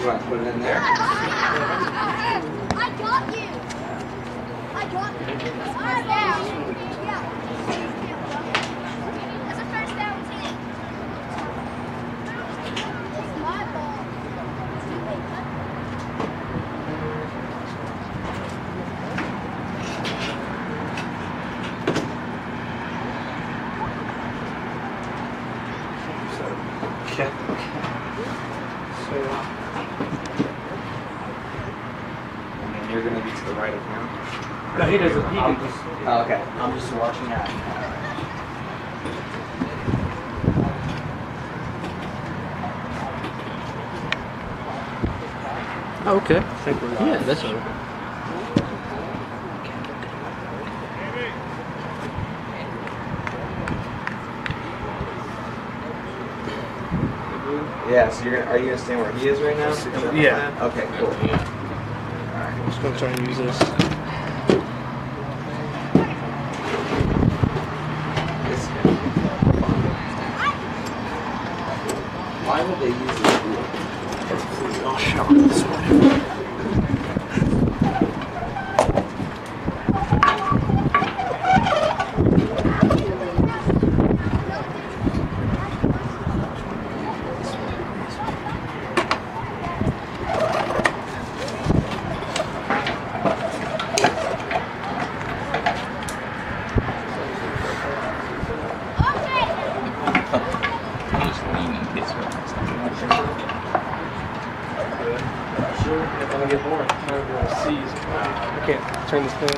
want to put it in there? I got you. I got you. First down. Yeah. That's a first down team. It's my ball. Yeah. You're going to be to the right of him? No, he doesn't. He can just. Oh, okay. I'm just watching that. Oh, okay. I think we're Yeah, that's all. Yeah, so are you gonna stand where he is right now? Yeah. Okay, cool. I'm just gonna try and use this. Why would they use this rule? I'll show you this one. Turn this thing.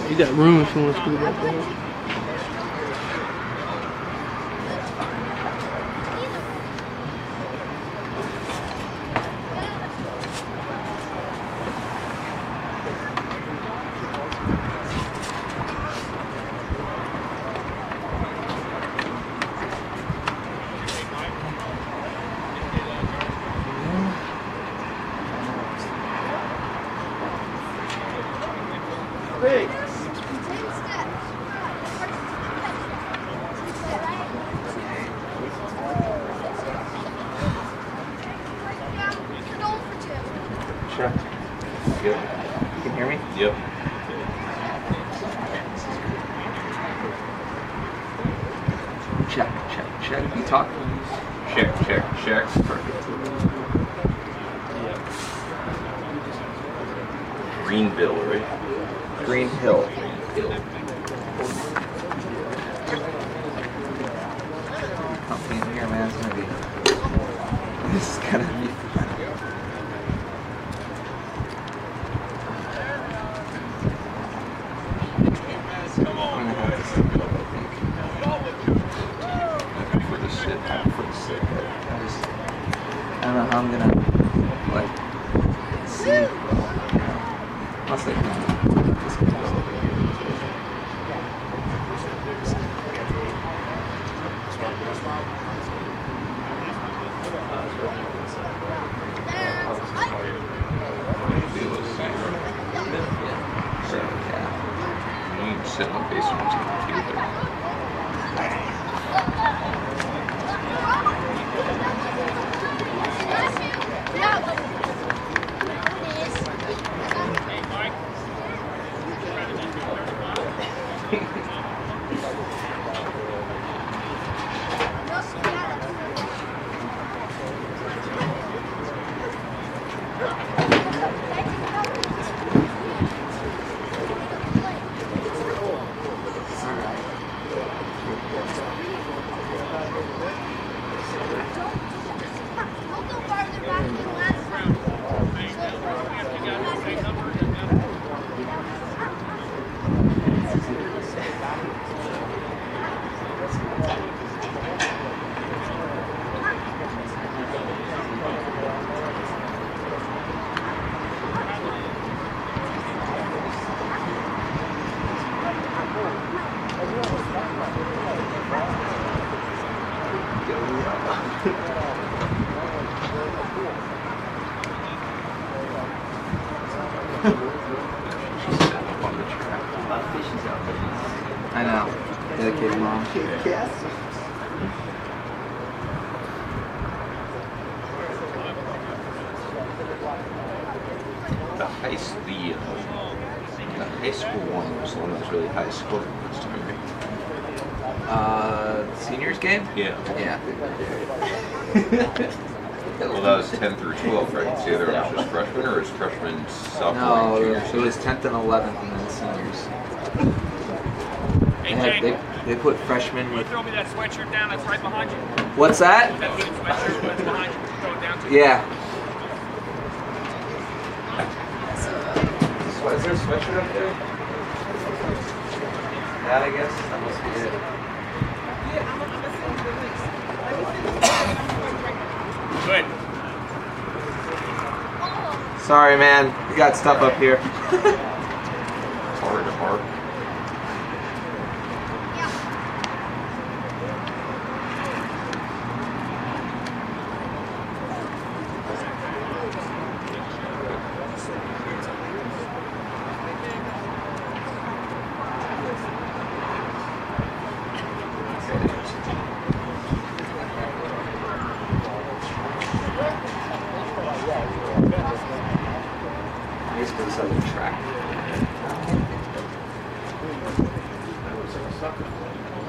You got room if you want to screw that down. fishes out there. I know. Dedicated mom. The high school one was the one that was really high scoring last time, right? Seniors game? Yeah. Yeah. Well, that was 10 through 12, right? So the other one was just freshmen, or is freshman, sophomore, No, and junior? it was 10th and 11th and then seniors. They put freshmen with... Throw me that sweatshirt down that's right behind you. What's that? That blue sweatshirt that's behind you. Throw it down to Yeah. Is there a sweatshirt up there? That, I guess. That must be it. Good. Sorry, man. We got stuff up here. Hard to mark.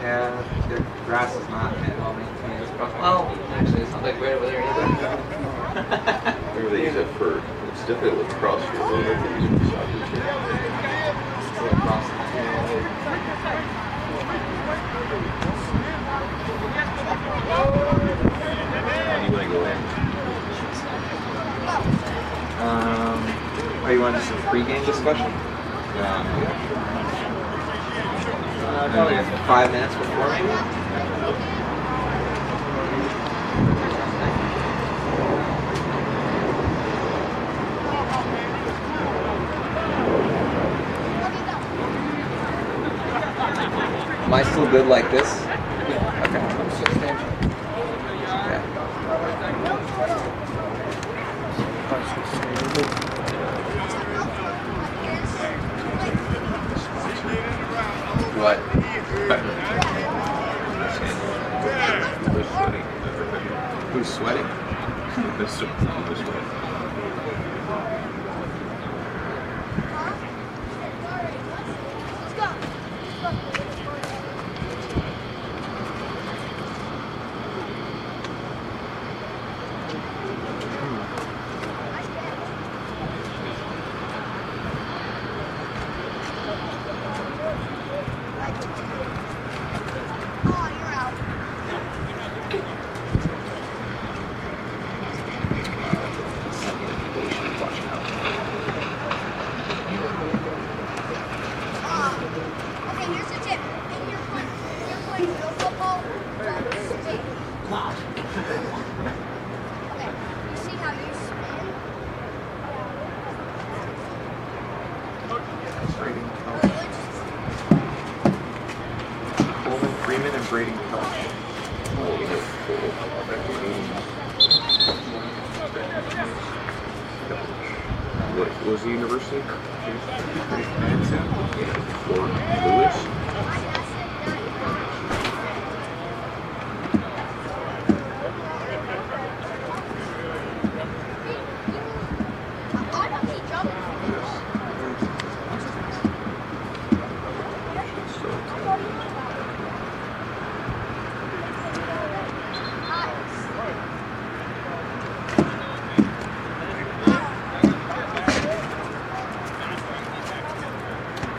Yeah, the grass is not well maintained. Well, actually, it's not that great over there either. Whenever they use it for, it's definitely like cross field. They use it for soccer too. How do you want to go in? Are you want just a pre-game discussion? Probably 5 minutes before, maybe? Am I still good like this? Yeah. Okay. What? Who's sweating? Who's sweating? Freeman and Birden coach. What was the university? Fort Lewis?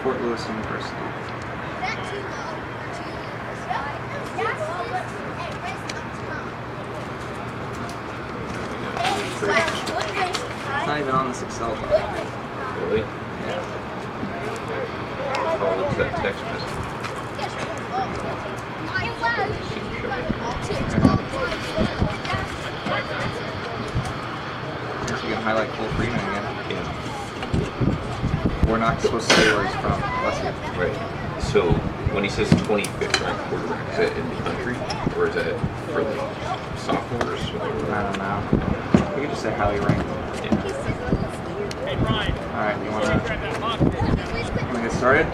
Fort Lewis University. It's not even on this Excel file. Really? Yeah. Oh, what's that text message? I guess we can highlight Cole Freeman again. Yeah. We're not supposed to say where he's from. Unless he... Right. So when he says 25th ranked quarterback, is that in the country, or is that for like sophomores? I don't know. We could just say how he ranked. Yeah. Hey, Brian. All right, you want to get started?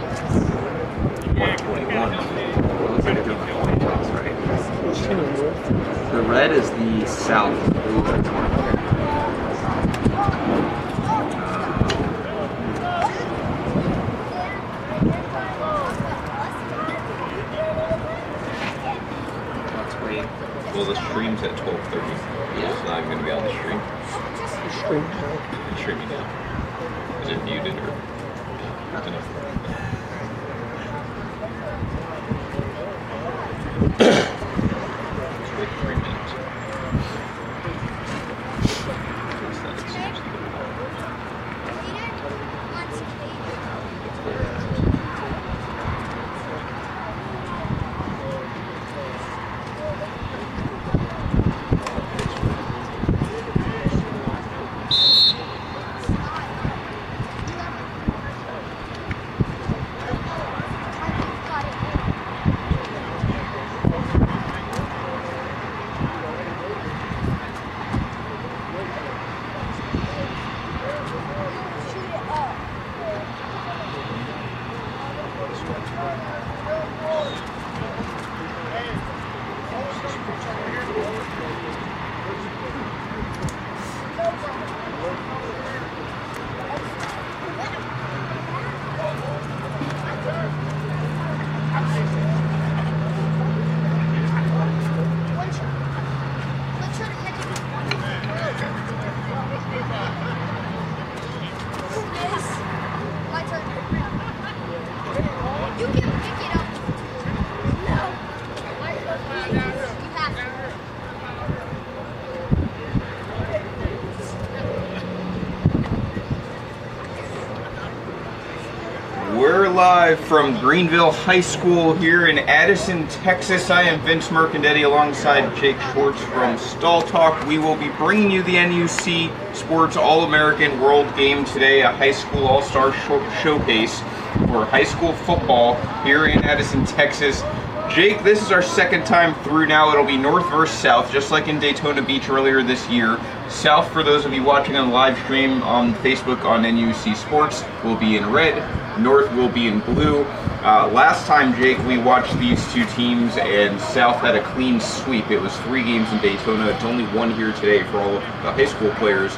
red is the south. Blue is the north. Let's wait. Well, the stream's at 12:30. Yeah. It's not going to be on the stream. Stream. It's streaming now. Is it muted or? I don't know. Let's wait 3 minutes. What's that? It seems to go on. Live from Greenville High School here in Addison, Texas. I am Vince Mercandetti alongside Jake Schwartz from Stall Talk. We will be bringing you the NUC Sports All-American World Game today, a high school all-star showcase for high school football here in Addison, Texas. Jake, this is our second time through now. It'll be north versus south, just like in Daytona Beach earlier this year. South, for those of you watching on the live stream on Facebook on NUC Sports, will be in red. North will be in blue. Last time, Jake, we watched these two teams, and South had a clean sweep. It was 3 games in Daytona. It's only 1 here today for all of the high school players.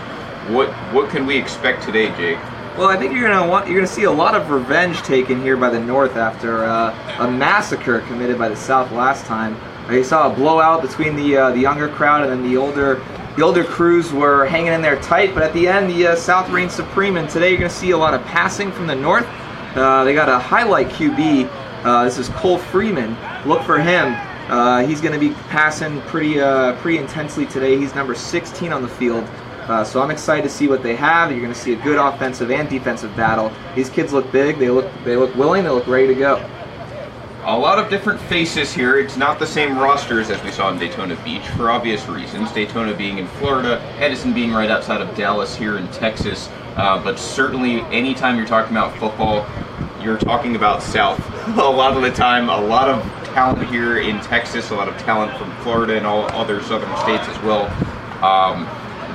What can we expect today, Jake? Well, I think you're gonna see a lot of revenge taken here by the North after a massacre committed by the South last time. You saw a blowout between the younger crowd, and then the older crews were hanging in there tight. But at the end, the South reigned supreme. And today, you're gonna see a lot of passing from the North. They got a highlight QB. This is Kole Freeman. Look for him. He's gonna be passing pretty intensely today. He's number 16 on the field. So I'm excited to see what they have. You're going to see a good offensive and defensive battle. These kids look big. They look willing. They look ready to go. A lot of different faces here. It's not the same rosters as we saw in Daytona Beach for obvious reasons. Daytona being in Florida, Addison being right outside of Dallas here in Texas. But certainly anytime you're talking about football, you're talking about South. A lot of the time, a lot of talent here in Texas, a lot of talent from Florida and all other southern states as well.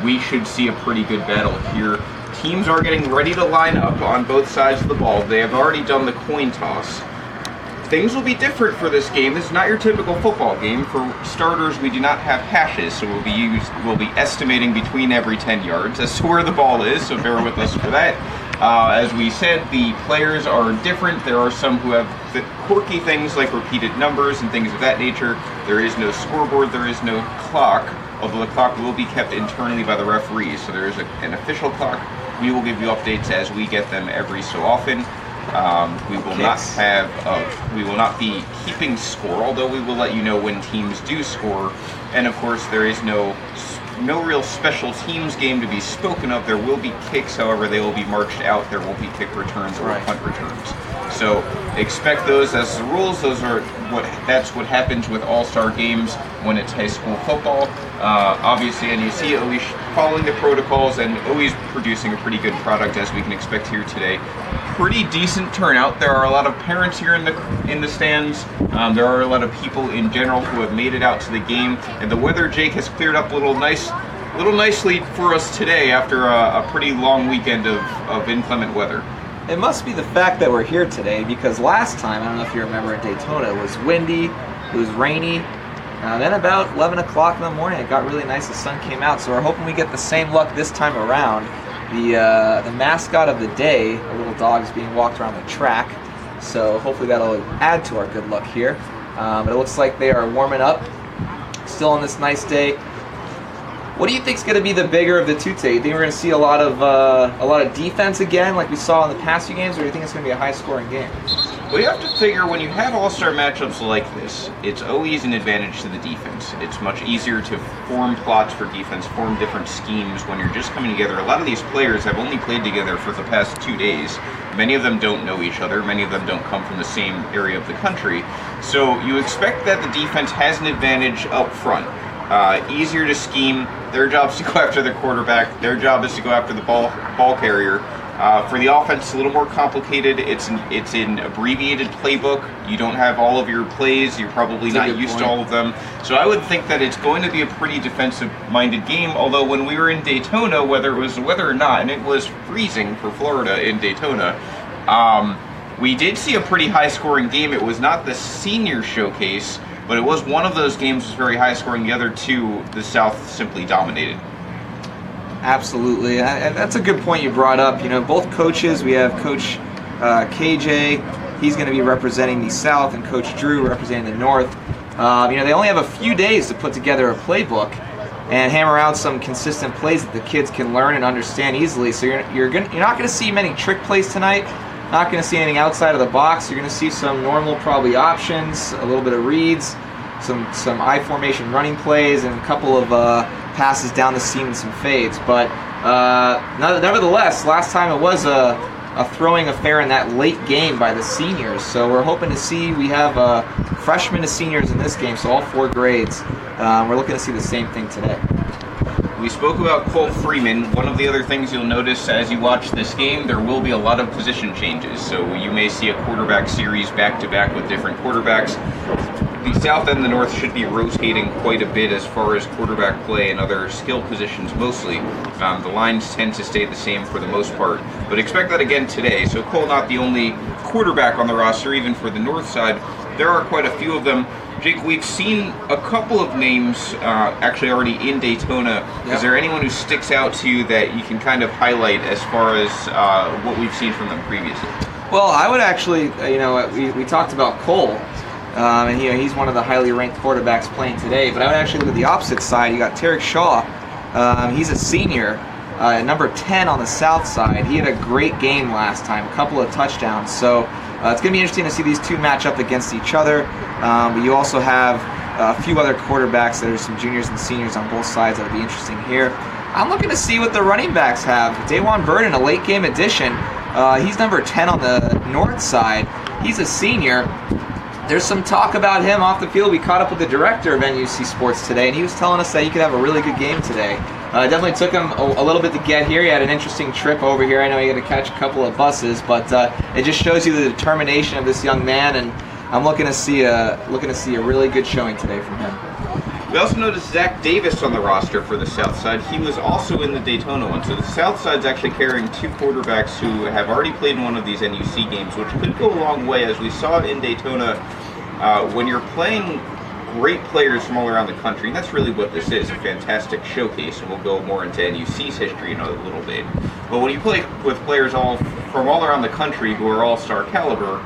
We should see a pretty good battle here. Teams are getting ready to line up on both sides of the ball. They have already done the coin toss. Things will be different for this game. This is not your typical football game. For starters, we do not have hashes, so we'll be estimating between every 10 yards as to where the ball is, so bear with us for that. As we said, the players are different. There are some who have the quirky things like repeated numbers and things of that nature. There is no scoreboard, there is no clock, although the clock will be kept internally by the referees. So there is an official clock. We will give you updates as we get them every so often. We will not be keeping score, although we will let you know when teams do score. And of course, there is no real special teams game to be spoken of. There will be kicks, however, they will be marched out. There won't be kick returns or punt returns. So expect those as the rules. That's what happens with all-star games when it's high school football. Obviously, NUC always following the protocols and always producing a pretty good product, as we can expect here today. Pretty decent turnout. There are a lot of parents here in the stands. There are a lot of people in general who have made it out to the game, and the weather, Jake, has cleared up a little nicely for us today after a pretty long weekend of inclement weather. It must be the fact that we're here today, because last time, I don't know if you remember in Daytona, it was windy, it was rainy, Then about 11 o'clock in the morning, it got really nice. The sun came out, so we're hoping we get the same luck this time around. The mascot of the day, a little dog, is being walked around the track, so hopefully that'll add to our good luck here. But it looks like they are warming up, still on this nice day. What do you think is going to be the bigger of the two today? You think we're going to see a lot of defense again, like we saw in the past few games, or do you think it's going to be a high-scoring game? Well, you have to figure when you have all-star matchups like this, it's always an advantage to the defense. It's much easier to form plots for defense, form different schemes when you're just coming together. A lot of these players have only played together for the past 2 days. Many of them don't know each other. Many of them don't come from the same area of the country. So you expect that the defense has an advantage up front. Easier to scheme. Their job is to go after the quarterback. Their job is to go after the ball carrier. For the offense, it's a little more complicated. It's an abbreviated playbook. You don't have all of your plays. You're probably not used to all of them. So I would think that it's going to be a pretty defensive-minded game, although when we were in Daytona, whether it was the weather or not, and it was freezing for Florida in Daytona, we did see a pretty high-scoring game. It was not the senior showcase, but it was one of those games was very high-scoring. The other two, the South simply dominated. Absolutely, and that's a good point you brought up. You know, both coaches, we have Coach KJ, he's going to be representing the South, and Coach Drew representing the North. They only have a few days to put together a playbook and hammer out some consistent plays that the kids can learn and understand easily. So you're not going to see many trick plays tonight. Not going to see anything outside of the box. You're going to see some normal probably options, a little bit of reads, some I formation running plays, and a couple of passes down the seam and some fades. But nevertheless, last time it was a throwing affair in that late game by the seniors. So we're hoping to see, we have freshmen to seniors in this game, so all 4 grades. We're looking to see the same thing today. We spoke about Cole Freeman. One of the other things you'll notice as you watch this game, there will be a lot of position changes. So you may see a quarterback series back-to-back with different quarterbacks. The South and the North should be rotating quite a bit as far as quarterback play and other skill positions mostly. The lines tend to stay the same for the most part, but expect that again today. So Cole not the only quarterback on the roster, even for the North side. There are quite a few of them. Jake, we've seen a couple of names actually already in Daytona. Yep. Is there anyone who sticks out to you that you can kind of highlight as far as what we've seen from them previously? Well, I would actually, we talked about Kole, and he's one of the highly ranked quarterbacks playing today, but I would actually look at the opposite side. You got Tarek Shaw. He's a senior, number 10 on the South side. He had a great game last time, a couple of touchdowns. So it's going to be interesting to see these two match up against each other. But you also have a few other quarterbacks that are some juniors and seniors on both sides that'll be interesting here. I'm looking to see what the running backs have. Dejuan Birden, a late game addition. He's number 10 on the North side. He's a senior. There's some talk about him off the field. We caught up with the director of NUC Sports today, and he was telling us that he could have a really good game today. It definitely took him a little bit to get here. He had an interesting trip over here. I know he had to catch a couple of buses, but it just shows you the determination of this young man, and I'm looking to see a really good showing today from him. We also noticed Zach Davis on the roster for the South Side. He was also in the Daytona one. So the South Side's actually carrying 2 quarterbacks who have already played in one of these NUC games, which could go a long way. As we saw it in Daytona, when you're playing great players from all around the country, and that's really what this is, a fantastic showcase, and we'll go more into NUC's history in a little bit. But when you play with players from all around the country who are all-star caliber,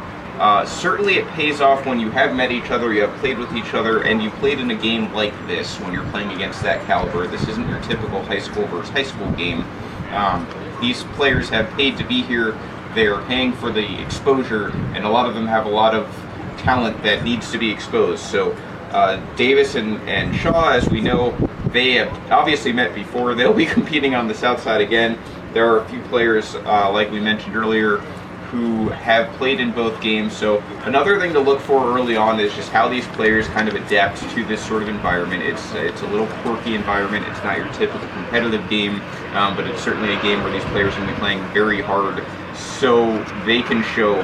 certainly it pays off when you have met each other, you have played with each other, and you played in a game like this when you're playing against that caliber. This isn't your typical high school versus high school game. These players have paid to be here. They are paying for the exposure, and a lot of them have a lot of talent that needs to be exposed. So Davis and Shaw, as we know, they have obviously met before. They'll be competing on the South Side again. There are a few players, like we mentioned earlier, who have played in both games. So another thing to look for early on is just how these players kind of adapt to this sort of environment. It's a little quirky environment. It's not your typical competitive game, but it's certainly a game where these players are going to be playing very hard so they can show,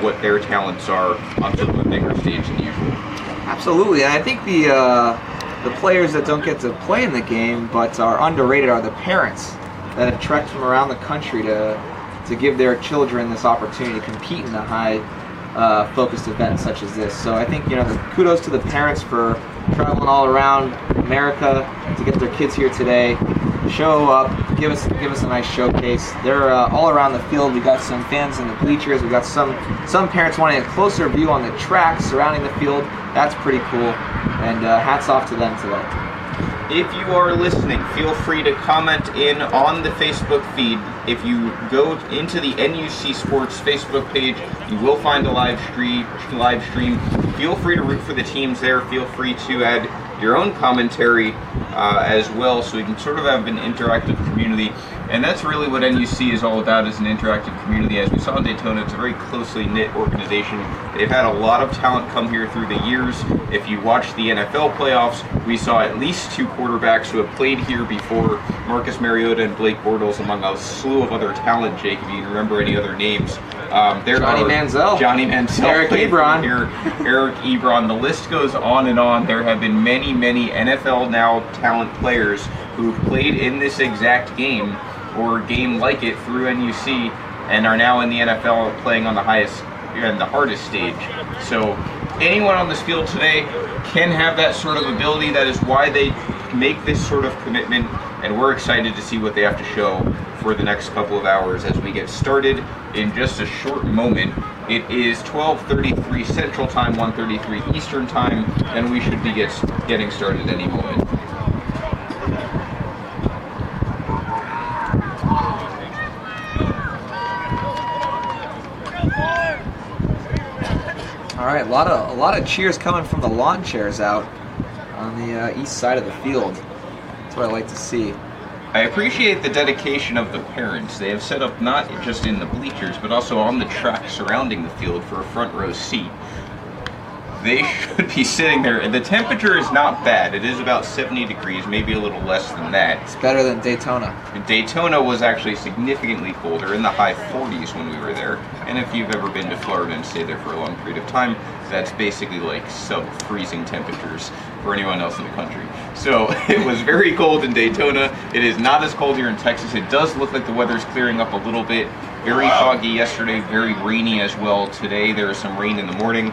what their talents are on sort of a bigger stage than usual. Absolutely, and I think the players that don't get to play in the game but are underrated are the parents that have trekked from around the country to give their children this opportunity to compete in a high focused event such as this. So I think the kudos to the parents for traveling all around America to get their kids here today. Show up, give us a nice showcase. They're all around the field. We got some fans in the bleachers. We got some parents wanting a closer view on the track surrounding the field. That's pretty cool, and hats off to them today. If you are listening, feel free to comment in on the Facebook feed. If you go into the NUC Sports Facebook page, you will find a live stream. Feel free to root for the teams there. Feel free to add your own commentary as well, so we can sort of have an interactive community. And that's really what NUC is all about, is an interactive community. As we saw in Daytona, it's a very closely knit organization. They've had a lot of talent come here through the years. If you watch the NFL playoffs, we saw at least 2 quarterbacks who have played here before, Marcus Mariota and Blake Bortles, among a slew of other talent, Jake, if you remember any other names. Johnny Manziel, Eric Ebron. Eric Ebron. The list goes on and on. There have been many, many NFL now talent players who've played in this exact game or game like it through NUC and are now in the NFL playing on the highest and the hardest stage. So anyone on this field today can have that sort of ability. That is why they make this sort of commitment, and we're excited to see what they have to show for the next couple of hours as we get started in just a short moment. It is 12:33 Central Time, 1:33 Eastern Time, and we should be getting started any moment. All right, a lot of cheers coming from the lawn chairs out on the east side of the field. That's what I like to see. I appreciate the dedication of the parents. They have set up not just in the bleachers, but also on the track surrounding the field for a front row seat. They should be sitting there, and the temperature is not bad. It is about 70 degrees, maybe a little less than that. It's better than Daytona. Daytona was actually significantly colder, in the high 40s when we were there. And if you've ever been to Florida and stayed there for a long period of time, that's basically like sub-freezing temperatures for anyone else in the country. So it was very cold in Daytona. It is not as cold here in Texas. It does look like the weather's clearing up a little bit. Very foggy yesterday, very rainy as well. Today there is some rain in the morning.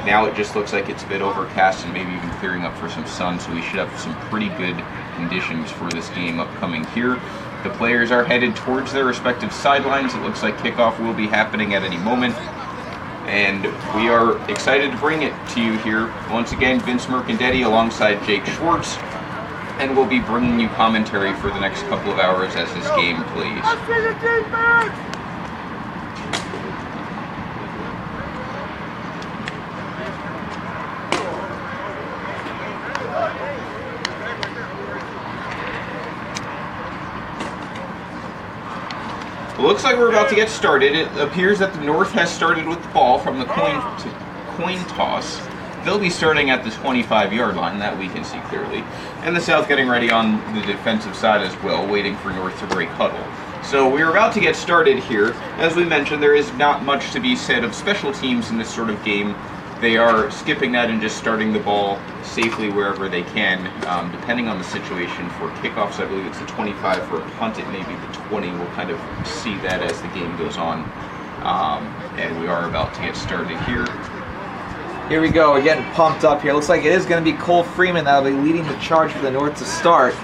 Now it just looks like it's a bit overcast and maybe even clearing up for some sun, so we should have some pretty good conditions for this game upcoming here. The players are headed towards their respective sidelines. It looks like kickoff will be happening at any moment, and we are excited to bring it to you here. Once again, Vince Mercandetti alongside Jake Schwartz, and we'll be bringing you commentary for the next couple of hours as this game plays. Looks like we're about to get started. It appears that the North has started with the ball from the coin toss. They'll be starting at the 25-yard line, that we can see clearly. And the South getting ready on the defensive side as well, waiting for North to break huddle. So we're about to get started here. As we mentioned, there is not much to be said of special teams in this sort of game. They are skipping that and just starting the ball safely wherever they can, depending on the situation. For kickoffs, I believe it's the 25. For a punt, it may be the 20. We'll kind of see that as the game goes on. And we are about to get started here. Here we go. We're getting pumped up here. Looks like it is going to be Kole Freeman that will be leading the charge for the North to start.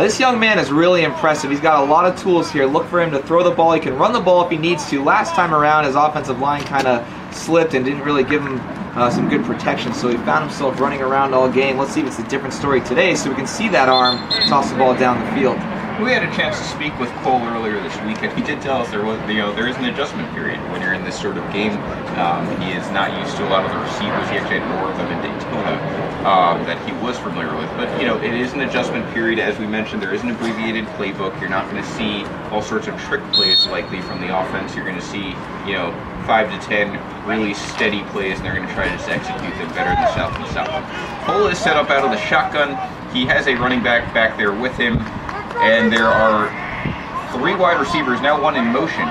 This young man is really impressive. He's got a lot of tools here. Look for him to throw the ball. He can run the ball if he needs to. Last time around, his offensive line kind of slipped and didn't really give him some good protection, so he found himself running around all game. Let's see if it's a different story today so we can see that arm toss the ball down the field. We had a chance to speak with Kole earlier this week, and he did tell us there is an adjustment period when you're in this sort of game. He is not used to a lot of the receivers. He actually had more of them in Daytona that he was familiar with. But it is an adjustment period. As we mentioned, there is an abbreviated playbook. You're not going to see all sorts of trick plays likely from the offense. You're going to see 5 to 10 really steady plays, and they're going to try to just execute them better than South and South. Kole is set up out of the shotgun. He has a running back there with him. And there are 3 wide receivers, now 1 in motion.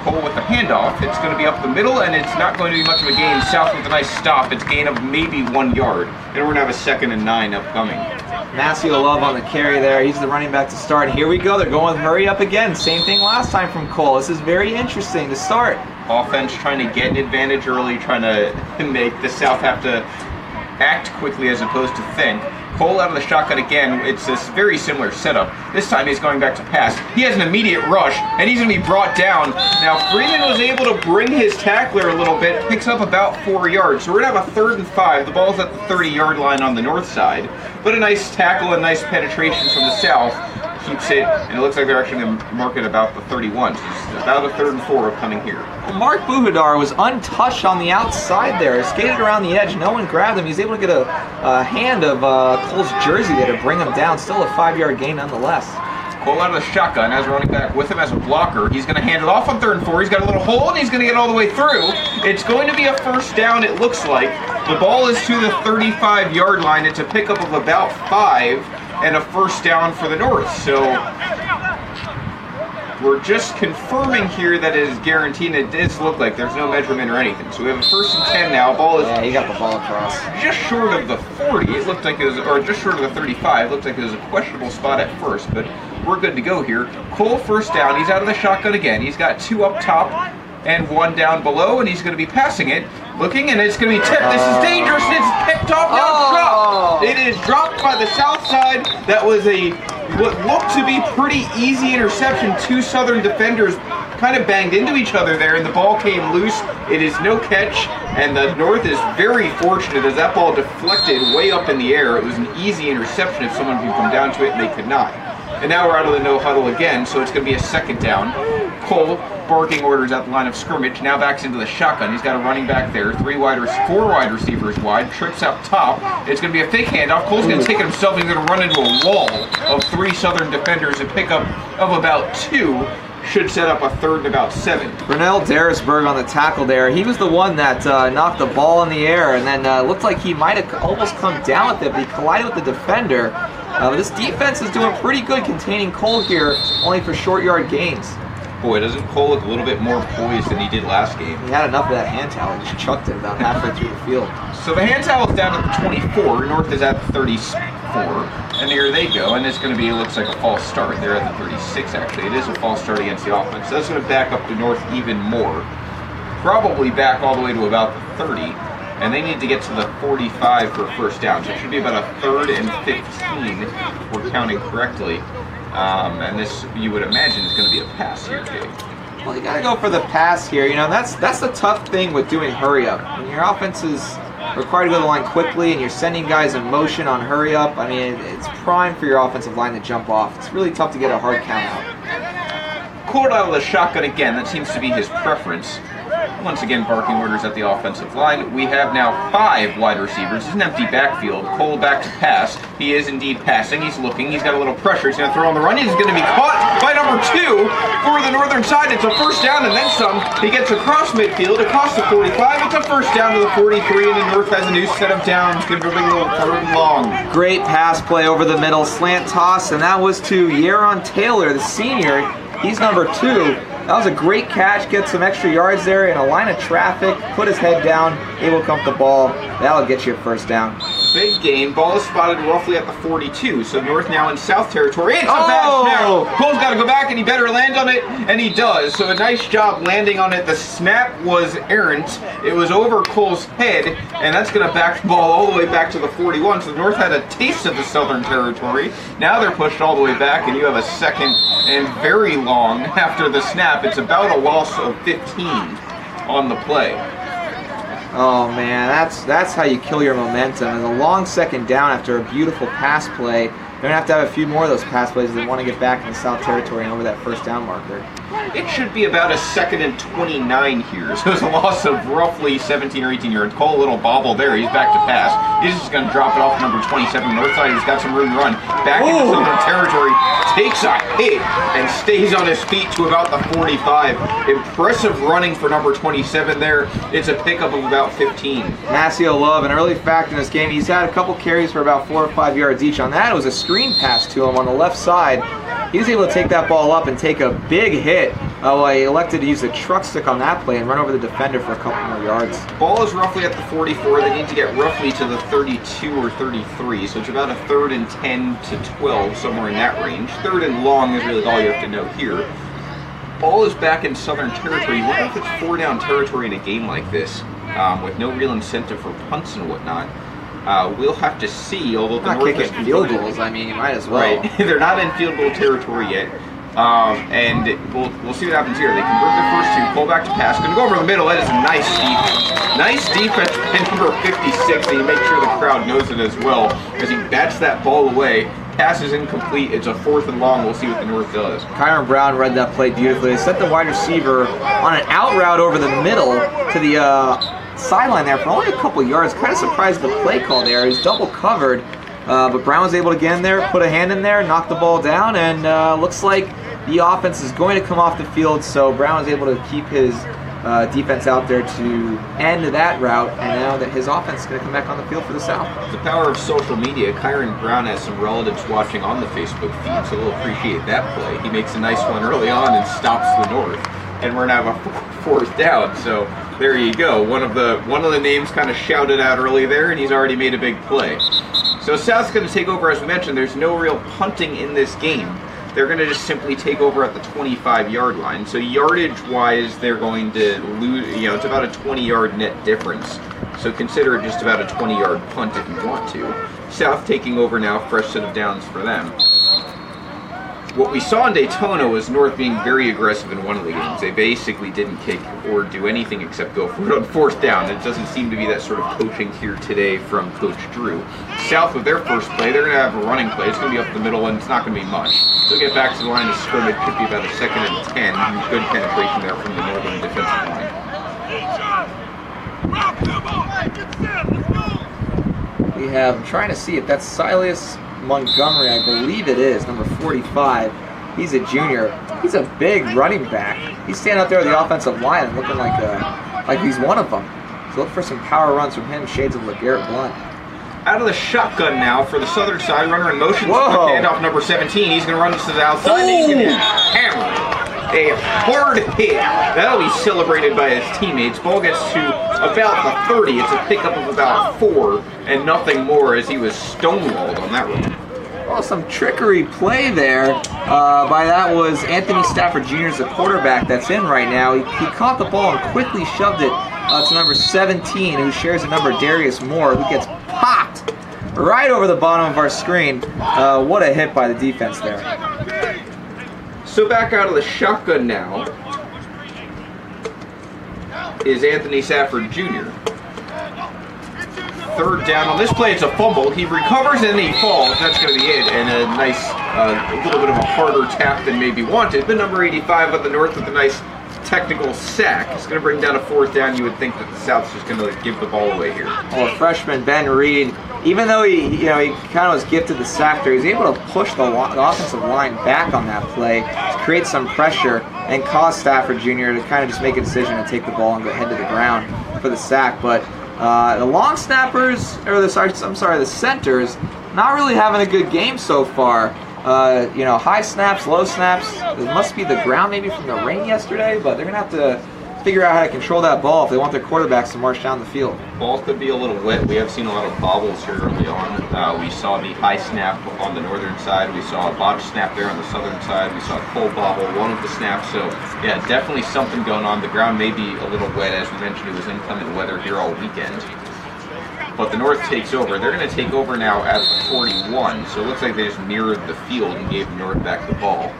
Kole with the handoff. It's going to be up the middle, and it's not going to be much of a gain. South with a nice stop. It's a gain of maybe 1 yard. And we're going to have a 2nd and 9 upcoming. Massio Love on the carry there. He's the running back to start. Here we go. They're going with hurry up again. Same thing last time from Kole. This is very interesting to start. Offense trying to get an advantage early, trying to make the South have to act quickly as opposed to think. Kole out of the shotgun again. It's this very similar setup. This time he's going back to pass. He has an immediate rush, and he's going to be brought down. Now, Freeman was able to bring his tackler a little bit, picks up about 4 yards. So we're going to have a 3rd and 5. The ball's at the 30-yard line on the north side. But a nice tackle and nice penetration from the south keeps it, and it looks like they're actually going to mark it about the 31. So it's about a 3rd and 4 coming here. Well, Mark Buhadar was untouched on the outside there. Skated around the edge. No one grabbed him. He's able to get a hand of Kole's jersey there to bring him down. Still a 5-yard gain nonetheless. Kole out of the shotgun, has a running back with him as a blocker. He's going to hand it off on 3rd and 4. He's got a little hole, and he's going to get all the way through. It's going to be a first down, it looks like. The ball is to the 35-yard line. It's a pickup of about 5 and a first down for the North. So we're just confirming here that it is guaranteed. It does look like there's no measurement or anything. So we have a 1st and 10 now. Ball is he got the ball across. just short of the 40. It looked like it was, or just short of the 35. It looked like it was a questionable spot at first, but we're good to go here. Kole first down. He's out of the shotgun again. He's got 2 up top and 1 down below, and he's going to be passing it. Looking, and it's going to be tipped. This is dangerous, and it's picked off. Now dropped. It is dropped by the south side. That was what looked to be pretty easy interception. 2 Southern defenders kind of banged into each other there, and the ball came loose. It is no catch, and the North is very fortunate as that ball deflected way up in the air. It was an easy interception if someone could come down to it, and they could not. And now we're out of the no huddle again, so it's going to be a 2nd down. Kole barking orders at the line of scrimmage, now backs into the shotgun. He's got a running back there, 4 wide receivers wide, trips up top. It's going to be a fake handoff. Cole's going to take it himself. He's going to run into a wall of 3 Southern defenders. A pickup of about 2 should set up a 3rd and about 7. Brunel Darisberg on the tackle there. He was the one that knocked the ball in the air, and then looked like he might have almost come down with it, but he collided with the defender. This defense is doing pretty good containing Kole here, only for short yard gains. Boy, doesn't Kole look a little bit more poised than he did last game? He had enough of that hand towel. He just chucked it about halfway through the field. So the hand towel is down at the 24. North is at the 34. And here they go. And it's going to be, it looks like a false start. They're at the 36, actually. It is a false start against the offense. So that's going to back up the North even more. Probably back all the way to about the 30. And they need to get to the 45 for first down. So it should be about a 3rd and 15 if we're counting correctly. And this, you would imagine, is going to be a pass here, Jake. Well, you got to go for the pass here. You know, that's the tough thing with doing hurry up. When your offense is required to go to the line quickly and you're sending guys in motion on hurry up, I mean, it's prime for your offensive line to jump off. It's really tough to get a hard count out. Kole out of the shotgun again. That seems to be his preference. Once again, barking orders at the offensive line. We have now 5 wide receivers. It's an empty backfield. Kole back to pass. He is indeed passing. He's looking. He's got a little pressure. He's going to throw on the run. He's going to be caught by number 2 for the northern side. It's a first down and then some. He gets across midfield, across the 45. It's a first down to the 43, and the North has a new set of downs. Going to be a little 3rd and long. Great pass play over the middle, slant toss, and that was to Yaron Taylor, the senior. He's number 2. That was a great catch, get some extra yards there in a line of traffic, put his head down, able to come up the ball. That'll get you a first down. Big gain. Ball is spotted roughly at the 42. So North now in South territory. It's a bad snap. Cole's got to go back, and he better land on it, and he does. So a nice job landing on it. The snap was errant. It was over Cole's head, and that's going to back the ball all the way back to the 41. So North had a taste of the Southern territory. Now they're pushed all the way back, and you have a 2nd and very long after the snap. It's about a loss of 15 on the play. Oh man, that's how you kill your momentum. And a long 2nd down after a beautiful pass play. They're going to have a few more of those pass plays if they want to get back in the South territory and over that first down marker. It should be about a 2nd and 29 here. So it's a loss of roughly 17 or 18 yards. Cole a little bobble there. He's back to pass. He's just going to drop it off number 27 north side. He's got some room to run. Back into Southern territory. Takes a hit and stays on his feet to about the 45. Impressive running for number 27 there. It's a pickup of about 15. Massio Love, an early factor in this game. He's had a couple carries for about 4 or 5 yards each. On that, it was a screen pass to him on the left side. He was able to take that ball up and take a big hit. He elected to use the truck stick on that play and run over the defender for a couple more yards. Ball is roughly at the 44. They need to get roughly to the 32 or 33, so it's about a 3rd and 10 to 12, somewhere in that range. 3rd and long is really all you have to know here. Ball is back in Southern territory. You wonder if it's 4-down territory in a game like this, with no real incentive for punts and whatnot. We'll have to see, although the Not North kicking has field goals. I mean, you might as well. Right, they're not in field goal territory yet. And we'll see what happens here. They convert their first two, pull back to pass, going to go over the middle. That is a nice defense. Nice defense by number 56, and you make sure the crowd knows it as well, as he bats that ball away. Pass is incomplete. It's a 4th and long. We'll see what the North does. Kyron Brown read that play beautifully. They set the wide receiver on an out route over the middle to the sideline there for only a couple yards. Kind of surprised the play call there. He's double covered, but Brown was able to get in there, put a hand in there, knock the ball down, and looks like the offense is going to come off the field, so Brown was able to keep his defense out there to end that route, and now that his offense is going to come back on the field for the South. The power of social media. Kyron Brown has some relatives watching on the Facebook feed, so they'll appreciate that play. He makes a nice one early on and stops the North, and we're now a 4th down. So there you go. One of the names kind of shouted out early there, and he's already made a big play. So South's going to take over, as we mentioned. There's no real punting in this game. They're going to just simply take over at the 25-yard line. So yardage-wise, they're going to lose, it's about a 20-yard net difference. So consider it just about a 20-yard punt if you want to. South taking over now, fresh set of downs for them. What we saw in Daytona was North being very aggressive in one of the games. They basically didn't kick or do anything except go for it on 4th down. It doesn't seem to be that sort of coaching here today from Coach Drew. South, with their first play, they're going to have a running play. It's going to be up the middle, and it's not going to be much. They'll get back to the line of scrimmage. Could be about a 2nd and 10. Good penetration there from the Northern defensive line. We have, I'm trying to see if that's Silas Montgomery, I believe it is, number 45. He's a junior. He's a big running back. He's standing out there with the offensive line and looking like he's one of them. So look for some power runs from him, shades of LeGarrette Blunt. Out of the shotgun now for the southern side, runner in motion. Whoa. Handoff number 17. He's going to run this to the outside. He's going to hammer. A hard hit. That'll be celebrated by his teammates. Ball gets to about the 30. It's a pickup of about 4 and nothing more, as he was stonewalled on that run. Well, some trickery play there. By that was Anthony Stafford Jr., the quarterback that's in right now. He caught the ball and quickly shoved it to number 17, who shares the number Darius Moore, who gets popped right over the bottom of our screen. What a hit by the defense there. So back out of the shotgun now is Anthony Stafford Jr. 3rd down on this play. It's a fumble. He recovers and he falls. That's going to be it. And a nice, a little bit of a harder tap than maybe wanted. But number 85 of the North with a nice technical sack. It's going to bring down a 4th down. You would think that the South's just going to give the ball away here. Well, freshman Ben Reed, even though he kind of was gifted the sack there, he was able to push the offensive line back on that play to create some pressure and cause Stafford Jr. to kind of just make a decision to take the ball and go head to the ground for the sack. But the long snappers, or the centers, not really having a good game so far. High snaps, low snaps. It must be the ground maybe from the rain yesterday, but they're going to have to figure out how to control that ball if they want their quarterbacks to march down the field. Ball could be a little wet. We have seen a lot of bobbles here early on. We saw the high snap on the northern side. We saw a botch snap there on the southern side. We saw a Kole bobble, one of the snaps. So, yeah, definitely something going on. The ground may be a little wet. As we mentioned, it was inclement weather here all weekend. But the North takes over. They're going to take over now at the 41. So it looks like they just mirrored the field and gave the North back the ball.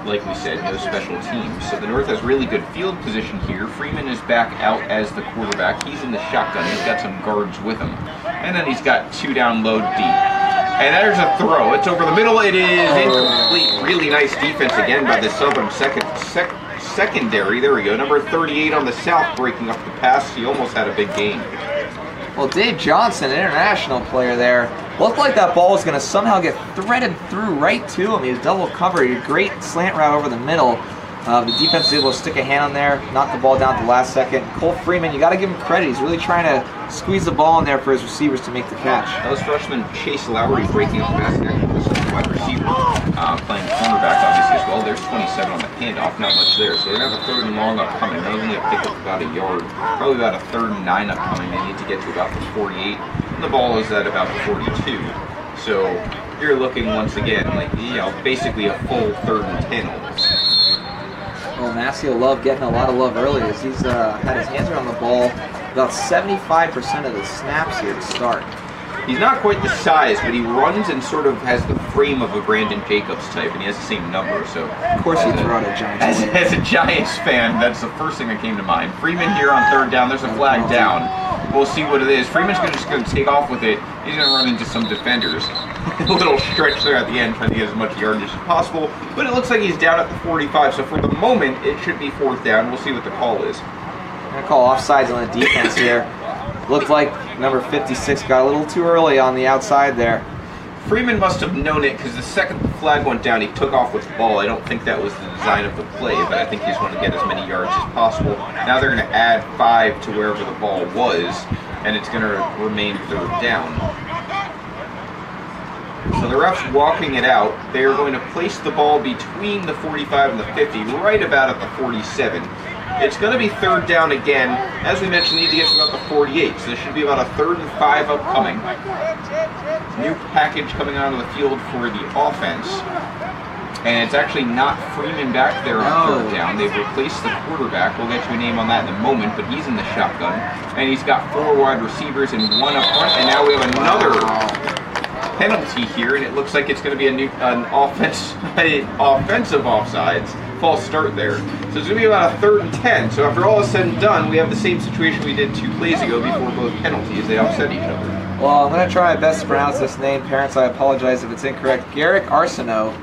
Like we said, no special teams. So the North has really good field position here. Freeman is back out as the quarterback. He's in the shotgun. He's got some guards with him. And then he's got 2 down low deep. And there's a throw. It's over the middle. It is incomplete. Really nice defense again by the Southern secondary. There we go. Number 38 on the South breaking up the pass. He almost had a big gain. Well, Dave Johnson, an international player there, looked like that ball was going to somehow get threaded through right to him. He was double covered. A great slant route over the middle. The defense was able to stick a hand on there, knock the ball down at the last second. Cole Freeman, you got to give him credit. He's really trying to squeeze the ball in there for his receivers to make the catch. That was freshman Chase Lowry breaking up the pass. Actually was a wide receiver, playing cornerback obviously as well. There's 27 on the handoff, not much there. So they're going to have a 3rd and long upcoming. They're only going to pick up about a yard. Probably about a 3rd and 9 upcoming. They need to get to about the 48. And the ball is at about the 42. So you're looking once again like, basically a full 3rd and 10 almost. Well, Massio loved getting a lot of love early as he's had his hands around the ball about 75% of the snaps here to start. He's not quite the size, but he runs and sort of has the frame of a Brandon Jacobs type, and he has the same number, so... Of course you throw out a Giants win. As a Giants fan, that's the first thing that came to mind. Freeman here on third down. There's a flag down. We'll see what it is. Freeman's just going to take off with it. He's going to run into some defenders. A little stretch there at the end, trying to get as much yardage as possible, but it looks like he's down at the 45, so for the moment, it should be fourth down. We'll see what the call is. I'm going to call offsides on the defense here. Looked like number 56 got a little too early on the outside there. Freeman must have known it because the second the flag went down, he took off with the ball. I don't think that was the design of the play, but I think he's going to get as many yards as possible. Now they're going to add 5 to wherever the ball was, and it's going to remain third down. So the ref's walking it out. They are going to place the ball between the 45 and the 50, right about at the 47. It's going to be third down again. As we mentioned, need to get to about the 48, so this should be about a 3rd and 5 upcoming. New package coming onto the field for the offense. And it's actually not Freeman back there on third down. They've replaced the quarterback. We'll get you a name on that in a moment, but he's in the shotgun. And he's got 4 wide receivers and 1 up front, and now we have another penalty here, and it looks like it's going to be an offensive offsides. False start there. So it's going to be about a 3rd and 10. So after all is said and done, we have the same situation we did 2 plays ago before both penalties. They offset each other. Well, I'm going to try my best to pronounce this name. Parents, I apologize if it's incorrect. Garrick Arceneaux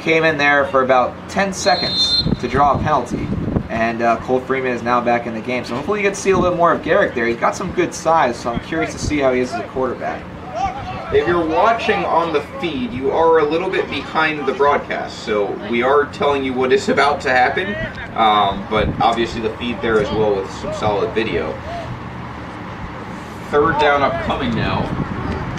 came in there for about 10 seconds to draw a penalty. And Cole Freeman is now back in the game. So hopefully you get to see a little bit more of Garrick there. He's got some good size, so I'm curious to see how he is as a quarterback. If you're watching on the feed, you are a little bit behind the broadcast, so we are telling you what is about to happen, but obviously the feed there as well with some solid video. Third down upcoming now,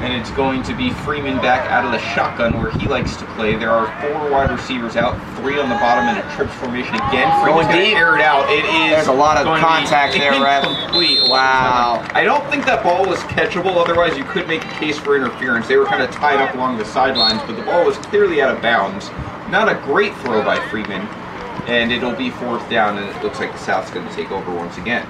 and it's going to be Freeman back out of the shotgun where he likes to play. There are 4 wide receivers out, 3 on the bottom in a trips formation again. Freeman's going to air it out. It is There's a lot of contact there, Ref. Wow. I don't think that ball was catchable, otherwise you could make a case for interference. They were kind of tied up along the sidelines, but the ball was clearly out of bounds. Not a great throw by Freeman, and it'll be fourth down, and it looks like the South's going to take over once again.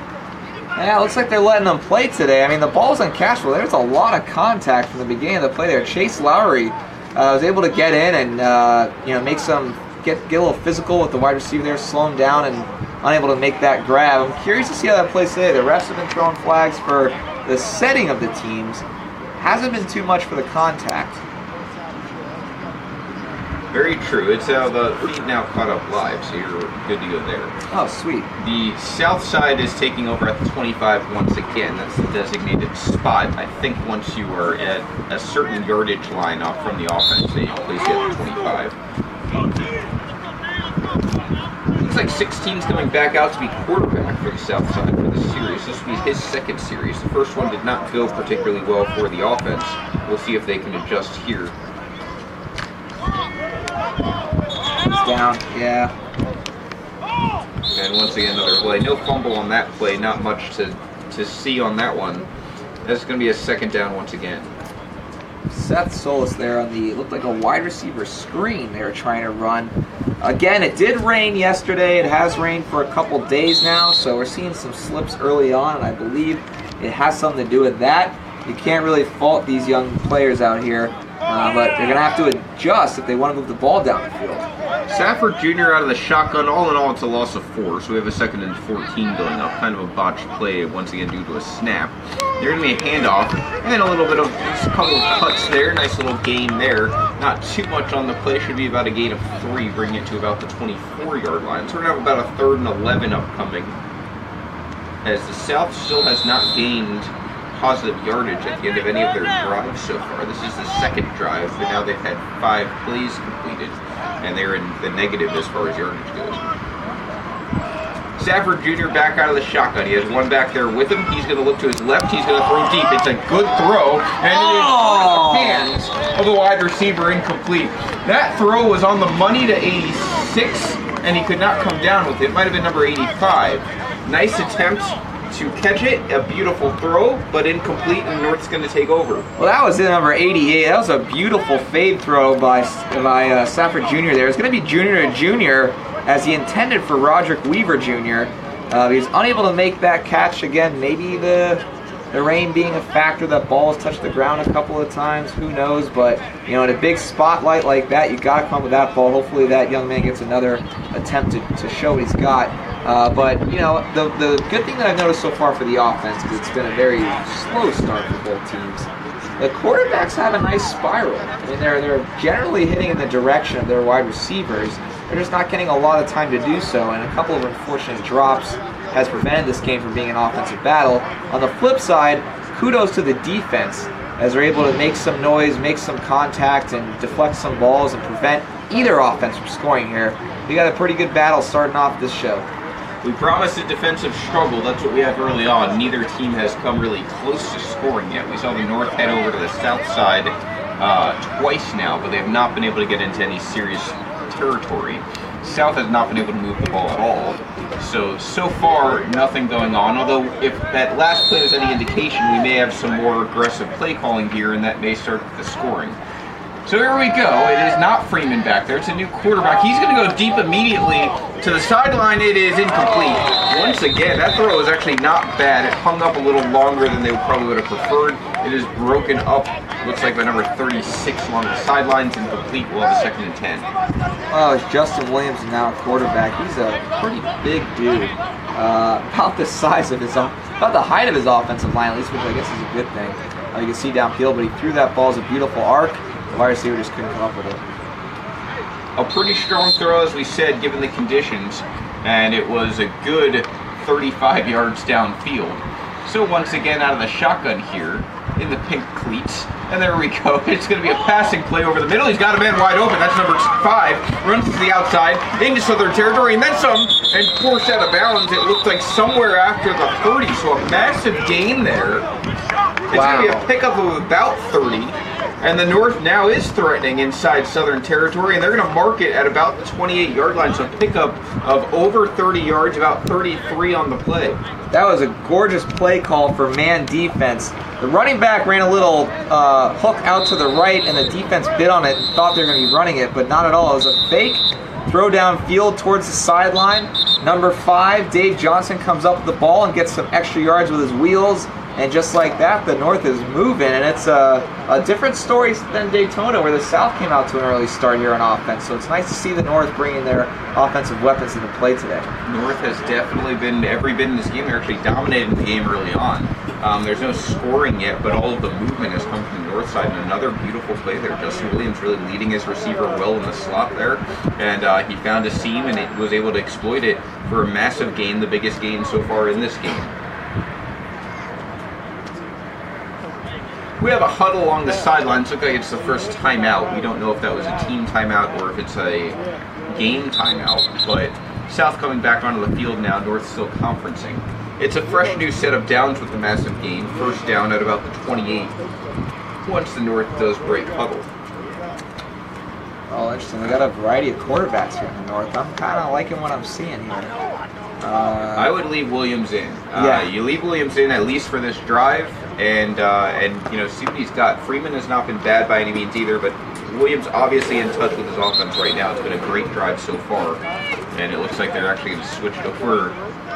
Yeah, it looks like they're letting them play today. I mean, the ball's uncatchable. There's a lot of contact from the beginning of the play there. Chase Lowry was able to get in and make some get a little physical with the wide receiver there, slow him down, and unable to make that grab. I'm curious to see how that plays today. The refs have been throwing flags for the setting of the teams. Hasn't been too much for the contact. Very true. It's the feed now caught up live, so you're good to go there. Oh, sweet. The south side is taking over at the 25 once again. That's the designated spot. I think once you are at a certain yardage line off from the offense, they place you at the 25. Looks like 6 teams coming back out to be quarterback for the south side for this series. This will be his 2nd series. The first one did not go particularly well for the offense. We'll see if they can adjust here. He's down, yeah. And once again, another play. No fumble on that play. Not much to see on that one. That's going to be a 2nd down once again. Seth Solis there on the, looked like a wide receiver screen they were trying to run. Again, it did rain yesterday. It has rained for a couple days now, so we're seeing some slips early on, and I believe it has something to do with that. You can't really fault these young players out here, but they're going to have to adjust if they want to move the ball down the field. Stafford Junior out of the shotgun. All in all, it's a loss of 4, so we have a 2nd and 14 going up. Kind of a botched play once again due to a snap. There's going to be a handoff, and a little bit of just a couple of cuts there. Nice little gain there. Not too much on the play. Should be about a gain of 3, bringing it to about the 24-yard line. So we're going to have about a 3rd and 11 upcoming, as the South still has not gained positive yardage at the end of any of their drives so far. This is the 2nd drive, but now they've had 5 plays completed, and they're in the negative as far as yardage goes. Stafford Jr. back out of the shotgun. He has 1 back there with him. He's going to look to his left. He's going to throw deep. It's a good throw, and it is in the hands of the wide receiver, incomplete. That throw was on the money to 86, and he could not come down with it. It might have been number 85. Nice attempt to catch it, a beautiful throw, but incomplete, and North's going to take over. Well, that was in number 88. That was a beautiful fade throw by Stafford Jr. there. It's going to be junior to junior, as he intended for Roderick Weaver Jr. He was unable to make that catch again. Maybe the rain being a factor, that ball has touched the ground a couple of times. Who knows? But in a big spotlight like that, you got to come up with that ball. Hopefully, that young man gets another attempt to show what he's got. But the good thing that I've noticed so far for the offense, because it's been a very slow start for both teams, the quarterbacks have a nice spiral. I mean, they're generally hitting in the direction of their wide receivers. They're just not getting a lot of time to do so, and a couple of unfortunate drops has prevented this game from being an offensive battle. On the flip side, kudos to the defense, as they're able to make some noise, make some contact, and deflect some balls and prevent either offense from scoring here. We got a pretty good battle starting off this show. We promised a defensive struggle. That's what we have early on. Neither team has come really close to scoring yet. We saw the North head over to the south side twice now, but they have not been able to get into any serious territory. South has not been able to move the ball at all. So far, nothing going on. Although, if that last play is any indication, we may have some more aggressive play calling here, and that may start the scoring. So here we go. It is not Freeman back there. It's a new quarterback. He's going to go deep immediately to the sideline. It is incomplete. Once again, that throw is actually not bad. It hung up a little longer than they probably would have preferred. It is broken up. Looks like by number 36 along the sidelines. Incomplete. We'll have a 2nd and 10. Oh, it's Justin Williams now quarterback. He's a pretty big dude. About the size of about the height of his offensive line, at least, which I guess is a good thing. You can see downfield, but he threw that ball as a beautiful arc. The wide receiver just couldn't come up with it. A pretty strong throw, as we said, given the conditions, and it was a good 35 yards downfield. So once again, out of the shotgun here, in the pink cleats, and there we go. It's going to be a passing play over the middle. He's got a man wide open. That's number 5. Runs to the outside, into Southern territory, and then some, and forced out of bounds. It looked like somewhere after the 30, so a massive gain there. It's going to be a pickup of about 30. And the North now is threatening inside Southern territory, and they're going to mark it at about the 28-yard line. So a pickup of over 30 yards, about 33 on the play. That was a gorgeous play call for man defense. The running back ran a little hook out to the right, and the defense bit on it and thought they were going to be running it, but not at all. It was a fake throw downfield towards the sideline. Number 5, Dave Johnson, comes up with the ball and gets some extra yards with his wheels. And just like that, the North is moving, and it's a different story than Daytona, where the South came out to an early start here on offense. So it's nice to see the North bringing their offensive weapons into play today. North has definitely been every bit in this game. They're actually dominating the game early on. There's no scoring yet, but all of the movement has come from the North side. And another beautiful play there. Justin Williams really leading his receiver well in the slot there, and he found a seam and it was able to exploit it for a massive gain, the biggest gain so far in this game. We have a huddle along the sidelines. Looks like it's the first timeout. We don't know if that was a team timeout or if it's a game timeout. But South coming back onto the field now. North still conferencing. It's a fresh new set of downs with the massive gain. First down at about the 28. Once the North does break huddle. Oh, interesting. We got a variety of quarterbacks here in the North. I'm kind of liking what I'm seeing here. I would leave Williams in. Yeah. You leave Williams in at least for this drive, and see what he's got. Freeman has not been bad by any means either, but Williams obviously in touch with his offense right now. It's been a great drive so far, and it looks like they're actually going to switch it over.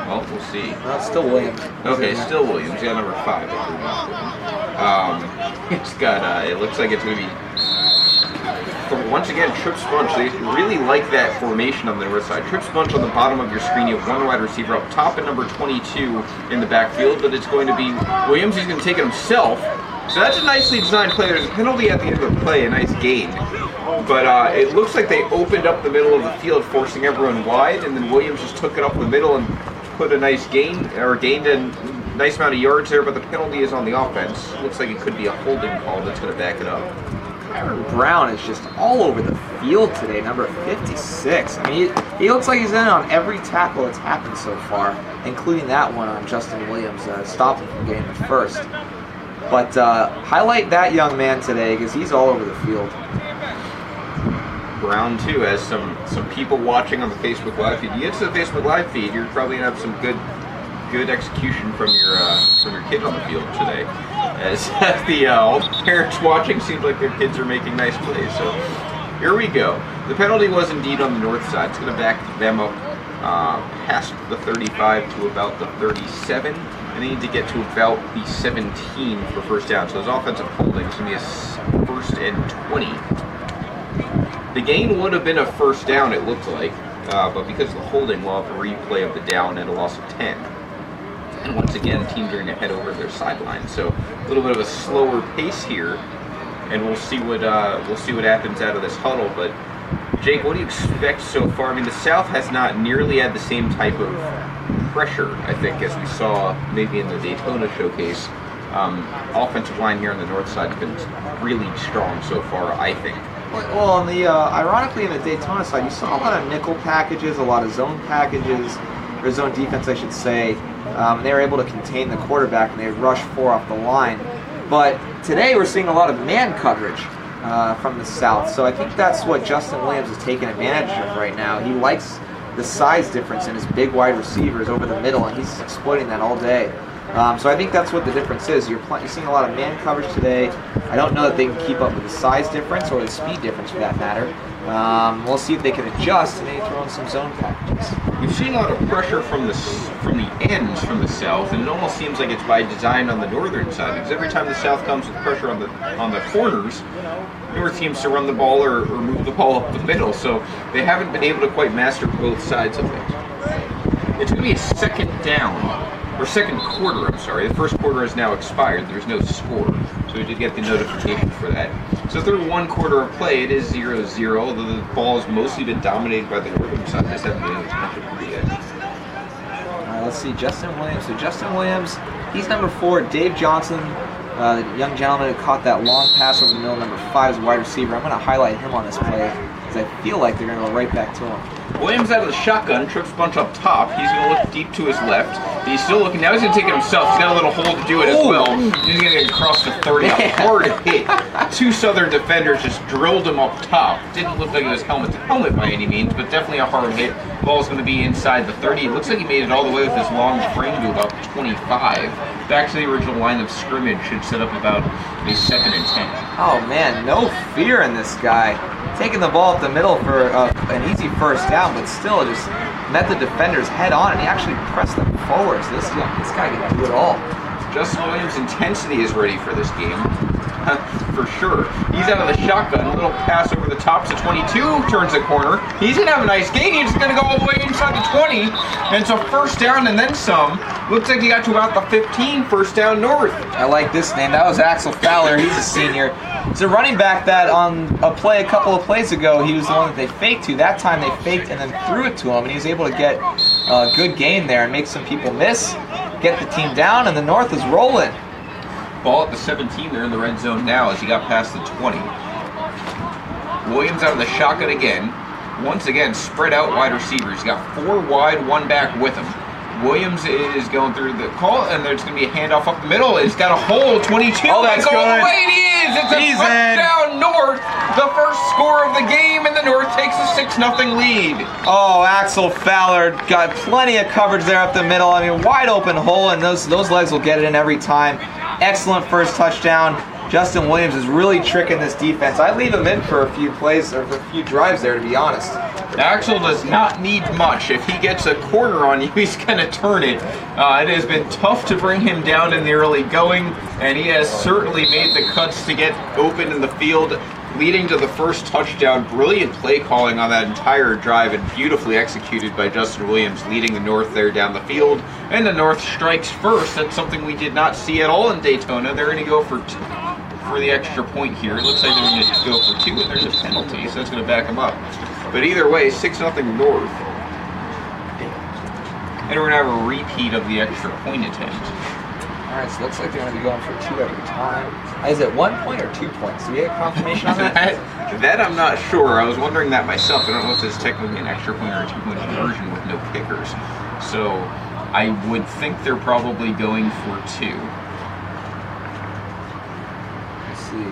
Well, we'll see. No, it's still Williams. Okay, still Williams. Yeah, number 5. It's got. It looks like it's going to be. Once again, Trips Bunch. They really like that formation on the north side. Trips Bunch on the bottom of your screen. You have one wide receiver up top and number 22 in the backfield, but it's going to be Williams. He's going to take it himself. So that's a nicely designed play. There's a penalty at the end of the play, a nice gain. But it looks like they opened up the middle of the field, forcing everyone wide, and then Williams just took it up the middle and put a nice gained a nice amount of yards there, but the penalty is on the offense. Looks like it could be a holding call that's going to back it up. Brown is just all over the field today, number 56. I mean, he looks like he's in on every tackle that's happened so far, including that one on Justin Williams, stopping from getting the first. But highlight that young man today, because he's all over the field. Brown, too, has some people watching on the Facebook Live feed. You get to the Facebook Live feed, you're probably going to have some good execution from your kid on the field today. As all the parents watching seems like their kids are making nice plays. So here we go. The penalty was indeed on the north side. It's going to back them up past the 35 to about the 37. And they need to get to about the 17 for first down. So those offensive holdings going to be a first and 20. The gain would have been a first down, it looked like, but because of the holding, we'll have a replay of the down and a loss of 10. And once again, teams are going to head over to their sideline. So a little bit of a slower pace here, and we'll see what happens out of this huddle. But Jake, what do you expect so far? I mean, the South has not nearly had the same type of pressure, I think, as we saw maybe in the Daytona showcase. Offensive line here on the north side has been really strong so far, I think. Well, on the ironically, in the Daytona side, you saw a lot of nickel packages, a lot of zone packages, or zone defense, I should say. They were able to contain the quarterback, and they rushed 4 off the line. But today, we're seeing a lot of man coverage from the South. So I think that's what Justin Williams is taking advantage of right now. He likes the size difference in his big wide receivers over the middle, and he's exploiting that all day. So I think that's what the difference is. You're seeing a lot of man coverage today. I don't know that they can keep up with the size difference or the speed difference for that matter. We'll see if they can adjust and maybe throw in some zone packages. We've seen a lot of pressure from the ends from the South, and it almost seems like it's by design on the northern side, because every time the South comes with pressure on the corners, North seems to run the ball or move the ball up the middle, so they haven't been able to quite master both sides of it. It's going to be a second quarter, I'm sorry. The first quarter has now expired. There's no score, so we did get the notification for that. So through one quarter of play, it is 0-0, although the ball has mostly been dominated by the northern side. Just haven't been able to touch it pretty yet. Let's see, Justin Williams. So Justin Williams, he's number 4. Dave Johnson, the young gentleman who caught that long pass over the middle, number 5 is a wide receiver. I'm going to highlight him on this play because I feel like they're going to go right back to him. Williams out of the shotgun, trips bunch up top. He's going to look deep to his left. He's still looking. Now he's going to take it himself. He's got a little hole to do it as well. He's going to get across the 30. A hard hit. 2 Southern defenders just drilled him up top. Didn't look like it was helmet to helmet by any means, but definitely a hard hit. Ball's going to be inside the 30. It looks like he made it all the way with his long frame to about 25. Back to the original line of scrimmage. Should set up about a 2nd and 10. Oh man, no fear in this guy. Taking the ball up the middle for an easy first down, but still just met the defenders head on, and he actually pressed them forward. So this guy can do it all. Justin Williams' intensity is ready for this game. For sure. He's out of the shotgun. A little pass over the top to 22. Turns the corner. He's going to have a nice gain. He's going to go all the way inside the 20. And it's a first down and then some. Looks like he got to about the 15. First down north. I like this name. That was Axel Fowler. He's a senior. It's a running back that on a play a couple of plays ago, he was the one that they faked to. That time they faked and then threw it to him, and he was able to get a good gain there and make some people miss, get the team down, and the North is rolling. Ball at the 17. They're in the red zone now as he got past the 20. Williams out of the shotgun again. Once again, spread out wide receivers. He's got 4 wide, 1 back with him. Williams is going through the call, and there's going to be a handoff up the middle. He's got a hole, 22. Oh, that's good. All the way it is. It's a touchdown North. The first score of the game, and the North takes a 6-0 lead. Oh, Axel Fowler got plenty of coverage there up the middle. I mean, wide open hole, and those legs will get it in every time. Excellent first touchdown. Justin Williams is really tricking this defense. I'd leave him in for a few plays or a few drives there, to be honest. Axel does not need much. If he gets a corner on you, he's going to turn it. It has been tough to bring him down in the early going, and he has certainly made the cuts to get open in the field, leading to the first touchdown. Brilliant play calling on that entire drive and beautifully executed by Justin Williams, leading the North there down the field. And the North strikes first. That's something we did not see at all in Daytona. They're going to go for the extra point here. It looks like they're going to go for 2, and there's a penalty, so that's going to back them up. But either way, 6-0 North. And we're going to have a repeat of the extra point attempt. All right, so it looks like they're going to be going for 2 every time. Is it 1 point or 2 points? Do we get confirmation on that? That I'm not sure. I was wondering that myself. I don't know if this is technically an extra point or a 2-point conversion with no kickers. So I would think they're probably going for 2. Let's see.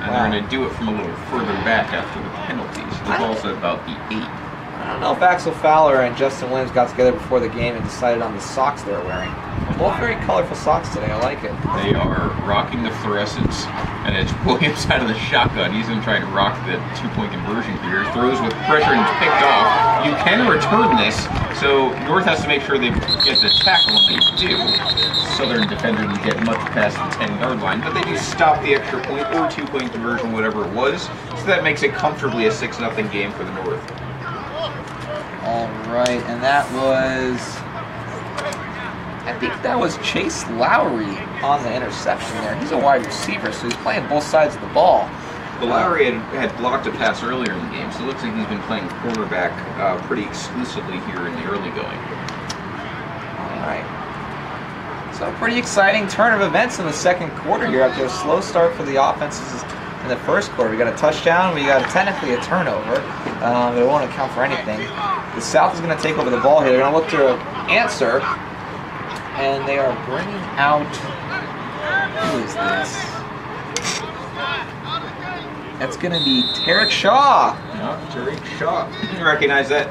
And they're going to do it from a little further back after the penalties. The ball's at about the 8. I don't know if Axel Fowler and Justin Williams got together before the game and decided on the socks they were wearing. Both very colorful socks today. I like it. They are rocking the fluorescents, and it's Williams out of the shotgun. He's going to try to rock the two-point conversion here. Throws with pressure and it's picked off. You can return this, so North has to make sure they get the tackle, and they do. Southern defender didn't get much past the 10-yard line, but they do stop the extra point or two-point conversion, whatever it was. So that makes it comfortably a 6-0 game for the North. All right, and that was... I think that was Chase Lowry on the interception there. He's a wide receiver, so he's playing both sides of the ball. But Lowry had blocked a pass earlier in the game, so it looks like he's been playing quarterback pretty exclusively here in the early going. All right. So pretty exciting turn of events in the second quarter here after a slow start for the offenses in the first quarter. We got a touchdown, we got technically a turnover, but it won't account for anything. The South is going to take over the ball here. They're going to look to answer. And they are bringing out, who is this? That's going to be Tarek Shaw. Yeah, Tarek Shaw. You can recognize that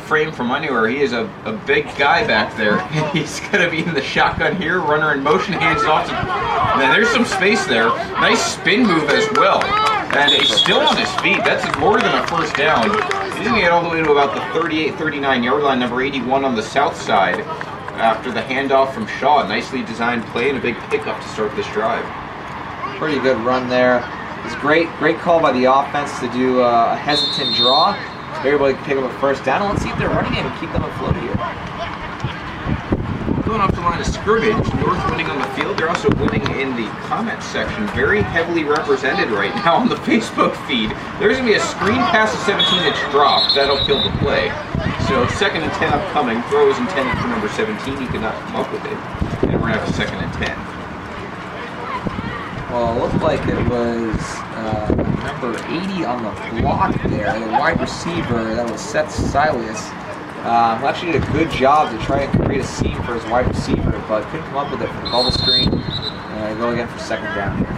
frame from anywhere. He is a big guy back there. He's going to be in the shotgun here, runner in motion, hands off. Now there's some space there. Nice spin move as well. And he's still on his feet. That's more than a first down. He's going to get all the way to about the 38-39 yard line, number 81 on the south side. After the handoff from Shaw, nicely designed play and a big pickup to start this drive. Pretty good run there. It's great call by the offense to do a hesitant draw. They're able to pick up a first down. Let's see if they're running it and keep them afloat here. Going off the line of scrimmage, North winning on the field. They're also winning in the comment section. Very heavily represented right now on the Facebook feed. There's going to be a screen pass, a 17-inch drop. That'll kill the play. So 2nd and 10 upcoming. Throw is intended for number 17. He could not come up with it. And we're going to have a 2nd and 10. Well, it looked like it was number 80 on the block there, the wide receiver. That was Seth Silas. Actually did a good job to try and create a seam for his wide receiver, but couldn't come up with it for the bubble screen. Go again for 2nd down here.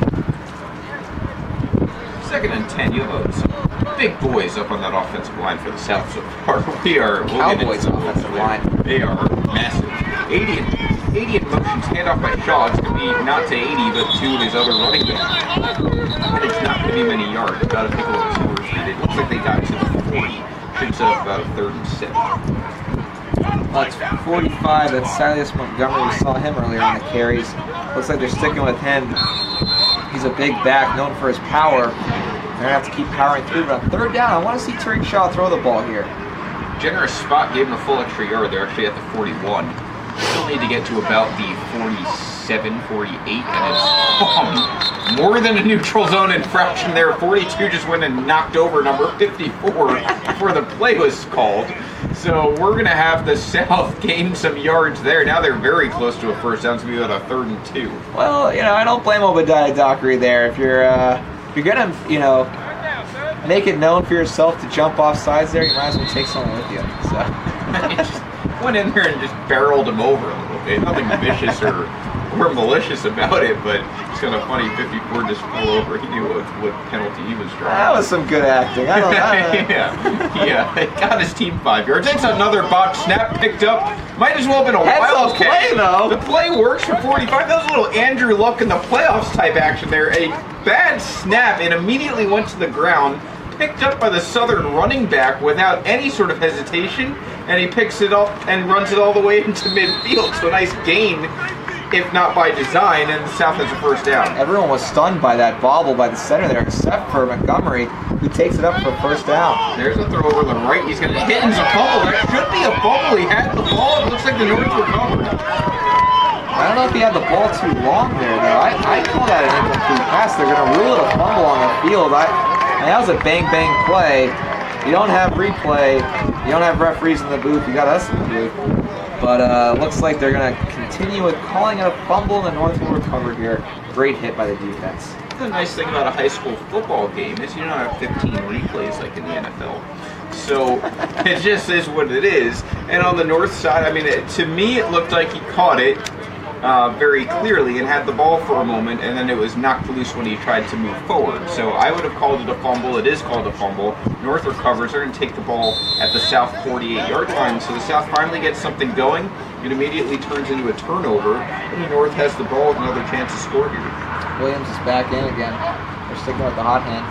2nd and 10. You have some big boys up on that offensive line for the South so far. We'll Cowboys offensive line. They are massive. 80 in motion, handoff by Shaw. It's going to be not to 80, but to his other running back. And it's not going to be many yards. About a couple of scores. It looks like they got to the 40. Should set up about a 3rd and 7. That's 45. That's Silas Montgomery. We saw him earlier on the carries. Looks like they're sticking with him. He's a big back, known for his power. They're going to have to keep powering through. But on 3rd down, I want to see Tarek Shaw throw the ball here. Generous spot, gave him a full extra yard. They're actually at the 41. Still need to get to about the 47, 48, and it's more than a neutral zone infraction there. 42 just went and knocked over number 54 before the play was called. So we're going to have the South gain some yards there. Now they're very close to a first down. It's going to be about a 3rd and 2. Well, I don't blame Obadiah Dockery there. If you're going to, make it known for yourself to jump off sides there, you might as well take someone with you. So. Just went in there and just barreled him over a little bit. Nothing vicious or malicious about it, but it's kind of funny. 54 just fell over. He knew what penalty he was drawing. That was some good acting. I don't know. Yeah. It got his team 5 yards. It's another botch snap picked up. Might as well have been a wild play, though. The play works for 45. That was a little Andrew Luck in the playoffs type action there. A bad snap and immediately went to the ground. Picked up by the Southern running back without any sort of hesitation, and he picks it up and runs it all the way into midfield. So a nice gain, if not by design, and the South has a first down. Everyone was stunned by that bobble by the center there, except for Montgomery, who takes it up for a first down. There's a throw over the right. He's going to hit a fumble. That should be a fumble. He had the ball. It looks like the North recovered. I don't know if he had the ball too long there, though. I call that an incomplete pass. They're going to rule it a fumble on the field. That was a bang-bang play. You don't have replay. You don't have referees in the booth. You got us in the booth. But looks like they're going to continue with calling it a fumble, and the North will recover here. Great hit by the defense. The nice thing about a high school football game is you don't have 15 replays like in the NFL. So it just is what it is. And on the North side, to me it looked like he caught it. very clearly and had the ball for a moment, and then it was knocked loose when he tried to move forward. So I would have called it a fumble. It is called a fumble. North recovers. They're going to take the ball at the South 48-yard line. So the South finally gets something going. It immediately turns into a turnover, and the North has the ball with another chance to score here. Williams is back in again. They're sticking with the hot hand.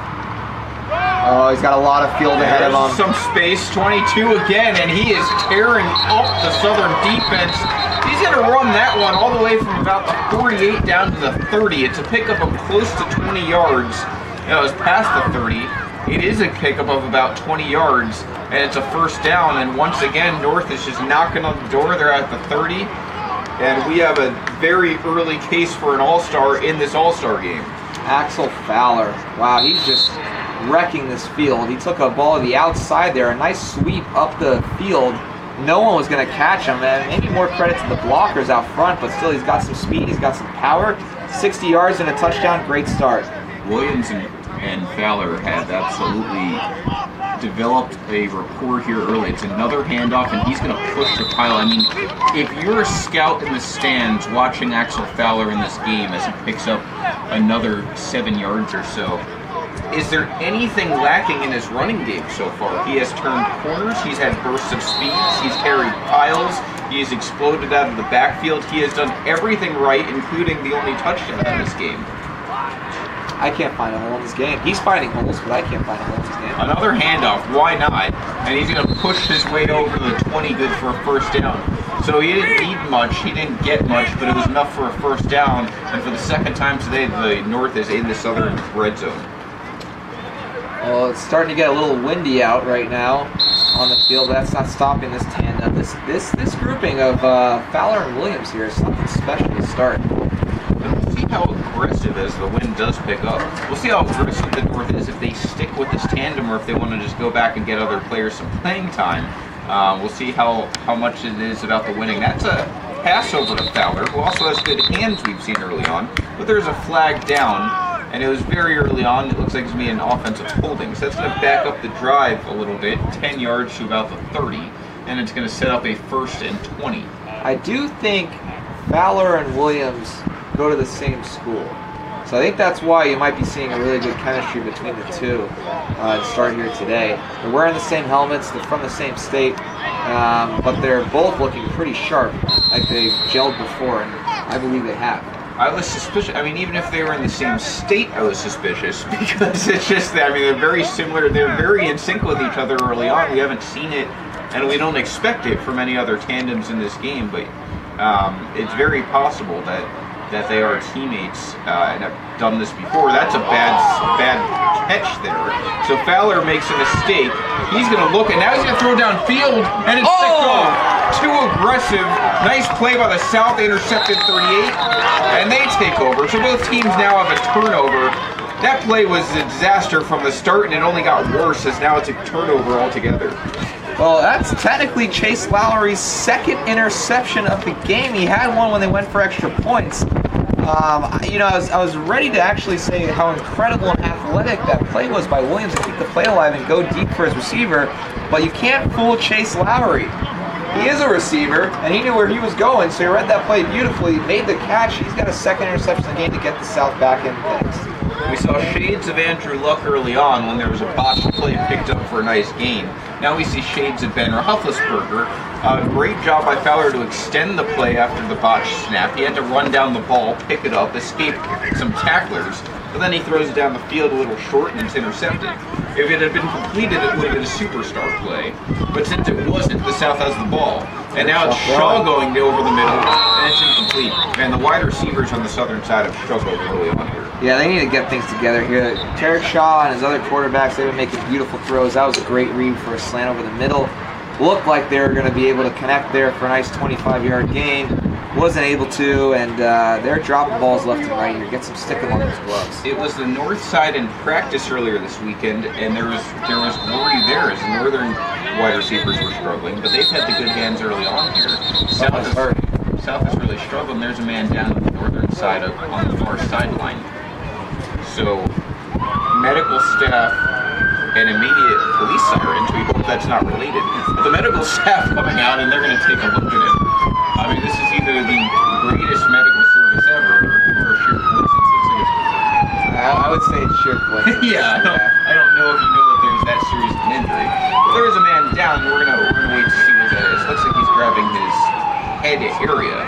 Oh, he's got a lot of field ahead of him. Some space, 22 again, and he is tearing up the Southern defense. He's going to run that one all the way from about the 48 down to the 30. It's a pickup of close to 20 yards. It was past the 30. It is a pickup of about 20 yards, and it's a first down. And once again, North is just knocking on the door. They're at the 30, and we have a very early case for an all-star in this all-star game. Axel Fowler. Wow, he's just wrecking this field. He took a ball to the outside there, a nice sweep up the field. No one was going to catch him, and maybe more credit to the blockers out front, but still he's got some speed, he's got some power. 60 yards and a touchdown, great start. Williams and Fowler have absolutely developed a rapport here early. It's another handoff, and he's going to push the pile. I mean, if you're a scout in the stands watching Axel Fowler in this game as he picks up another 7 yards or so, is there anything lacking in his running game so far? He has turned corners, he's had bursts of speeds, he's carried piles, he has exploded out of the backfield. He has done everything right, including the only touchdown in this game. I can't find a hole in this game. He's finding holes, but I can't find a hole in this game. Another handoff, why not? And he's going to push his way over the 20, good for a first down. So he didn't need much, he didn't get much, but it was enough for a first down. And for the second time today, the North is in the Southern red zone. Well, it's starting to get a little windy out right now on the field, but that's not stopping this tandem. This grouping of Fowler and Williams here is something special to start. And we'll see how aggressive as the wind does pick up. We'll see how aggressive the North is if they stick with this tandem or if they want to just go back and get other players some playing time. We'll see how much it is about the winning. That's a pass over to Fowler, who also has good hands we've seen early on, but there's a flag down. And it was very early on. It looks like it's going to be an offensive holding. So that's going to back up the drive a little bit, 10 yards to about the 30. And it's going to set up a 1st and 20. I do think Fowler and Williams go to the same school. So I think that's why you might be seeing a really good chemistry between the two to start here today. They're wearing the same helmets. They're from the same state. But they're both looking pretty sharp, like they've gelled before. And I believe they have. I was suspicious. I mean, even if they were in the same state, I was suspicious because it's just that. I mean, they're very similar. They're very in sync with each other early on. We haven't seen it, and we don't expect it from any other tandems in this game. But it's very possible that they are teammates and have done this before. That's a bad catch there. So Fowler makes a mistake. He's going to look, and now he's going to throw downfield, and it's picked off. Too aggressive. Nice play by the South, intercepted 38, and they take over. So both teams now have a turnover. That play was a disaster from the start, and it only got worse as now it's a turnover altogether. Well, that's technically Chase Lowry's second interception of the game. He had one when they went for extra points. I was ready to actually say how incredible and athletic that play was by Williams to keep the play alive and go deep for his receiver, but you can't fool Chase Lowry. He is a receiver, and he knew where he was going, so he read that play beautifully, made the catch. He's got a second interception of the game to get the South back in things. We saw shades of Andrew Luck early on when there was a botched play picked up for a nice gain. Now we see shades of Ben Roethlisberger. Great job by Fowler to extend the play after the botched snap. He had to run down the ball, pick it up, escape some tacklers, but then he throws it down the field a little short and it's intercepted. If it had been completed, it would have been a superstar play. But since it wasn't, the South has the ball. And now it's Shaw going over the middle, and it's incomplete. And the wide receivers on the southern side have struggled early on here. Yeah, they need to get things together here. Tarek Shaw and his other quarterbacks, they've been making beautiful throws. That was a great read for a slant over the middle. Looked like they were going to be able to connect there for a nice 25-yard gain. Wasn't able to, and they're dropping balls left and right here. Get some stick on those gloves. It was the north side in practice earlier this weekend, and there was worry there as the northern wide receivers were struggling, but they've had the good hands early on here. South has really struggled, and there's a man down on the northern side on the far sideline. So medical staff and immediate police sirens, we hope that's not related, but the medical staff coming out and they're going to take a look at him. I mean, this is either the greatest medical Yeah, I don't know if you know that there's that serious of an injury. If there is a man down, we're gonna wait to see what that is. Looks like he's grabbing his head area.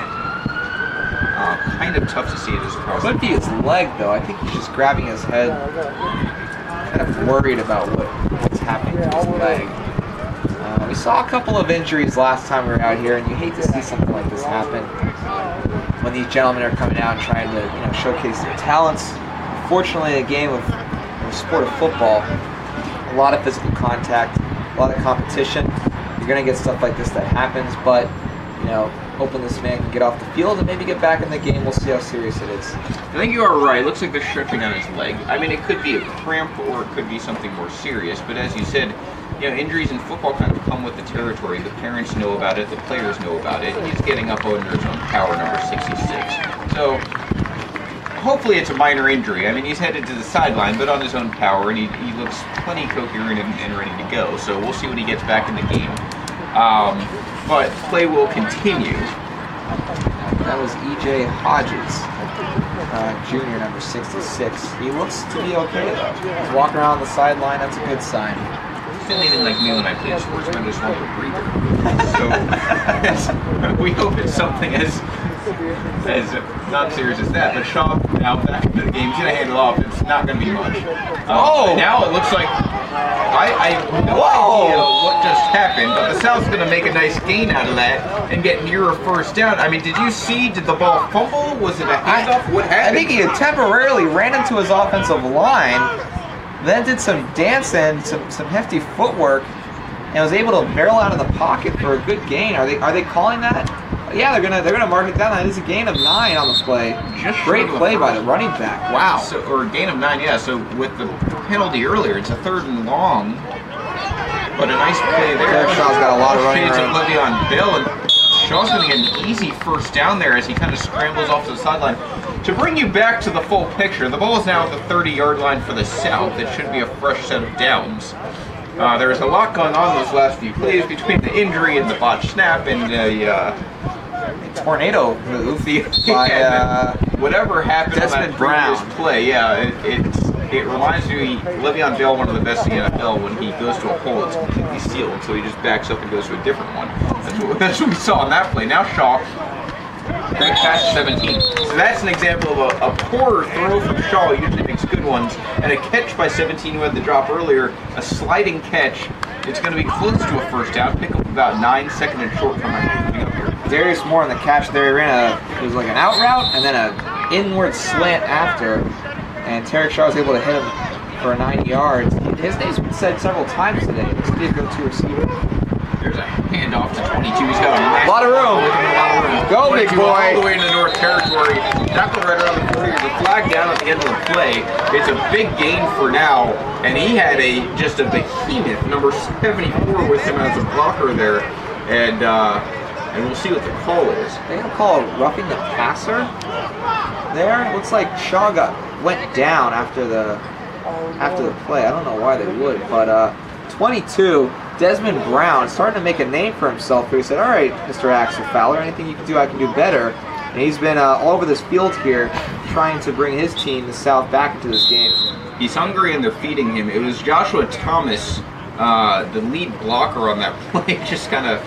Kind of tough to see it as across. Could be his leg, though. I think he's just grabbing his head. Kind of worried about what's happening to his leg. We saw a couple of injuries last time we were out here, and you hate to see something like this happen when these gentlemen are coming out and trying to, showcase their talents. Unfortunately, in a game of the sport of football, a lot of physical contact, a lot of competition. You're going to get stuff like this that happens, but hoping this man can get off the field and maybe get back in the game. We'll see how serious it is. I think you are right. It looks like they're stretching on his leg. I mean, it could be a cramp or it could be something more serious, but as you said, injuries in football kind of come with the territory. The parents know about it, the players know about it. He's getting up under his own power, number 66. So hopefully it's a minor injury. I mean, he's headed to the sideline, but on his own power, and he looks plenty coherent and ready to go. So we'll see when he gets back in the game. But play will continue. That was E.J. Hodges Junior, number 66. He looks to be okay, though. He's walking around the sideline. That's a good sign. He's anything like me when I played sports. I just want a breather. So we hope it's something as not serious as that. But Shaw now back into the game. He's going to handle off. It's not going to be much. Now it looks like I have no idea what just happened, but the South's going to make a nice gain out of that and get near a first down. I mean, did the ball fumble? Was it a handoff? What happened? I think he had temporarily ran into his offensive line, then did some dancing, some hefty footwork, and was able to barrel out of the pocket for a good gain. Are they calling that? Yeah, they're gonna mark it down. That is a gain of 9 on the play. Great play by the running back. Wow. Or a gain of 9, yeah. So with the penalty earlier, it's a 3rd and long, but a nice play there. Shaw's got a lot of running room. Le'Veon Bell, and Shaw's going to get an easy first down there as he kind of scrambles off to the sideline. To bring you back to the full picture, the ball is now at the 30-yard line for the South. It should be a fresh set of downs. There was a lot going on those last few plays between the injury and the botched snap and the tornado move by whatever happened on that previous play. Yeah, it reminds me, Le'Veon Bell, one of the best in the NFL, when he goes to a hole, it's completely sealed, so he just backs up and goes to a different one. That's what we saw on that play. Now Shaw, great pass to 17. So that's an example of a poor throw from Shaw. He usually makes good ones. And a catch by 17 who had the drop earlier, a sliding catch. It's going to be close to a first down. Pick up about 9 seconds and short from coming up here. Darius Moore on the catch there. He ran it was like an out route and then an inward slant after. And Tarek Shaw was able to hit him for 9 yards. His name's been said several times today. This could be a go-to receiver. There's a handoff to 22. He's got a lot of room. Go, big boy. All the way into North Territory. Tackled right around the 40. There's a flag down at the end of the play. It's a big gain for now. And he had just a behemoth, number 74, with him as a blocker there. And we'll see what the call is. They're going to call a roughing the passer there. It looks like Shaw went down after the play. I don't know why they would, but 22, Desmond Brown, starting to make a name for himself here. He said, all right, Mr. Axel Fowler, anything you can do, I can do better. And he's been all over this field here trying to bring his team, the South, back into this game. He's hungry and they're feeding him. It was Joshua Thomas, the lead blocker on that play, just kind of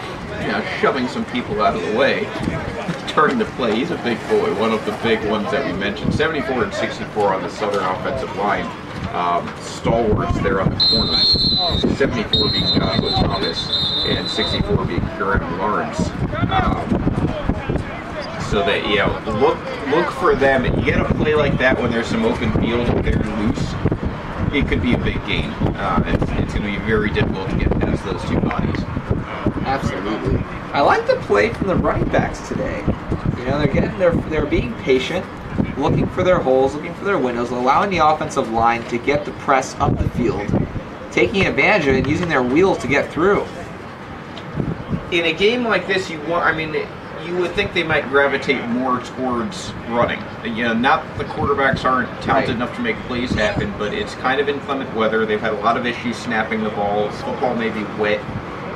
shoving some people out of the way. Turning the play. He's a big boy, one of the big ones that we mentioned. 74 and 64 on the Southern offensive line. Stalwarts there on the corners. 74 being Joshua Thomas and 64 being Keanan Lawrence. So that look for them. You get a play like that when there's some open field and they're loose. It could be a big gain. It's going to be very difficult to get past those two bodies. Absolutely. I like the play from the running backs today. They're being patient, looking for their holes, looking for their windows, allowing the offensive line to get the press up the field, taking advantage of it and using their wheels to get through. In a game like this, you would think they might gravitate more towards running. Not that the quarterbacks aren't talented enough to make plays happen, but it's kind of inclement weather. They've had a lot of issues snapping the ball. Football may be wet.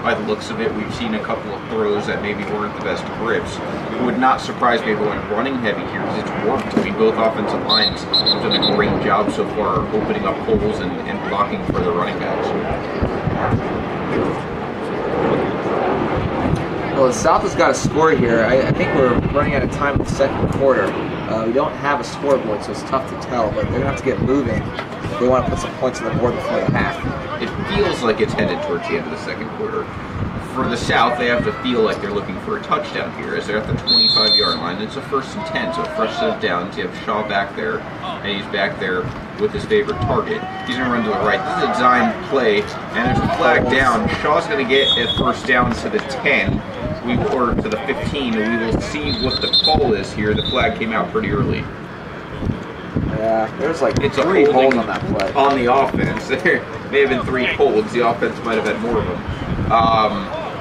by the looks of it. We've seen a couple of throws that maybe weren't the best grips. It would not surprise me if we went running heavy here because it's worked. I mean, both offensive lines have done a great job so far opening up holes and blocking for the running backs. Well, the South has got a score here. I think we're running out of time in the second quarter. We don't have a scoreboard, so it's tough to tell, but they're going to have to get moving if they want to put some points on the board before the half. It feels like it's headed towards the end of the second quarter. For the South, they have to feel like they're looking for a touchdown here as they're at the 25-yard line. It's a 1st and 10, so a fresh set of downs. You have Shaw back there, and he's back there with his favorite target. He's going to run to the right. This is a design play, and there's a flag down. Shaw's going to get a first down to the 10. Or to the 15, and we will see what the call is here. The flag came out pretty early. Yeah, there's like It's 3 a holes holding on that play. on the offense. There may have been 3 holds. The offense might have had more of them.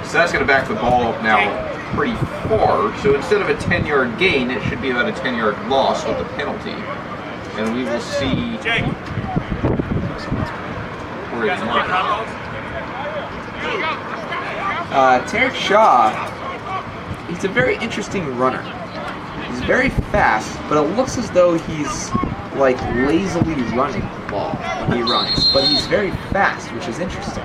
So that's going to back the ball up now pretty far. So instead of a 10-yard gain, it should be about a 10-yard loss with the penalty. And we will see where it's marked. Tarek Shaw, he's a very interesting runner. He's very fast, but it looks as though he's like lazily running the ball when he runs. But he's very fast, which is interesting.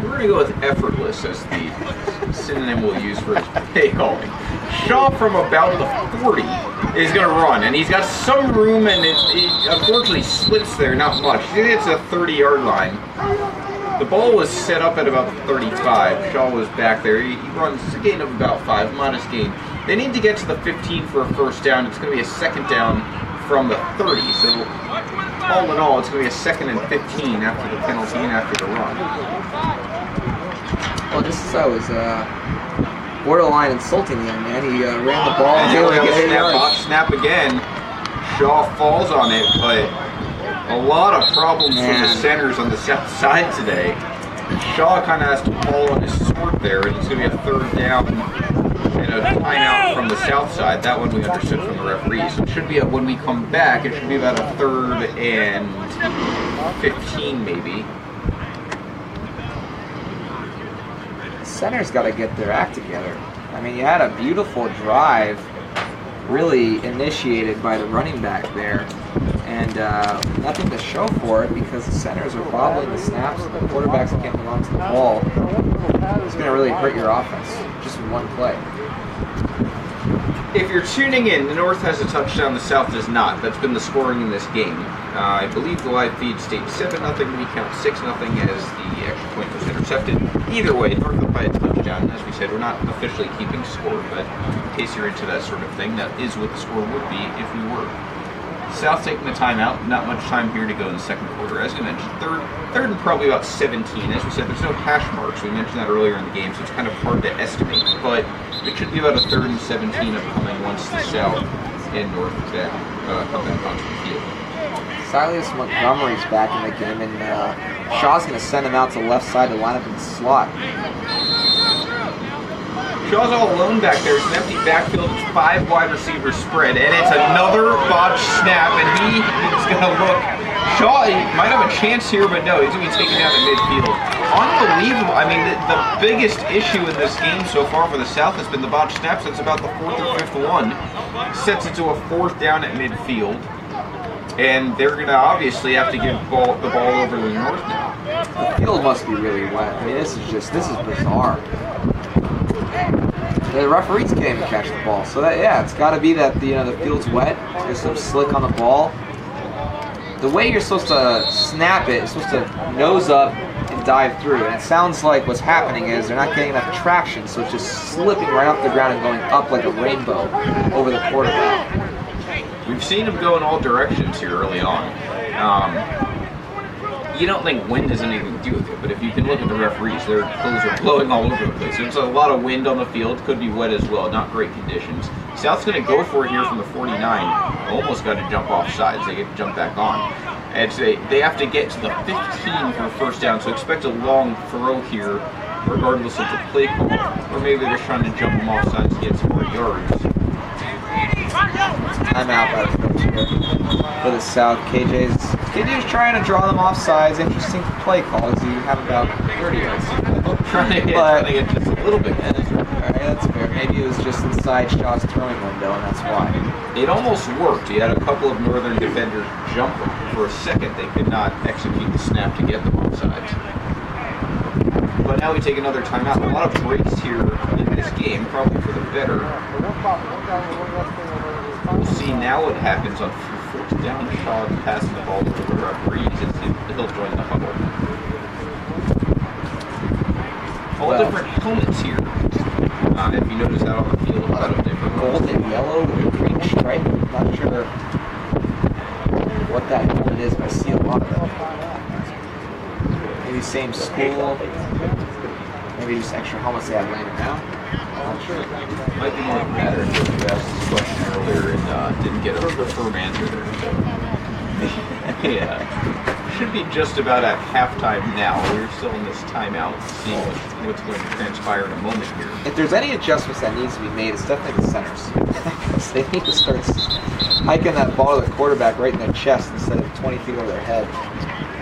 We're going to go with effortless as the synonym we'll use for his play calling. Shaw from about the 40 is going to run, and he's got some room, and it unfortunately slips there, not much. It's a 30-yard line. The ball was set up at about 35. Shaw was back there. He runs a gain of about 5, modest gain. They need to get to the 15 for a first down. It's going to be a second down from the 30. So all in all, it's going to be a 2nd and 15 after the penalty and after the run. Well, just as I was borderline insulting him, man. He ran the ball and And get snap again. Shaw falls on it, but a lot of problems from the centers on the south side today. Shaw kind of has to fall on his sword there, and it's going to be a 3rd down and a timeout from the south side. That one we understood from the referees. So it should be, when we come back, it should be about a 3rd and 15 maybe. The center's got to get their act together. I mean, you had a beautiful drive, really initiated by the running back there. And nothing to show for it because the centers are bobbling the snaps and the quarterbacks can't hold on to the ball. It's going to really hurt your offense, just in one play. If you're tuning in, the North has a touchdown, the South does not. That's been the scoring in this game. I believe the live feed states 7-0, we count 6-0 as the extra point was intercepted. Either way, North will play a touchdown. As we said, we're not officially keeping score, but in case you're into that sort of thing, that is what the score would be if we were. South taking the timeout, not much time here to go in the second quarter. As we mentioned, third and probably about 17. As we said, there's no hash marks. We mentioned that earlier in the game, so it's kind of hard to estimate. But it should be about a 3rd and 17 upcoming once the South and North come back onto the field. Silas Montgomery's back in the game, and Shaw's going to send him out to the left side to line up in the slot. Shaw's all alone back there. It's an empty backfield. It's 5 wide receivers spread, and it's another botched snap, and he is going to look. Shaw might have a chance here, but no, he's going to be taken down at midfield. Unbelievable. I mean, the biggest issue in this game so far for the South has been the botched snaps. It's about the 4th or 5th one. Sets it to a 4th down at midfield, and they're going to obviously have to give the ball over to the North now. The field must be really wet. I mean, this is bizarre. The referees can't even catch the ball, so it's got to be that the field's wet. There's some slick on the ball. The way you're supposed to snap it is supposed to nose up and dive through, and it sounds like what's happening is they're not getting enough traction, so it's just slipping right off the ground and going up like a rainbow over the quarterback. We've seen him go in all directions here early on. You don't think wind has anything to do with it, but if you can look at the referees, their clothes are blowing all over the place. There's a lot of wind on the field, could be wet as well, not great conditions. South's going to go for it here from the 49. Almost got to jump off sides, they get to jump back on. And they have to get to the 15 for a first down, so expect a long throw here, regardless of the play call. Or maybe they're just trying to jump them off sides to get some more yards. Timeout by the coach here for the South. KJ's trying to draw them off sides. Interesting play calls. You have about 30 yards. trying to get just a little bit closer. Alright, that's fair. Maybe it was just inside Shaw's throwing window, and that's why. It almost worked. He had a couple of Northern defenders jump him. For a second, they could not execute the snap to get them offsides. But now we take another timeout. A lot of breaks here in this game, probably for the better. We'll see now what happens on fourth down. Shaw passing the ball to the referee. He'll join the huddle. All different helmets here. If you notice out on the field, a lot of different gold and yellow with a green stripe. I'm not sure what that helmet is, but I see a lot of them. Maybe same school. Maybe just extra helmets they have laying around. Not sure. Might be more of a matter if you asked this question earlier and didn't get a firm answer there. So. Yeah. Should be just about at halftime now. We're still in this timeout, seeing what's going to transpire in a moment here. If there's any adjustments that needs to be made, it's definitely the centers. They need to start hiking that ball to the quarterback right in their chest instead of 20 feet over their head.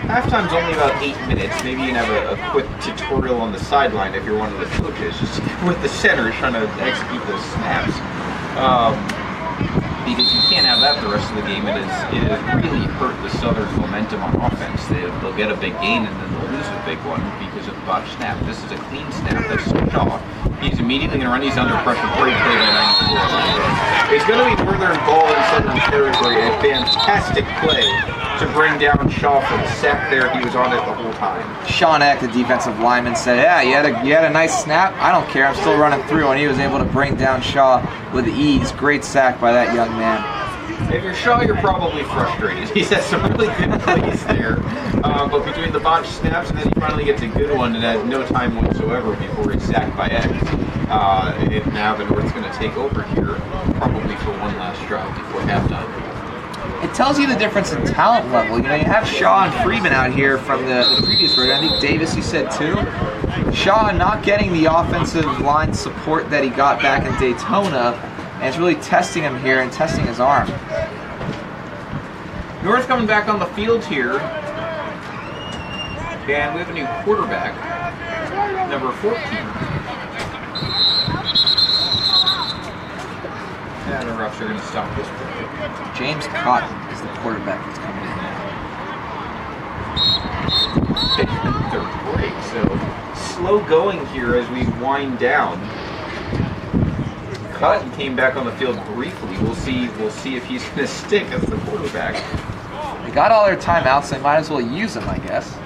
Halftime's only about 8 minutes. Maybe you can have a quick tutorial on the sideline if you're one of the coaches, just with the centers trying to execute those snaps. Because you can't have that the rest of the game. It has really hurt the Southern momentum on offense. They'll get a big gain and then they'll lose a big one because of the botched snap. This is a clean snap. That's Shaw. He's immediately going to run. He's under pressure. Great play by 94. It's going to be Northern ball in Southern territory. A fantastic play to bring down Shaw for the sack there. He was on it the whole time. Sean Eck, the defensive lineman, said, yeah, you had a nice snap. I don't care. I'm still running through. And he was able to bring down Shaw with ease. Great sack by that young man. If you're Shaw, you're probably frustrated. He's had some really good plays there. But between the botched snaps and then he finally gets a good one and has no time whatsoever before he's sacked by X. And now the North's going to take over here, probably for one last drive before halftime. It tells you the difference in talent level. You know, you have Shaw and Freeman out here from the previous version. I think Davis, you said too. Shaw not getting the offensive line support that he got back in Daytona, and it's really testing him here and testing his arm. North coming back on the field here. And we have a new quarterback, number 14. And the refs are going to stop this play. James Cotton is the quarterback that's coming in. Third break, so slow going here as we wind down. Cotton came back on the field briefly. We'll see if he's going to stick as the quarterback. They got all their timeouts, so they might as well use them, I guess.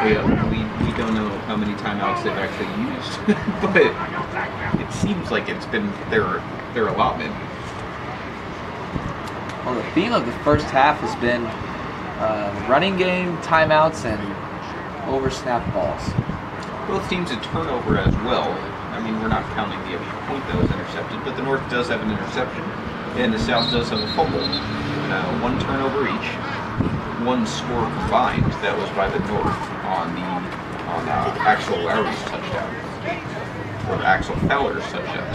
Yeah, we don't know how many timeouts they've actually used, but it seems like it's been their allotment. Well, the theme of the first half has been running game, timeouts, and oversnap balls. Both teams a turnover as well. I mean, we're not counting the point that was intercepted, but the North does have an interception, and the South does have a fumble. One turnover each. One score combined. That was by the North on Axel Lowry's touchdown, or Axel Fowler's touchdown.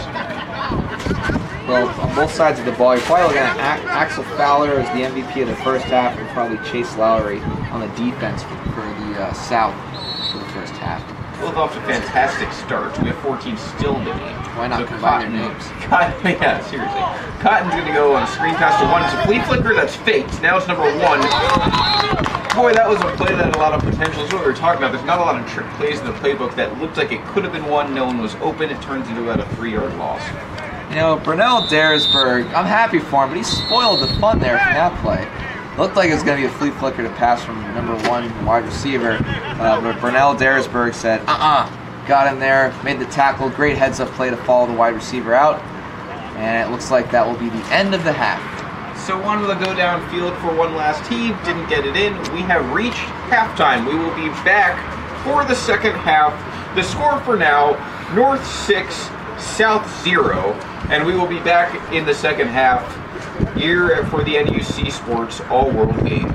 Well, on both sides of the ball, you're probably looking at Axel Fowler as the MVP of the first half, and probably Chase Lowry on the defense for the South for the first half. Both off to fantastic starts. We have 4 teams still in the game. Why not combine their names? Yeah, seriously. Cotton's going to go on a screen pass to 1. It's a flea flicker that's faked. Now it's number 1. Boy, that was a play that had a lot of potential. That's what we were talking about. There's not a lot of trick plays in the playbook that looked like it could have been 1. No one was open. It turns into about a 3-yard loss. You know, Brunel Daresberg, I'm happy for him, but he spoiled the fun there from that play. Looked like it was going to be a flea flicker to pass from number 1 wide receiver, but Brunel Daresberg said, got in there, made the tackle, great heads-up play to follow the wide receiver out, and it looks like that will be the end of the half. So wanted to go downfield for one last heave, didn't get it in. We have reached halftime. We will be back for the second half. The score for now, North 6, South 0, and we will be back in the second half here for the NUC Sports All-World Game.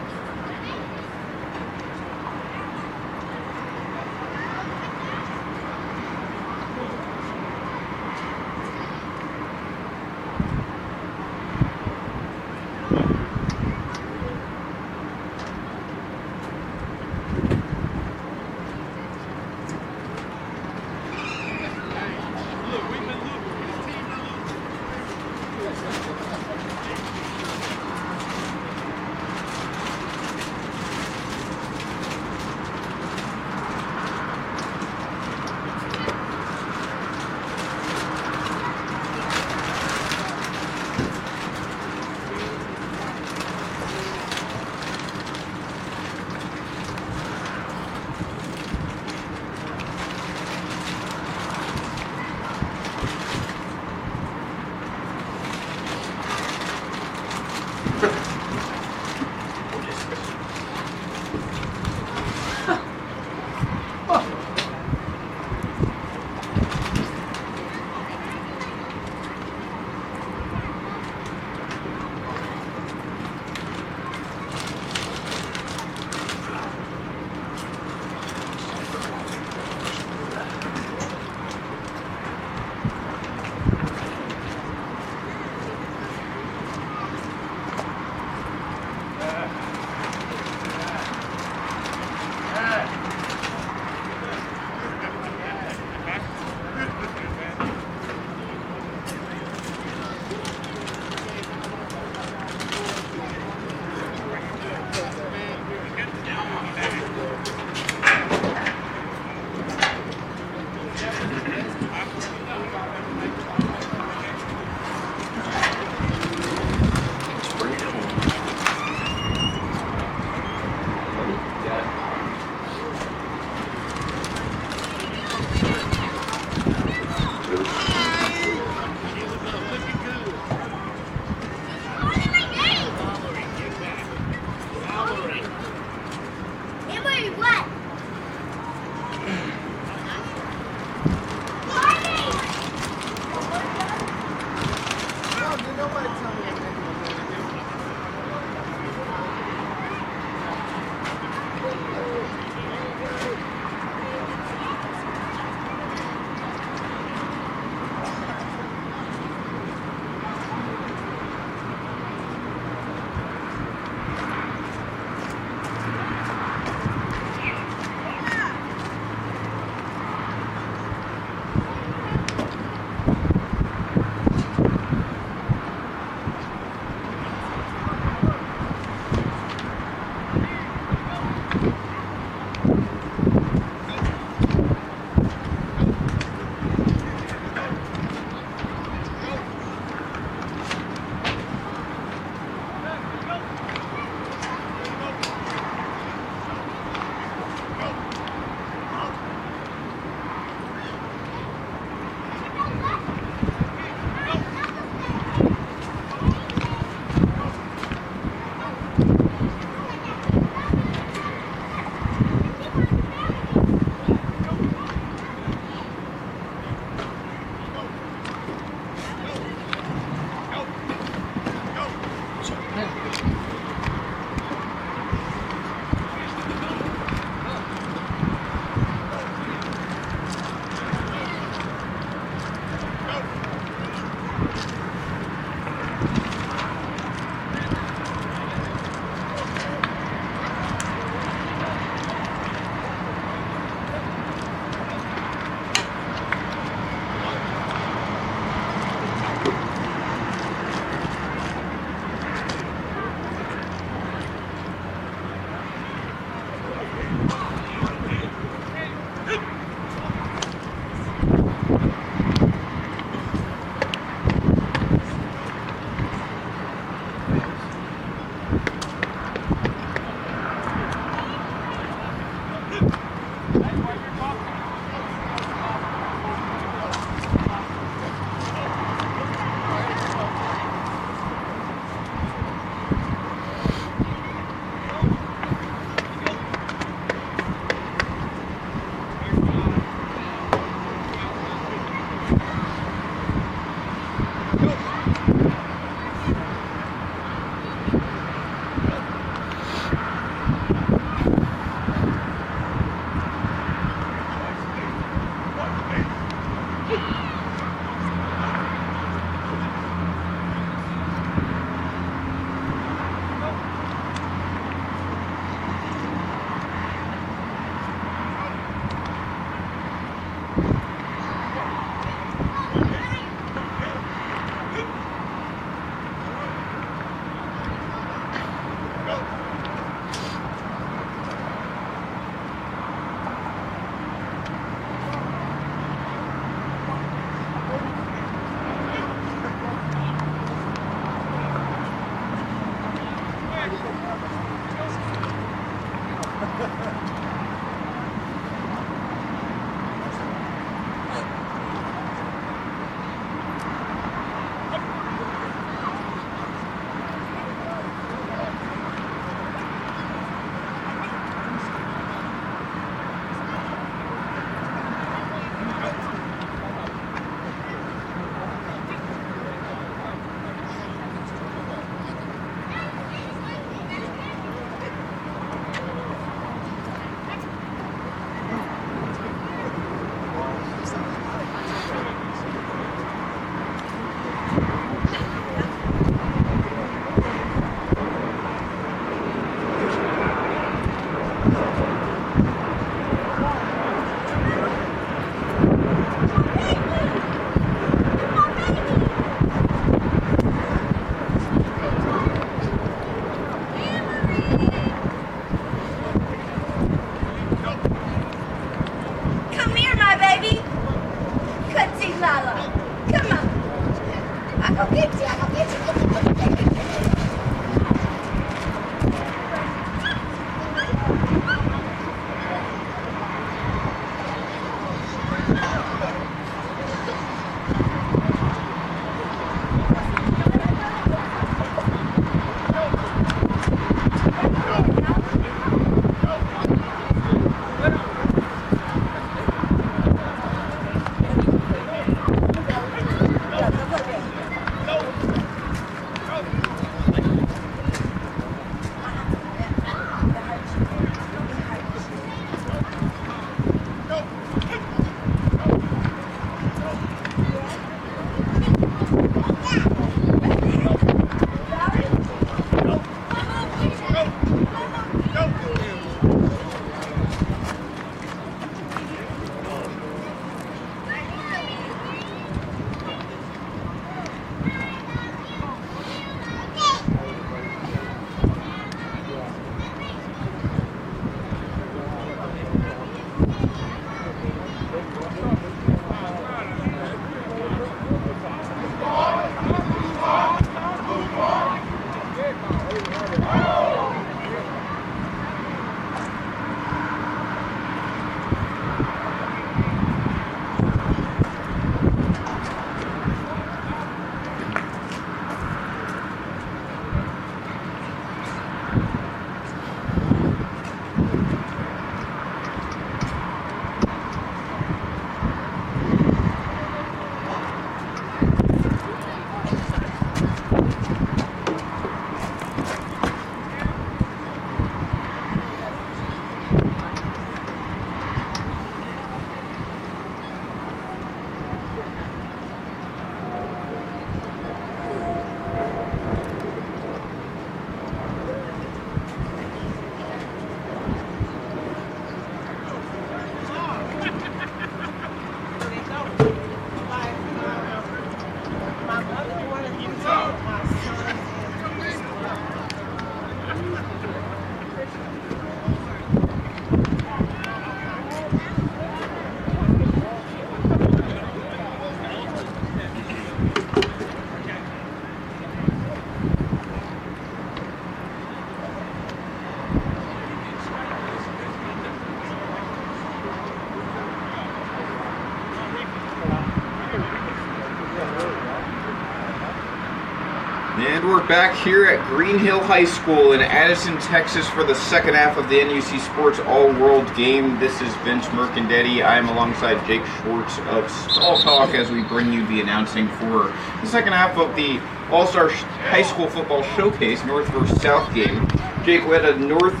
And we're back here at Green Hill High School in Addison, Texas for the second half of the NUC Sports All-World Game. This is Vince Mercandetti. I'm alongside Jake Schwartz of Stall Talk as we bring you the announcing for the second half of the All-Star High School Football Showcase, North versus South game. Jake, we had a North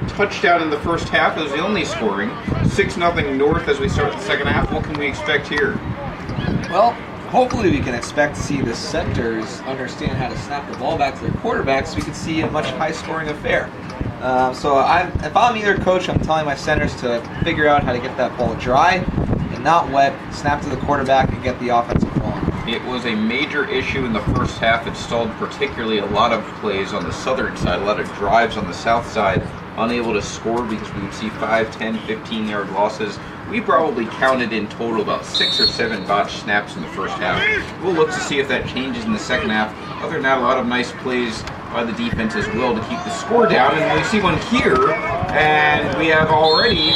touchdown in the first half. It was the only scoring. 6-0 North as we start the second half. What can we expect here? Well, hopefully we can expect to see the centers understand how to snap the ball back to their quarterbacks so we can see a much high-scoring affair. If I'm either coach, I'm telling my centers to figure out how to get that ball dry and not wet, snap to the quarterback, and get the offensive ball. It was a major issue in the first half. It stalled particularly a lot of plays on the southern side, a lot of drives on the south side, unable to score because we would see 5, 10, 15-yard losses. We probably counted in total about 6 or 7 botched snaps in the first half. We'll look to see if that changes in the second half. Other than that, a lot of nice plays by the defense as well to keep the score down. And we see one here, and we have already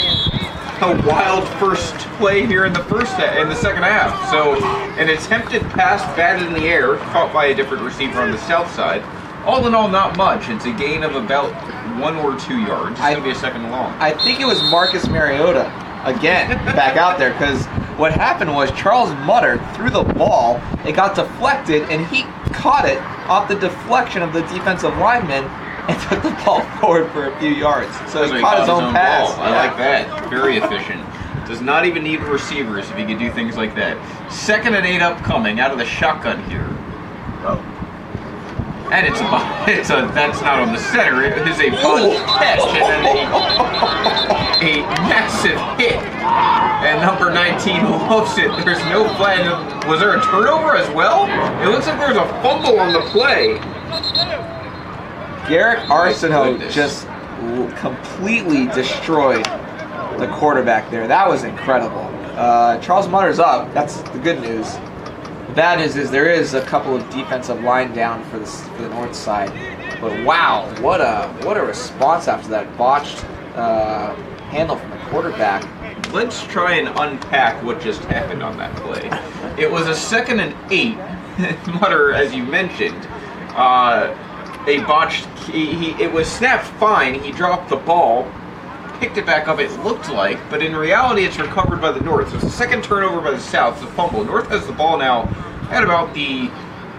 a wild first play here in the second half. So an attempted pass batted in the air, caught by a different receiver on the south side. All in all, not much. It's a gain of about 1 or 2 yards. It's going to be a second and long. I think it was Marcus Mariota again back out there, because what happened was Charles Mutter threw the ball, it got deflected, and he caught it off the deflection of the defensive lineman and took the ball forward for a few yards. So he caught his own pass. I like that. Very efficient. Does not even need receivers if he can do things like that. 2nd and 8 upcoming out of the shotgun here. Oh. And that's not on the center. It is a bunt catch and then a massive hit. And number 19 loves it. There's no flag. Was there a turnover as well? It looks like there's a fumble on the play. Garrick Arceneaux just completely destroyed the quarterback there. That was incredible. Charles Mutter's up. That's the good news. The bad news is there is a couple of defensive line down for the north side. But wow, what a response after that botched handle from the quarterback. Let's try and unpack what just happened on that play. It was a 2nd and 8, Mutter, as you mentioned. A botched, it was snapped fine, he dropped the ball, picked it back up, it looked like, but in reality it's recovered by the North. So it's a second turnover by the South, it's a fumble. North has the ball now at about the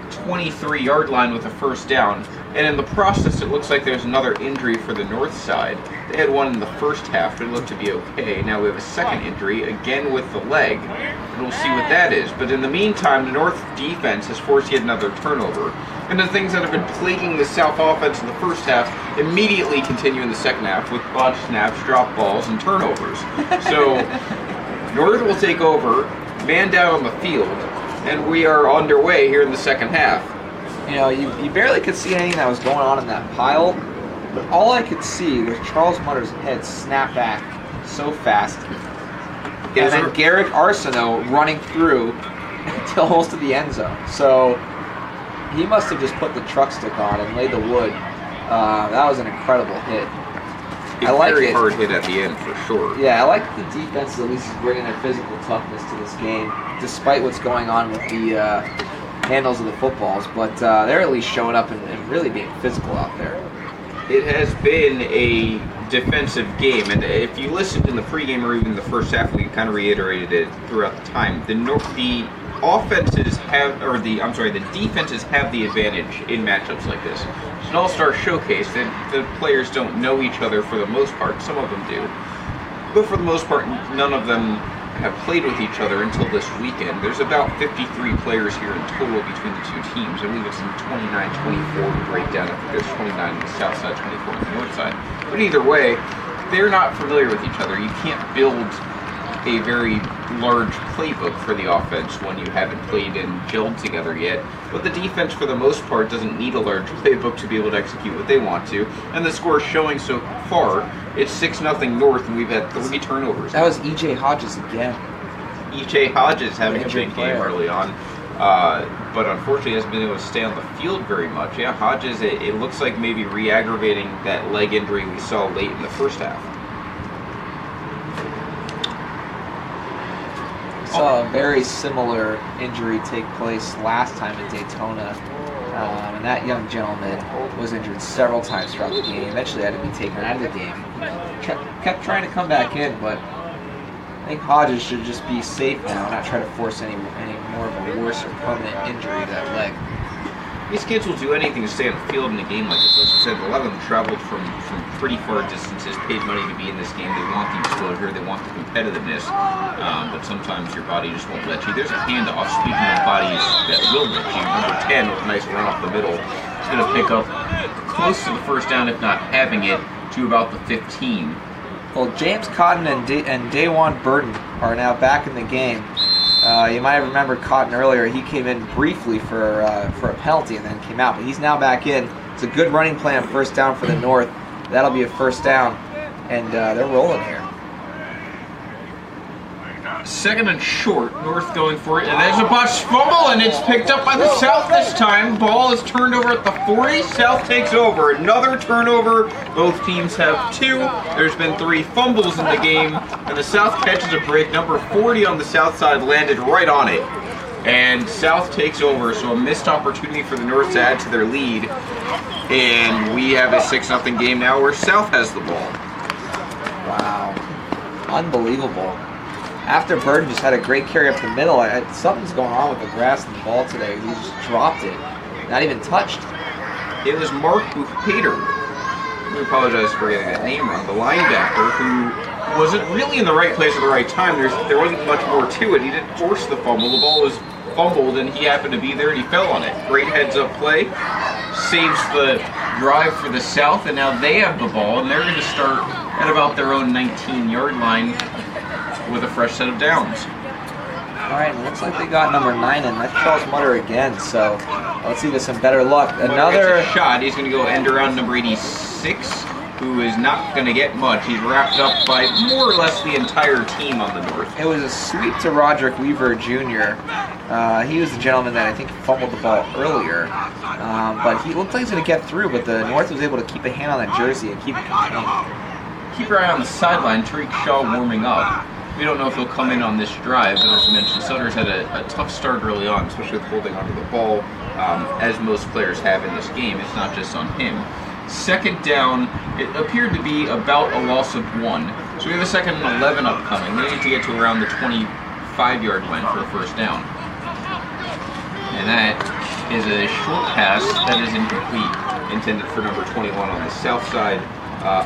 23-yard line with a first down, and in the process it looks like there's another injury for the North side. They had one in the first half, but it looked to be okay. Now we have a second injury, again with the leg, and we'll see what that is. But in the meantime, the North defense has forced yet another turnover. And the things that have been plaguing the South offense in the first half immediately continue in the second half with botched snaps, drop balls, and turnovers. So North will take over, man down on the field, and we are underway here in the second half. You know, you barely could see anything that was going on in that pile, but all I could see was Charles Mutter's head snap back so fast. And then Garrick Arceneaux running through until almost to the end zone. So he must have just put the truck stick on and laid the wood. That was an incredible hit. A very hard hit at the end for sure. Yeah, I like the defense at least is bringing their physical toughness to this game, despite what's going on with the handles of the footballs. But they're at least showing up and really being physical out there. It has been a defensive game, and if you listened in the pregame or even the first half, we kind of reiterated it throughout the time. The offenses have, or the defenses have the advantage in matchups like this. It's an all-star showcase, and the players don't know each other for the most part. Some of them do, but for the most part, none of them have played with each other until this weekend. There's about 53 players here in total between the two teams. I believe it's in 29-24 breakdown. I think there's 29 on the south side, 24 on the north side. But either way, they're not familiar with each other. You can't build a very large playbook for the offense when you haven't played and gelled together yet. But the defense, for the most part, doesn't need a large playbook to be able to execute what they want to. And the score is showing so far, it's 6-0 North, and we've had 3 turnovers. That was E.J. Hodges again. E.J. Hodges having a big player. game early on. But unfortunately hasn't been able to stay on the field very much. Yeah, Hodges, it looks like maybe re-aggravating that leg injury we saw late in the first half. Saw a very similar injury take place last time in Daytona, and that young gentleman was injured several times throughout the game. Eventually had to be taken out of the game. Kept trying to come back in, but I think Hodges should just be safe now, not try to force any more of a worse or permanent injury to that leg. These kids will do anything to stay on the field in a game like this. As I said, a lot of them traveled from pretty far distances, paid money to be in this game. They want the exposure, they want the competitiveness, but sometimes your body just won't let you. There's a handoff, speaking of bodies that will let you. Number 10 with a nice run off the middle. It's going to pick up close to the first down, if not having it, to about the 15. Well, James Cotton and Dejuan Birden are now back in the game. You might have remembered Cotton earlier. He came in briefly for a penalty and then came out, but he's now back in. It's a good running plan, first down for the North. That'll be a first down, and they're rolling here. Second and short, North going for it, and there's a botched fumble, and it's picked up by the South this time. Ball is turned over at the 40. South takes over. Another turnover. Both teams have 2. There's been 3 fumbles in the game, and the South catches a break. Number 40 on the South side landed right on it, and South takes over. So a missed opportunity for the North to add to their lead, and we have a 6-0 game now where South has the ball. Wow, unbelievable. After Birden just had a great carry up the middle, something's going on with the grass and the ball today. He just dropped it, not even touched. It was Mark Buchater. I apologize for getting that name wrong. The linebacker who wasn't really in the right place at the right time. There wasn't much more to it. He didn't force the fumble. The ball was fumbled, and he happened to be there, and he fell on it. Great heads-up play. Saves the drive for the South, and now they have the ball, and they're going to start at about their own 19-yard line with a fresh set of downs. All right, looks like they got number 9 in. That's Charles Mutter again, so let's see if there's some better luck. Another shot. He's going to go end around number 86. who is not going to get much. He's wrapped up by more or less the entire team on the North. It was a sweep to Roderick Weaver Jr. He was the gentleman that I think fumbled the ball earlier, but he looked like he was going to get through, but the North was able to keep a hand on that jersey and keep it contained. Keep your eye on the sideline. Tariq Shaw warming up. We don't know if he'll come in on this drive, but as you mentioned, Sutter's had a tough start early on, especially with holding onto the ball, as most players have in this game. It's not just on him. Second down, it appeared to be about a loss of 1. So we have a 2nd and 11 upcoming. They need to get to around the 25-yard line for a first down. And that is a short pass that is incomplete, intended for number 21 on the south side.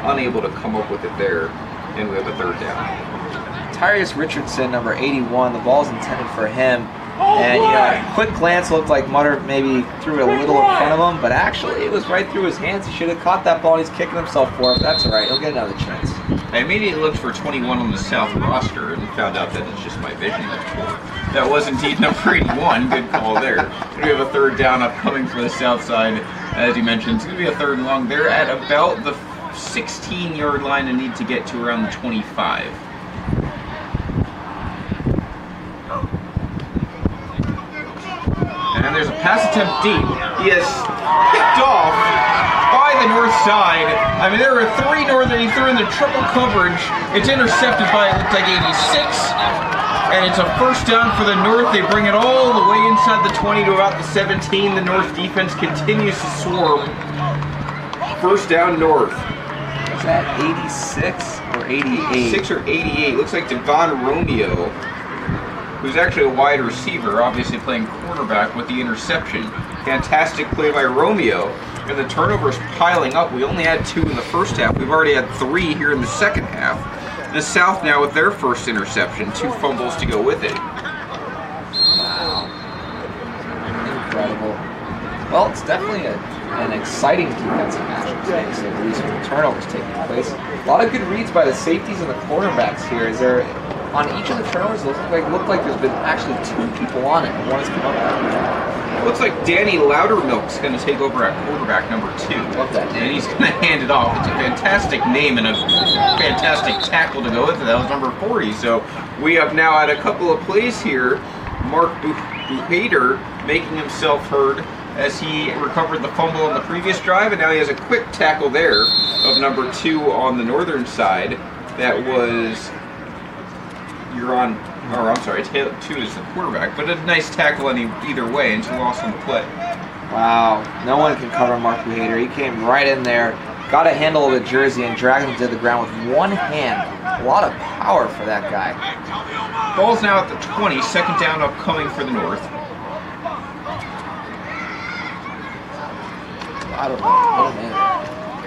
Unable to come up with it there, and we have a 3rd down. Tyrese Richardson, number 81, the ball's intended for him. And, you know, at a quick glance looked like Mutter maybe threw it a little in front of him, but actually it was right through his hands. He should have caught that ball, and he's kicking himself for it. That's all right. He'll get another chance. I immediately looked for 21 on the South roster and found out that it's just my vision that's poor. That was indeed number 81. Good call there. We have a 3rd down upcoming for the South side. As you mentioned, it's going to be a 3rd and long. They're at about the 16-yard line and need to get to around the 25. And there's a pass attempt deep. He is picked off by the north side. I mean, there were 3 Northern. He threw in the triple coverage. It's intercepted by, it looks like, 86. And it's a first down for the North. They bring it all the way inside the 20 to about the 17. The North defense continues to swarm. First down, North. Is that 86 or 88? 6 or 88. Looks like Devon Romeo, who's actually a wide receiver, obviously playing quarterback with the interception. Fantastic play by Romeo, and the turnovers piling up. We only had 2 in the first half. We've already had 3 here in the second half. The South now with their first interception, 2 fumbles to go with it. Wow. Incredible. Well, it's definitely an exciting defensive matchup today, to say the least, with the turnovers taking place. A lot of good reads by the safeties and the cornerbacks here. Is there... On each of the turnovers, it looked like there's been actually 2 people on it, and one has come up out. It looks like Danny Lowdermilk's going to take over at quarterback number 2. Love that name. And he's going to hand it off. It's a fantastic name and a fantastic tackle to go with it. That was number 40. So we have now had a couple of plays here. Mark Buhader making himself heard as he recovered the fumble on the previous drive, and now he has a quick tackle there of number 2 on the northern side. That was... Yaron, or I'm sorry, 2 is the quarterback, but a nice tackle either way, and 2 lost on the play. Wow, no one can cover Mark Buhader. He came right in there, got a handle of the jersey, and dragged him to the ground with one hand. A lot of power for that guy. Ball's now at the 20, 2nd down upcoming for the North.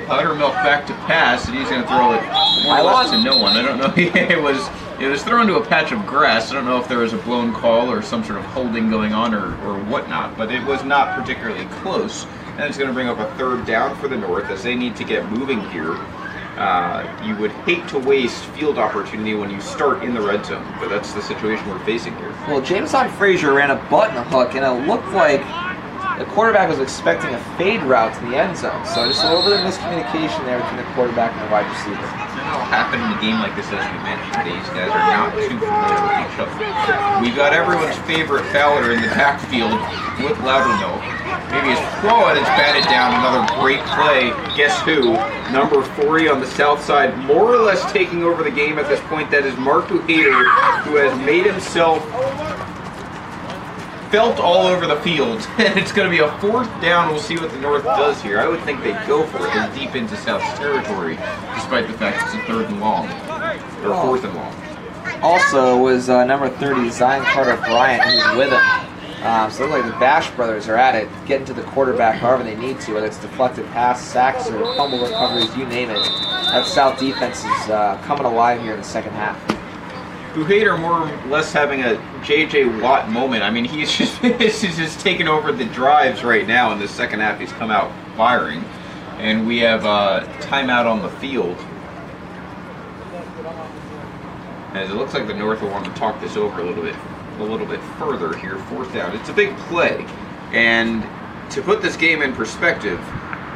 Lowdermilk back to pass, and he's going to throw it more or less to no one. I don't know. It was thrown to a patch of grass. I don't know if there was a blown call or some sort of holding going on or whatnot, but it was not particularly close. And it's going to bring up a 3rd down for the North as they need to get moving here. You would hate to waste field opportunity when you start in the red zone, but that's the situation we're facing here. Well, Jamizon Frazier ran a button hook, and it looked like the quarterback was expecting a fade route to the end zone. So just a little bit of miscommunication there between the quarterback and the wide receiver. What will happen in a game like this, as we mentioned? These guys are not too familiar with each other. We got everyone's favorite Fowler in the backfield with Lowdermilk. Maybe his throw it is batted down. Another great play. Guess who? Number 40 on the south side, more or less taking over the game at this point. That is Mark Buhader, who has made himself felt all over the field. And it's going to be a 4th down. We'll see what the North does here. I would think they'd go for it. They're deep into South's territory, despite the fact it's a 3rd and long, or 4th and long. Also was number 30, Zion Carter Bryant, who's with him. So it looks like the Bash brothers are at it, getting to the quarterback however they need to, whether it's deflected pass, sacks, or fumble recoveries, you name it. That South defense is coming alive here in the second half. Buhader more or less having a J.J. Watt moment. I mean, he's just taking over the drives right now. In the second half, he's come out firing. And we have a timeout on the field. As it looks like the North will want to talk this over a little bit further here. 4th down. It's a big play. And to put this game in perspective,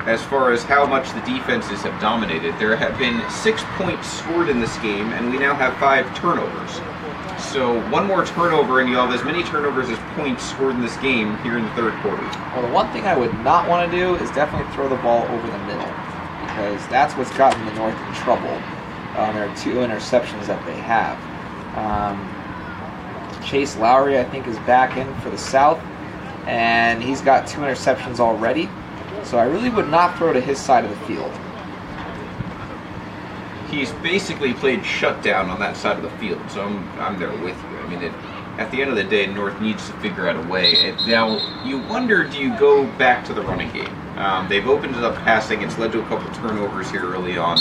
as far as how much the defenses have dominated. There have been 6 points scored in this game, and we now have 5 turnovers. So one more turnover, and you'll have as many turnovers as points scored in this game here in the third quarter. Well, the one thing I would not want to do is definitely throw the ball over the middle, because that's what's gotten the North in trouble. There are 2 interceptions that they have. Chase Lowry, I think, is back in for the South, and he's got 2 interceptions already. So I really would not throw to his side of the field. He's basically played shutdown on that side of the field, so I'm there with you. I mean, at the end of the day, North needs to figure out a way. Now, you wonder, do you go back to the running game? They've opened it up passing. It's led to a couple turnovers here early on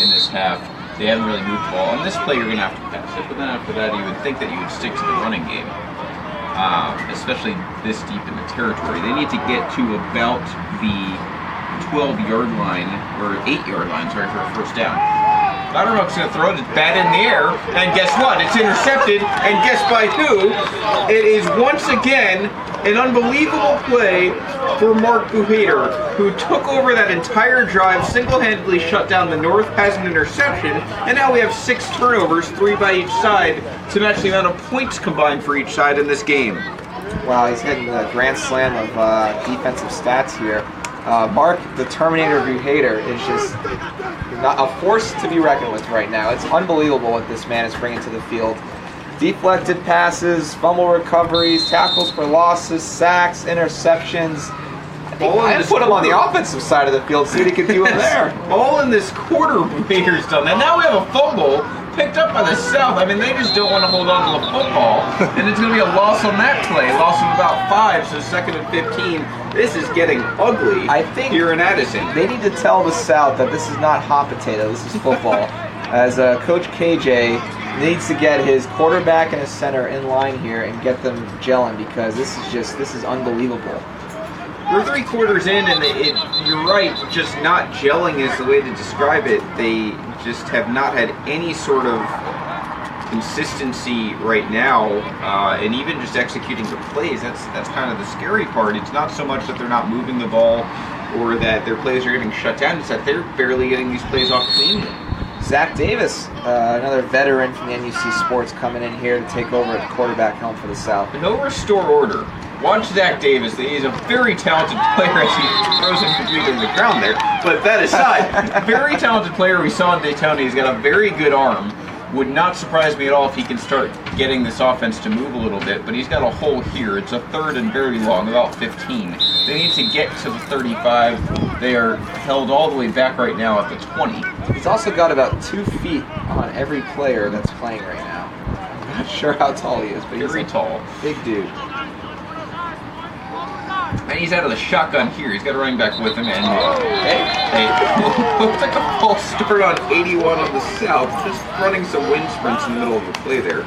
in this half. They haven't really moved the ball. On this play, you're going to have to pass it, but then after that, you would think that you would stick to the running game, especially this deep in the territory. They need to get to about the 12-yard line, or 8-yard line, sorry, for a first down. Lowdermilk's going to throw it, it's bad in the air, and guess what? It's intercepted, and guess by who? It is once again an unbelievable play for Mark Buhater, who took over that entire drive, single-handedly shut down the North, has an interception, and now we have 6 turnovers, 3 by each side, to match the amount of points combined for each side in this game. Wow, he's hitting the grand slam of defensive stats here. Mark, the Terminator Buhater, is just not a force to be reckoned with right now. It's unbelievable what this man is bringing to the field. Deflected passes, fumble recoveries, tackles for losses, sacks, interceptions. I'd put him on the offensive side of the field, see what he could do in there. All in this quarter, Buhater's done. And now we have a fumble picked up by the South. I mean, they just don't want to hold on to the football. And it's going to be a loss on that play. Loss of about 5, so 2nd and 15. This is getting ugly here in Addison. They need to tell the South that this is not hot potato, this is football. As Coach KJ needs to get his quarterback and his center in line here and get them gelling, because this is unbelievable. We're 3 quarters in, and you're right, just not gelling is the way to describe it. They just have not had any sort of consistency right now, and even just executing the plays, that's kind of the scary part. It's not so much that they're not moving the ball or that their plays are getting shut down, it's that they're barely getting these plays off cleanly. Zach Davis, another veteran from the NUC Sports, coming in here to take over at the quarterback helm for the South. No restore order. Watch Zach Davis. He's a very talented player as he throws him completely to the ground there. But that aside, very talented player we saw in Daytona. He's got a very good arm. Would not surprise me at all if he can start getting this offense to move a little bit, but he's got a hole here. It's a 3rd and very long, about 15. They need to get to the 35. They are held all the way back right now at the 20. He's also got about 2 feet on every player that's playing right now. I'm not sure how tall he is, but very tall. Big dude. And he's out of the shotgun here. He's got a running back with him, and looks like a false start on 81 on the South, just running some wind sprints in the middle of the play there.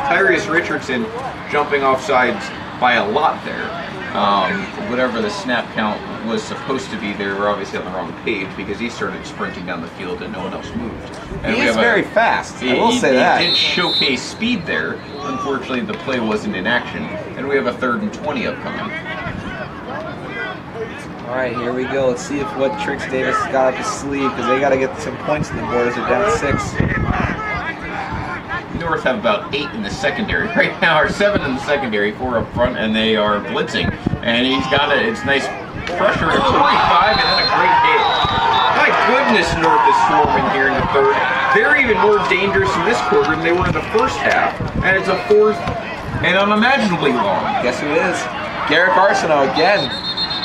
Tyrese Richardson jumping off sides by a lot there. Whatever the snap count was supposed to be, they were obviously on the wrong page because he started sprinting down the field and no one else moved. And he is very fast, I will say that. He did showcase speed there. Unfortunately, the play wasn't in action, and we have a 3rd and 20 upcoming. All right, here we go. Let's see what tricks Davis has got up his sleeve, because they got to get some points in the board as they're down 6. North have about 8 in the secondary right now, or 7 in the secondary, 4 up front, and they are blitzing. And he's got it's nice pressure at 45, and then a great hit. My goodness, North is swarming here in the 3rd. They're even more dangerous in this quarter than they were in the first half. And it's a 4th and unimaginably long. Guess who it is? Garrick Arceneaux again.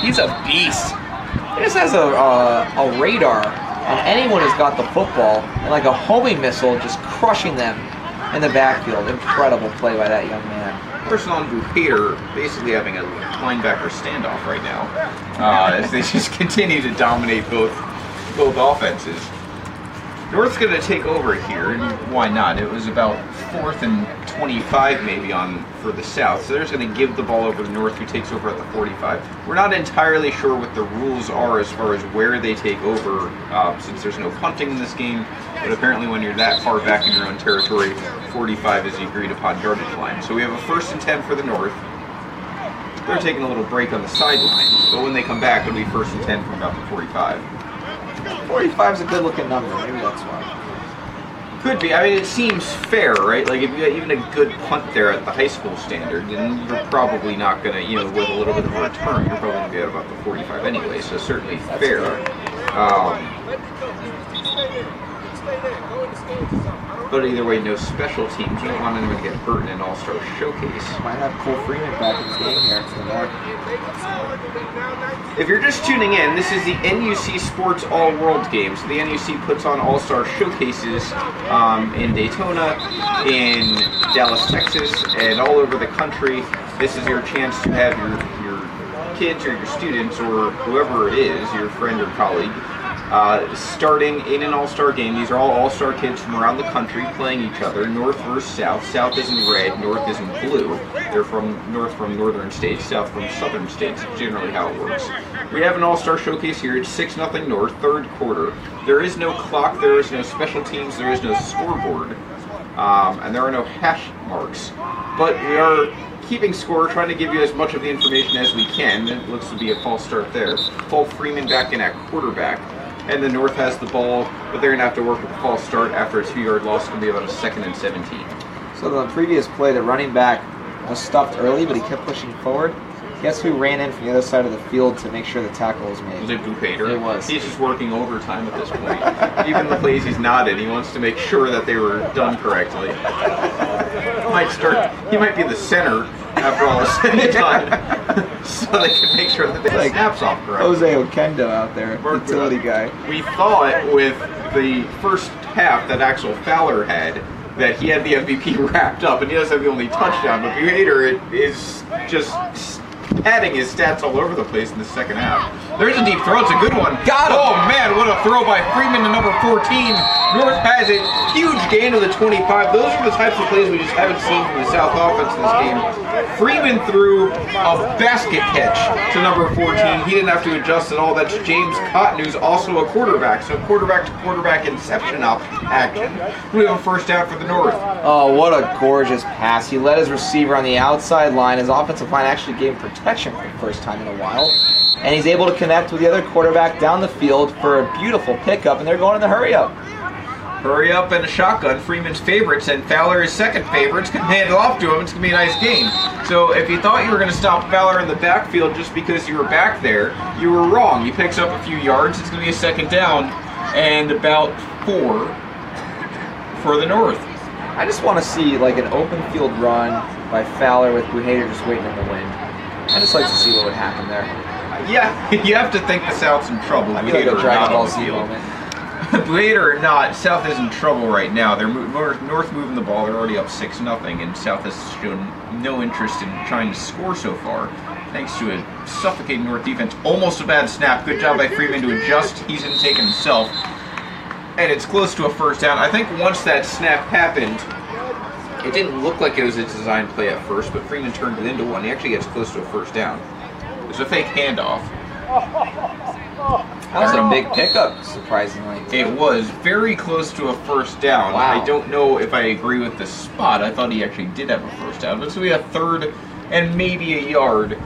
He's a beast. He just has a radar on anyone who's got the football, and like a homing missile, just crushing them in the backfield. Incredible play by that young man. Person on Buhater basically having a linebacker standoff right now, as they just continue to dominate both offenses. North's going to take over here, and why not? It was about 4th and 25 maybe for the South, so they're just going to give the ball over to North, who takes over at the 45. We're not entirely sure what the rules are as far as where they take over, since there's no punting in this game, but apparently when you're that far back in your own territory, 45 is the agreed upon yardage line. So we have a 1st and 10 for the North. they're taking a little break on the sideline. But when they come back, it'll be 1st and 10 from about the 45. 45 is a good-looking number. Maybe that's why. Could be. I mean, it seems fair, right? Like, if you got even a good punt there at the high school standard, then you're probably not going to, you know, with a little bit of a return, you're probably going to be at about the 45 anyway, so certainly fair. But either way, no special teams. You don't want anyone to get hurt in an all-star showcase. Might have Cole Freeman back in the game here to the north. If you're just tuning in, this is the NUC Sports All-World Games. So the NUC puts on all-star showcases in Daytona, in Dallas, Texas, and all over the country. This is your chance to have your kids or your students or whoever it is, your friend or colleague, starting in an all-star game. These are all all-star kids from around the country playing each other, north versus south. South is in red, north is in blue. They're from northern states, south from southern states. It's generally how it works. We have an all-star showcase here. It's 6-0 North, third quarter. There is no clock, there is no special teams, there is no scoreboard, and there are no hash marks. But we are keeping score, trying to give you as much of the information as we can. It looks to be a false start there. Cole Freeman back in at quarterback. And the North has the ball, but they're going to have to work with a false start after a 2-yard loss. It's going to be about a 2nd and 17. So the previous play, the running back was stuffed early, but he kept pushing forward. Guess who ran in from the other side of the field to make sure the tackle was made? Was it Buchater? It was. He's just working overtime at this point. Even the plays he's not in, he wants to make sure that they were done correctly. He might be the center after all is said and done, so they can make sure that they like snaps off correctly. Jose Okendo out there, utility guy. We thought with the first half that Axel Fowler had, that he had the MVP wrapped up, and he does have the only touchdown, but Buchater is just padding his stats all over the place in the second half. There's a deep throw. It's a good one. Got him. Oh, man, what a throw by Freeman to number 14. North has it. Huge gain to the 25. Those are the types of plays we just haven't seen from the South offense in this game. Freeman threw a basket catch to number 14. He didn't have to adjust at all. That's James Cotton, who's also a quarterback. So quarterback-to-quarterback inception action. We have a first down for the North. Oh, what a gorgeous pass. He led his receiver on the outside line. His offensive line actually gave him protection for the first time in a while. And he's able to connect with the other quarterback down the field for a beautiful pickup, and they're going in the hurry-up. Hurry up and a shotgun. Freeman's favorites, and Fowler is second favorite. It's going to hand it off to him. It's going to be a nice game. So if you thought you were going to stop Fowler in the backfield just because you were back there, you were wrong. He picks up a few yards. It's going to be a second down and about 4 for the North. I just want to see like an open field run by Fowler with Buchater just waiting in the wind. I just like to see what would happen there. Yeah, you have to think the South's in trouble. I feel like a Dragon Ball Z moment. Buchater or not, South is in trouble right now. They're North moving the ball. They're already up 6-0, and South has shown no interest in trying to score so far, thanks to a suffocating North defense. Almost a bad snap. Good job by Freeman to adjust. He's going to take it himself, and it's close to a first down. I think once that snap happened, it didn't look like it was a design play at first, but Freeman turned it into one. He actually gets close to a first down. It was a fake handoff. That was a big pickup, surprisingly. It was very close to a first down. Wow. I don't know if I agree with the spot. I thought he actually did have a first down. But so we have 3rd and maybe a yard.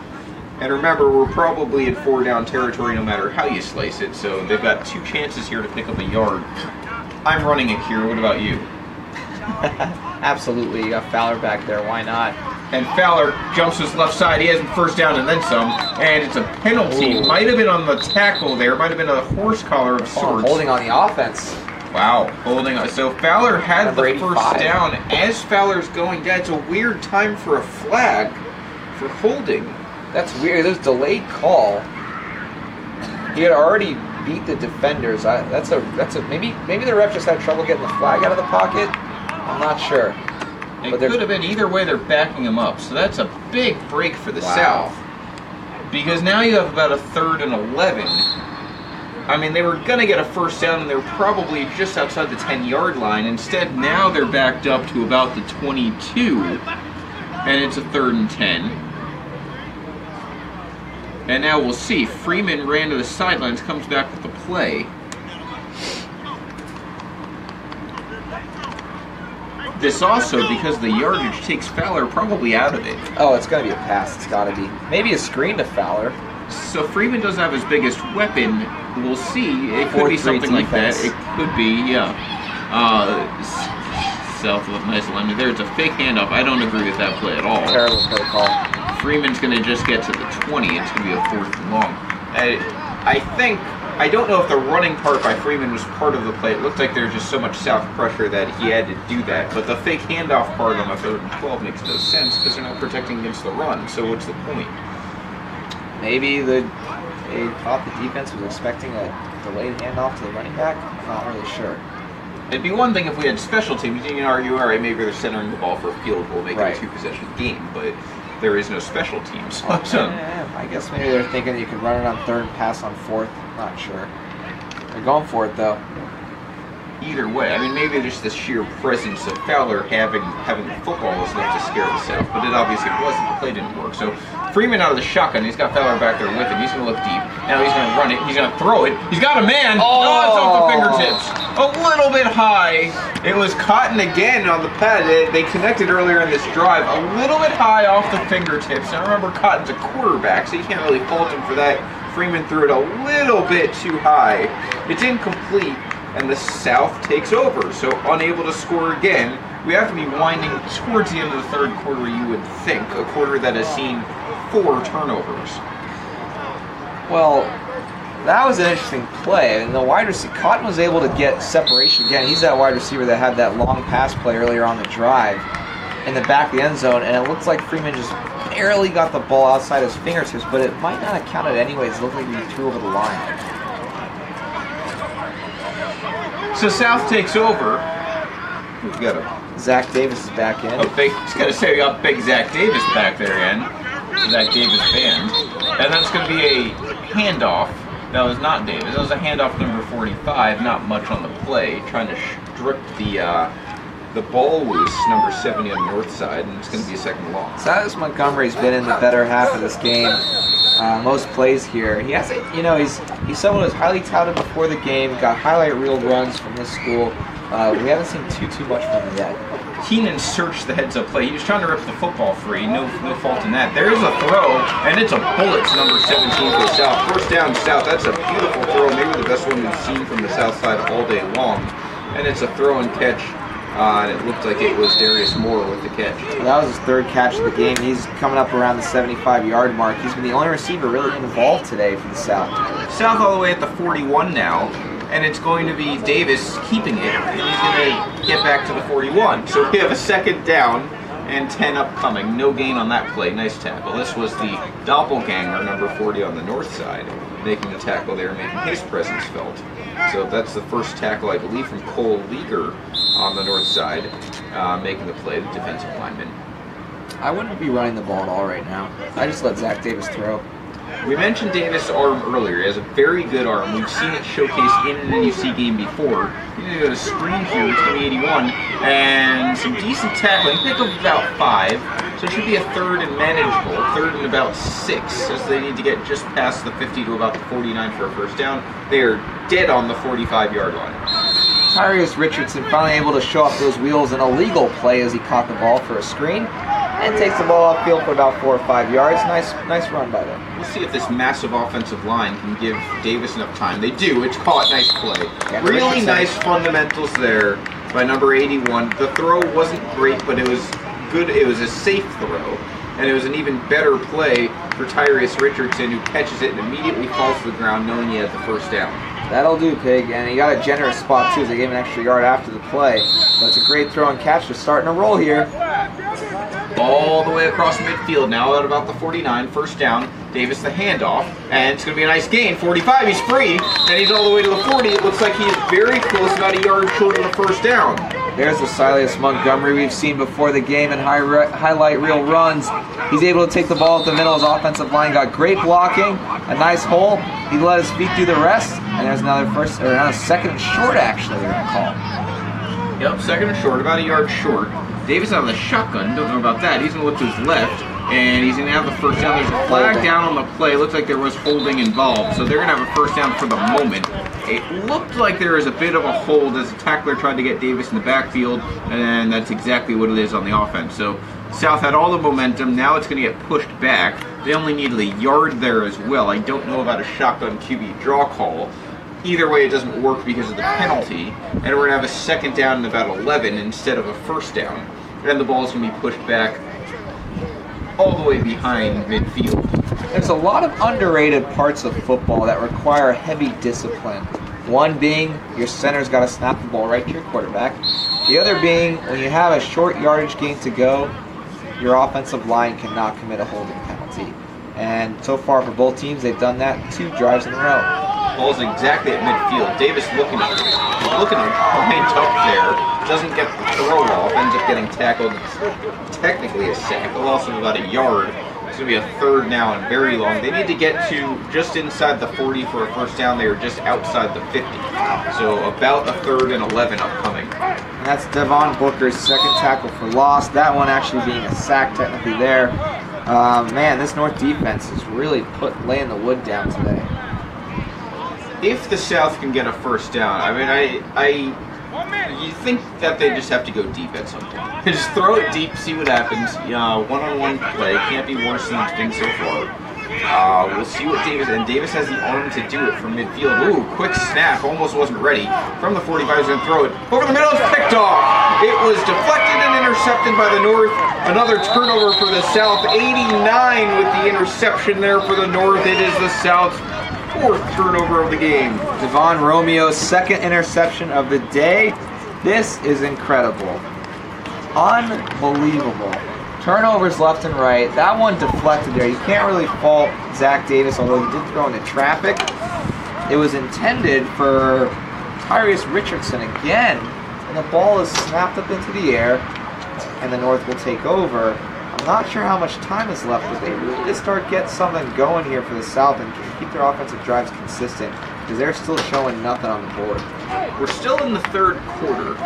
And remember, we're probably in 4-down territory no matter how you slice it. So they've got 2 chances here to pick up a yard. I'm running it here. What about you? Absolutely. You got Fowler back there. Why not? And Fowler jumps to his left side. He has him first down and then some. And it's a penalty. Ooh. Might have been on the tackle there. Might have been a horse collar of sorts. Holding on the offense. Wow, holding on. So Fowler had Number the 85. first down. As Fowler's going down, it's a weird time for a flag for holding. That's weird. There's a delayed call. He had already beat the defenders. That's a maybe the ref just had trouble getting the flag out of the pocket. I'm not sure. It could have been either way. They're backing him up, so that's a big break for the South. Because now you have about a 3rd and 11. I mean, they were going to get a first down, and they were probably just outside the 10-yard line. Instead, now they're backed up to about the 22, and it's a 3rd and 10. And now we'll see. Freeman ran to the sidelines, comes back with the play. this also, because the yardage takes Fowler probably out of it. Oh, it's going to be a pass. It's got to be. Maybe a screen to Fowler. So Freeman doesn't have his biggest weapon. We'll see. It could be 4-3 something like that. defense. It could be, yeah. South of nice line. There's a fake handoff. I don't agree with that play at all. Terrible play call. Freeman's going to just get to the 20. It's going to be a 4th and long. I don't know if the running part by Freeman was part of the play. It looked like there was just so much south pressure that he had to do that. But the fake handoff part on the 3rd and 12 makes no sense because they're not protecting against the run. So what's the point? Maybe they thought the defense was expecting a delayed handoff to the running back. I'm not really sure. It'd be one thing if we had special teams. You can argue, all right, maybe they're centering the ball for a field goal, making Right. a 2-possession game, but there is no special teams. Oh, So, I guess maybe they're thinking you could run it on 3rd and pass on 4th. Not sure. They're going for it though. either way, I mean, maybe just the sheer presence of Fowler having the football was enough to scare the South, but it obviously wasn't. The play didn't work. So Freeman out of the shotgun, he's got Fowler back there with him. He's going to look deep. Now he's going to run it. He's going to throw it. He's got a man. Oh, it's off the fingertips. A little bit high. It was Cotton again on the pad. They connected earlier in this drive. A little bit high off the fingertips. Now remember, Cotton's a quarterback, so you can't really fault him for that. Freeman threw it a little bit too high. It's incomplete, and the South takes over. So unable to score again. We have to be winding towards the end of the third quarter, you would think. A quarter that has seen 4 turnovers. Well, that was an interesting play. And the wide receiver, Cotton was able to get separation again. He's that wide receiver that had that long pass play earlier on the drive in the back of the end zone, and it looks like Freeman just barely got the ball outside his fingertips, but it might not have counted anyways. It looked like he threw over the line. So South takes over. We got a Zach Davis is back in. big. Just gotta say, we got big Zach Davis back there again. Zach Davis band, and that's gonna be a handoff. That was not Davis. That was a handoff number 45. Not much on the play. Trying to strip the ball loose, number 70 on the north side, and it's going to be a second long. Silas Montgomery's been in the better half of this game. Most plays here. He has, he's someone who's highly touted before the game. Got highlight reel runs from this school. We haven't seen too much from him yet. Keanan searched the heads-up play. He was trying to rip the football free. No fault in that. There's a throw, and it's a bullet to number 17 for the South. First down, South. That's a beautiful throw. Maybe the best one we've seen from the South side all day long. And it's a throw and catch. And it looked like it was Darius Moore with the catch. That was his third catch of the game. He's coming up around the 75-yard mark. He's been the only receiver really involved today for the South. South all the way at the 41 now, and it's going to be Davis keeping it, and he's going to get back to the 41. So we have a second down and 10 upcoming. No gain on that play. Nice tackle. This was the doppelganger, number 40 on the north side, making the tackle there, making his presence felt. So that's the first tackle, I believe, from Kole on the north side, making the play, the defensive lineman. I wouldn't be running the ball at all right now. I just let Zach Davis throw. We mentioned Davis' arm earlier. He has a very good arm. We've seen it showcased in an NUC game before. He's going to go to screen here, 2081, and some decent tackling. Pick up about 5, so it should be a third and manageable. Third and about 6, as they need to get just past the 50 to about the 49 for a first down. They are dead on the 45-yard line. Tyrese Richardson finally able to show off those wheels. An illegal play as he caught the ball for a screen and takes the ball upfield for about 4 or 5 yards. Nice run by them. We'll see if this massive offensive line can give Davis enough time. They do. It's caught. Nice play. Yeah, really Richardson. nice fundamentals there by number 81. The throw wasn't great, but it was good. It was a safe throw, and it was an even better play for Tyrese Richardson, who catches it and immediately falls to the ground, knowing he had the first down. That'll do, Pig. And he got a generous spot, too, as they gave him an extra yard after the play. But it's a great throw and catch. They're starting to roll here. All the way across midfield now at about the 49, first down. Davis the handoff, and it's going to be a nice gain. 45, he's free, and he's all the way to the 40. It looks like he's very close, about a yard short of the first down. There's the Silas Montgomery we've seen before the game in highlight reel runs. He's able to take the ball at the middle. His offensive line got great blocking, a nice hole. He let his feet do the rest, and there's another second and short, actually, they're going to call. Yep, second and short, about a yard short. Davis on the shotgun, don't know about that. He's going to look to his left. and he's going to have the first down. There's a flag down on the play. It looks like there was holding involved, so they're going to have a first down for the moment. It looked like there was a bit of a hold as the tackler tried to get Davis in the backfield, and that's exactly what it is on the offense. So South had all the momentum. Now it's going to get pushed back. They only needed a yard there as well. I don't know about a shotgun QB draw call. Either way, it doesn't work because of the penalty, and we're going to have a second down and about 11 instead of a first down. And the ball's going to be pushed back all the way behind midfield. There's a lot of underrated parts of football that require heavy discipline. One being your center's got to snap the ball right to your quarterback. The other being when you have a short yardage gain to go, your offensive line cannot commit a holding penalty. And so far for both teams, they've done that 2 drives in a row. Ball's exactly at midfield. Davis looking lined up there. Doesn't get the throw off. Ends up getting tackled. It's technically a sack. A loss of about a yard. It's going to be a third now and very long. They need to get to just inside the 40 for a first down. They are just outside the 50. So about a third and 11 upcoming. And that's Devon Booker's second tackle for loss. That one actually being a sack technically there. Man, this North defense is really laying the wood down today. If the South can get a first down, I mean, you think that they just have to go deep at some point. Just throw it deep, see what happens. One-on-one play can't be worse than it's been so far. We'll see what Davis has the arm to do it from midfield. Ooh, quick snap, almost wasn't ready. From the 45, he's going to throw it over the middle. It's picked off. It was deflected and intercepted by the North. Another turnover for the South. 89 with the interception there for the North. It is the South's 4th turnover of the game. Devon Romeo's second interception of the day. This is incredible. Unbelievable. Turnovers left and right. That one deflected there. You can't really fault Zach Davis, although he did throw into traffic. It was intended for Tyrese Richardson again. And the ball is snapped up into the air, and the North will take over. I'm not sure how much time is left, but they really need to start get something going here for the South and keep their offensive drives consistent, because they're still showing nothing on the board. We're still in the third quarter.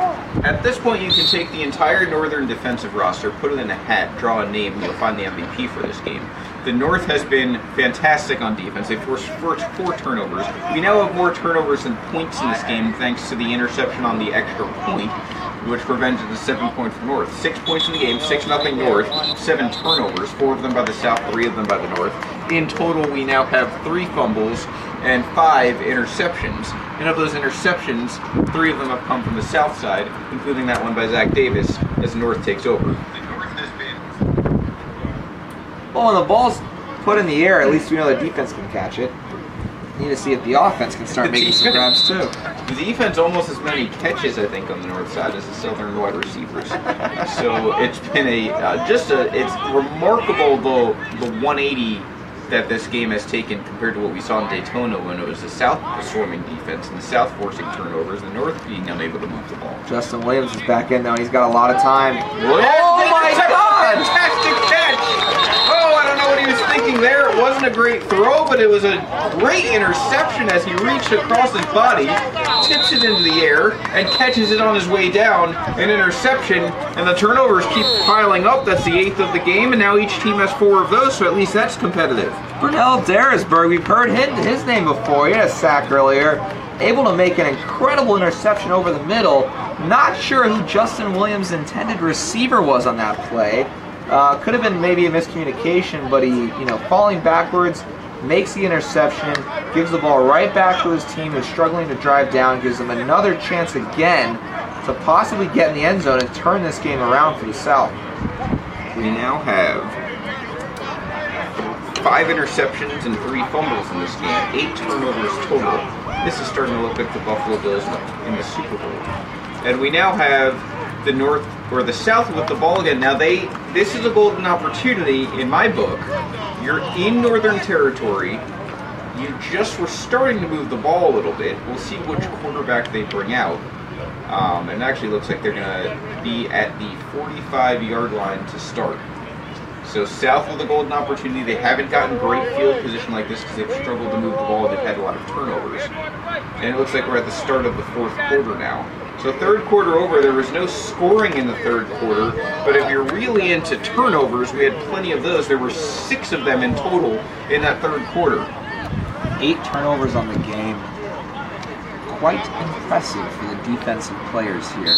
At this point, you can take the entire Northern defensive roster, put it in a hat, draw a name, and you'll find the MVP for this game. The North has been fantastic on defense. They forced 4 turnovers. We now have more turnovers than points in this game thanks to the interception on the extra point, which prevented the 7-point for North. 6 points in the game, 6-0 North, 7 turnovers, 4 of them by the South, 3 of them by the North. In total, we now have 3 fumbles and 5 interceptions. And of those interceptions, 3 of them have come from the South side, including that one by Zach Davis, as North takes over. Well, when the ball's put in the air, at least we know the defense can catch it. Need to see if the offense can start making some grabs too. The defense almost as many catches, I think, on the North side as the Southern wide receivers. So it's been it's remarkable the 180 that this game has taken compared to what we saw in Daytona when it was the South swarming defense and the South forcing turnovers and the North being unable to move the ball. Justin Williams is back in now. He's got a lot of time. Oh my God! Fantastic catch! Oh, I don't know what he was thinking there. It wasn't a great throw, but it was a great interception as he reached across his body, tips it into the air, and catches it on his way down. An interception, and the turnovers keep piling up. That's the 8th of the game, and now each team has 4 of those, so at least that's competitive. Brunel Darisburg, we've heard his name before. He had a sack earlier. Able to make an incredible interception over the middle. Not sure who Justin Williams' intended receiver was on that play. Could have been maybe a miscommunication, but he, falling backwards, makes the interception, gives the ball right back to his team who's struggling to drive down, gives them another chance again to possibly get in the end zone and turn this game around for the South. We now have 5 interceptions and 3 fumbles in this game, 8 turnovers total. This is starting to look like the Buffalo Bills in the Super Bowl. And we now have the North or the South with the ball again. Now this is a golden opportunity in my book. You're in Northern Territory. You just were starting to move the ball a little bit. We'll see which quarterback they bring out. And it actually looks like they're going to be at the 45-yard line to start. So South with a golden opportunity. They haven't gotten great field position like this because they've struggled to move the ball. They've had a lot of turnovers. And it looks like we're at the start of the 4th quarter now. So third quarter over, there was no scoring in the third quarter, but if you're really into turnovers, we had plenty of those. There were 6 of them in total in that third quarter. 8 turnovers on the game. Quite impressive for the defensive players here.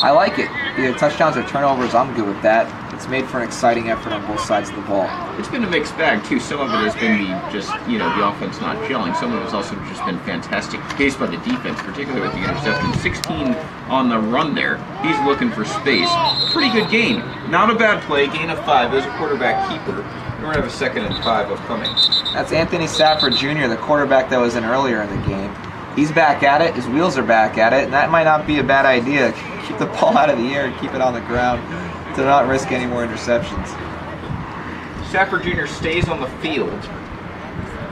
I like it. Either touchdowns or turnovers, I'm good with that. It's made for an exciting effort on both sides of the ball. It's been a mixed bag too. Some of it has been the offense not gelling. Some of it has also just been fantastic pace by the defense, particularly with the interception. 16 on the run there. He's looking for space. Pretty good gain. Not a bad play. Gain of 5 as a quarterback keeper. We're going to have a 2nd and 5 upcoming. That's Anthony Stafford Jr., the quarterback that was in earlier in the game. He's back at it. His wheels are back at it, and that might not be a bad idea. Keep the ball out of the air and keep it on the ground to not risk any more interceptions. Stafford Jr. stays on the field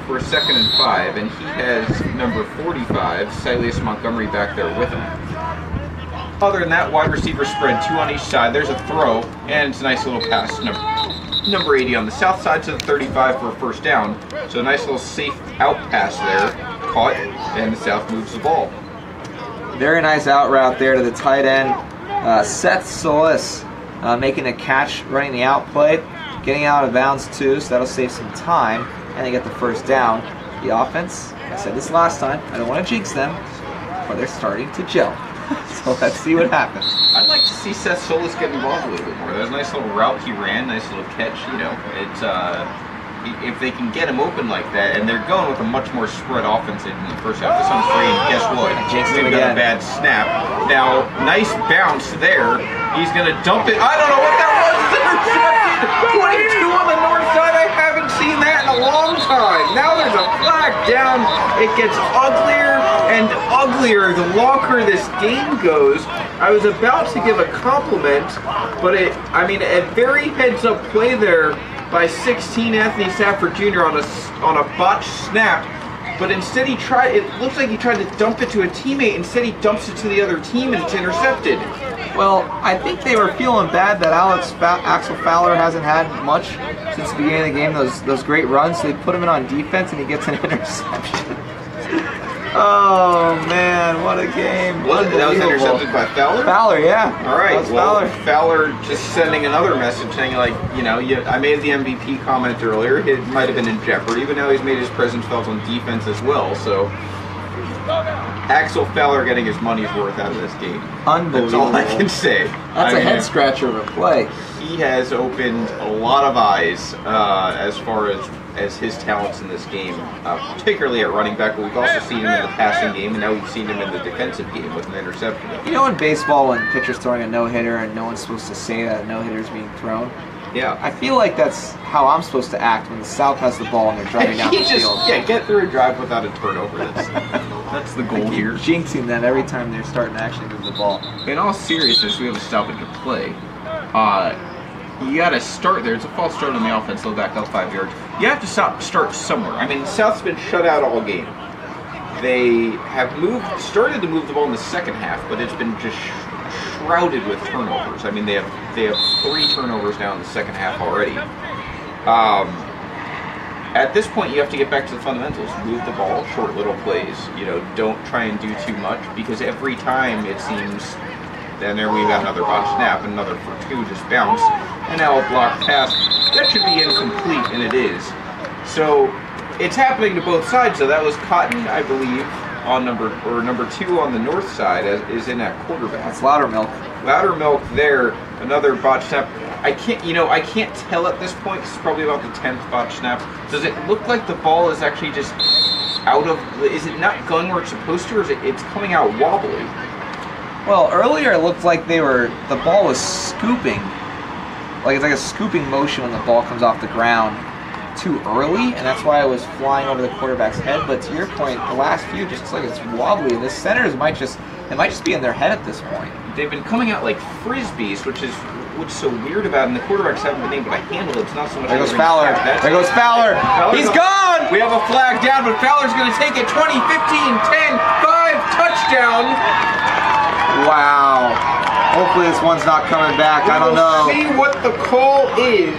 for a 2nd and 5, and he has number 45, Silas Montgomery, back there with him. Other than that, wide receiver spread, 2 on each side. There's a throw, and it's a nice little pass. Number 80 on the south side to the 35 for a first down. So a nice little safe out pass there. Caught, and the South moves the ball. Very nice out route there to the tight end. Seth Solis making a catch, running the out play, getting out of bounds too, so that'll save some time, and they get the first down. The offense, I said this last time, I don't want to jinx them, but they're starting to gel. So let's see what happens. I'd like to see Seth Solis get involved a little bit more. That was a nice little route he ran, nice little catch. It's if they can get him open like that, and they're going with a much more spread offense in the first half. This one's free, and guess what? We've got a bad snap. Now, nice bounce there. He's going to dump it. I don't know what that was. It's intercepted. 22 on the north side. I haven't seen that in a long time. Now there's a flag down. It gets uglier and uglier the longer this game goes. I was about to give a compliment, but a very heads-up play there by 16 Anthony Stafford Jr. on a botched snap, but instead it looks like he tried to dump it to a teammate. Instead he dumps it to the other team and it's intercepted. Well, I think they were feeling bad that Axel Fowler hasn't had much since the beginning of the game, those great runs, so they put him in on defense and he gets an interception. Oh man, what a game. That was intercepted by Fowler? Fowler, yeah. Alright, Fowler just sending another message saying, I made the MVP comment earlier. It might have been in jeopardy, but now he's made his presence felt on defense as well. So, Axel Fowler getting his money's worth out of this game. Unbelievable. That's all I can say. That's a head scratcher of a play. He has opened a lot of eyes as far as his talents in this game, particularly at running back, but we've also seen him in the passing game, and now we've seen him in the defensive game with an interception. In baseball, when pitcher's throwing a no-hitter and no one's supposed to say that a no-hitter is being thrown, yeah, I feel like that's how I'm supposed to act when the South has the ball and they're driving down the field. Yeah, get through a drive without a turnover. That's the goal here. Jinxing them every time they're starting to actually move the ball. In all seriousness, we have a stoppage of play. You got to start there. It's a false start on the offense. They'll back up 5 yards. You have to start somewhere. The South's been shut out all game. They have started to move the ball in the second half, but it's been just shrouded with turnovers. They have 3 turnovers now in the second half already. At this point, you have to get back to the fundamentals. Move the ball, short little plays. Don't try and do too much, because every time it seems, then there we've got another botched snap, another for 2 just bounce, and now a blocked pass. That should be incomplete, and it is. So it's happening to both sides. So that was Cotton, I believe, on number 2 on the north side is in at quarterback. That's Lowdermilk. Lowdermilk there, another botched snap. I can't tell at this point. This is probably about the 10th botched snap. Does it look like the ball is actually just out of? Is it not going where it's supposed to, or is it's coming out wobbly? Well, earlier it looked like the ball was scooping. Like it's like a scooping motion when the ball comes off the ground too early, and that's why it was flying over the quarterback's head. But to your point, the last few just looks like it's wobbly, and the centers might just be in their head at this point. They've been coming out like frisbees, which is what's so weird about it, and the quarterbacks haven't been able to handle it. It's not so much. There goes Fowler. There goes Fowler. He's gone! We have a flag down, but Fowler's going to take it. 20, 15, 10, 5, touchdown. Wow. Hopefully this one's not coming back. I don't know. We'll see what the call is.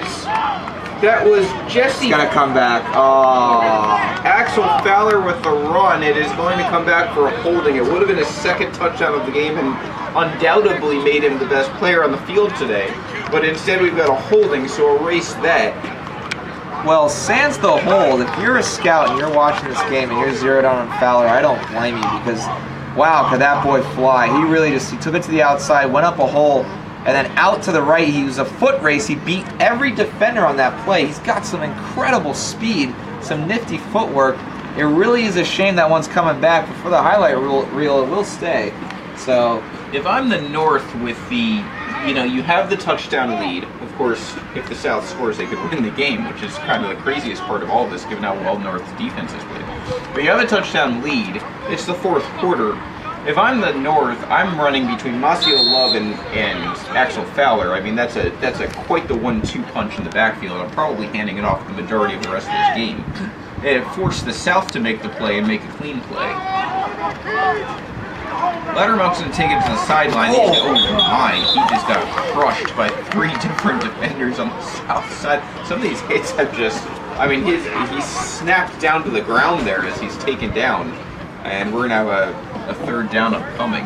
That was Jesse. It's gonna come back. Oh. Axel Fowler with the run. It is going to come back for a holding. It would have been his second touchdown of the game and undoubtedly made him the best player on the field today. But instead we've got a holding, so erase that. Well, sans the hold, if you're a scout and you're watching this game and you're zeroed on Fowler, I don't blame you because, wow, could that boy fly. He really he took it to the outside, went up a hole, and then out to the right. He was a foot race. He beat every defender on that play. He's got some incredible speed, some nifty footwork. It really is a shame that one's coming back, but for the highlight reel, it will stay. So, if I'm the North with the, you have the touchdown lead. Of course, if the South scores, they could win the game, which is kind of the craziest part of all of this, given how well North's defense has played. But you have a touchdown lead. It's the fourth quarter. If I'm the North, I'm running between Massio Love and Axel Fowler. I mean, that's a quite the 1-2 punch in the backfield. I'm probably handing it off the majority of the rest of this game. It forced the South to make the play and make a clean play. Lowdermilk's going to take it to the sideline. Oh my, he just got crushed by 3 different defenders on the South side. Some of these hits have just, he snapped down to the ground there as he's taken down. And we're going to have a third down upcoming.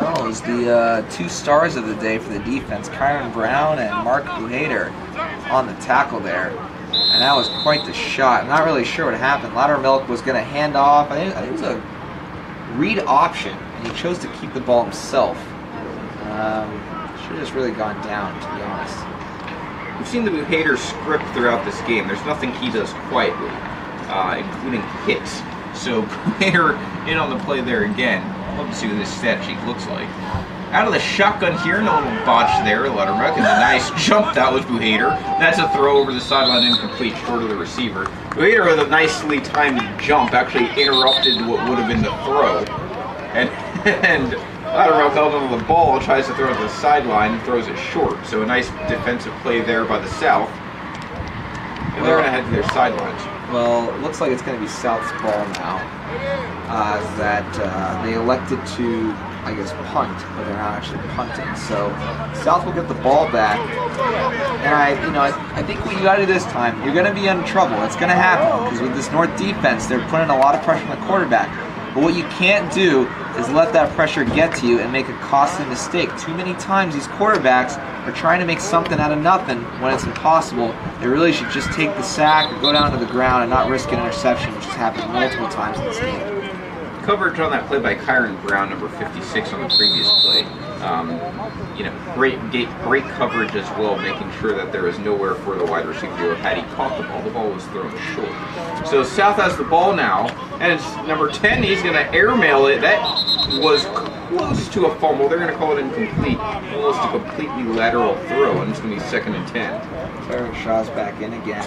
well, it was the 2 stars of the day for the defense, Kyron Brown and Mark Buhader on the tackle there. And that was quite the shot. I'm not really sure what happened. Lowdermilk was going to hand off. I think it was a read option, and he chose to keep the ball himself. Should have just really gone down, to be honest. We've seen the Buhader script throughout this game. There's nothing he does quietly, including hits. So Buhader in on the play there again. Love to see what this stat sheet looks like. Out of the shotgun here, no little botch there. Lowdermilk, and a nice jump. That was Buhader. That's a throw over the sideline, incomplete, short of the receiver. Buhader with a nicely timed jump actually interrupted what would have been the throw. And Lowdermilk held onto the ball, tries to throw it to the sideline, and throws it short. So a nice defensive play there by the South. And they're going to head to their sidelines. Well, it looks like it's going to be South's ball now. They elected to, I guess, punt, but they're not actually punting. So South will get the ball back. And I think what you got to do this time, you're going to be in trouble. It's going to happen because with this North defense, they're putting a lot of pressure on the quarterback. But what you can't do is let that pressure get to you and make a costly mistake. Too many times these quarterbacks are trying to make something out of nothing when it's impossible. They really should just take the sack or go down to the ground and not risk an interception, which has happened multiple times in this game. Coverage on that play by Kyron Brown, number 56 on the previous play. Great coverage as well, making sure that there was nowhere for the wide receiver. Had he caught the ball was thrown short. So South has the ball now, and it's number 10. He's going to airmail it. That was close to a fumble. They're going to call it incomplete. Almost a completely lateral throw, and it's going to be 2nd and 10. Garrick Shaw's back in again.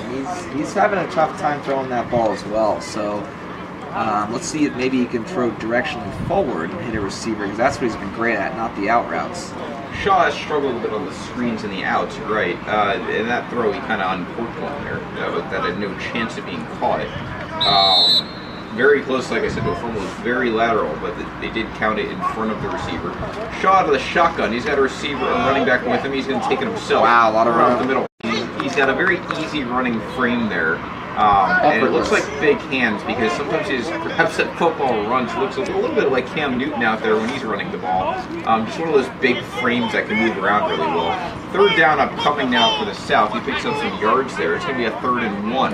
He's having a tough time throwing that ball as well. So let's see if maybe he can throw directionally forward and hit a receiver, because that's what he's been great at, not the out routes. Shaw has struggled a bit on the screens and the outs, right? In that throw, he kind of uncorked one there. That had no chance of being caught. Very close, like I said, to a fumble. It was very lateral, but they did count it in front of the receiver. Shaw out of the shotgun. He's got a receiver and running back with him. He's going to take it himself. Wow, a lot of run up the middle. He's got a very easy running frame there. And it looks like big hands, because sometimes his perhaps that football runs looks a little bit like Cam Newton out there when he's running the ball. Just one of those big frames that can move around really well. 3rd down upcoming now for the South. He picks up some yards there. It's going to be a 3rd and 1.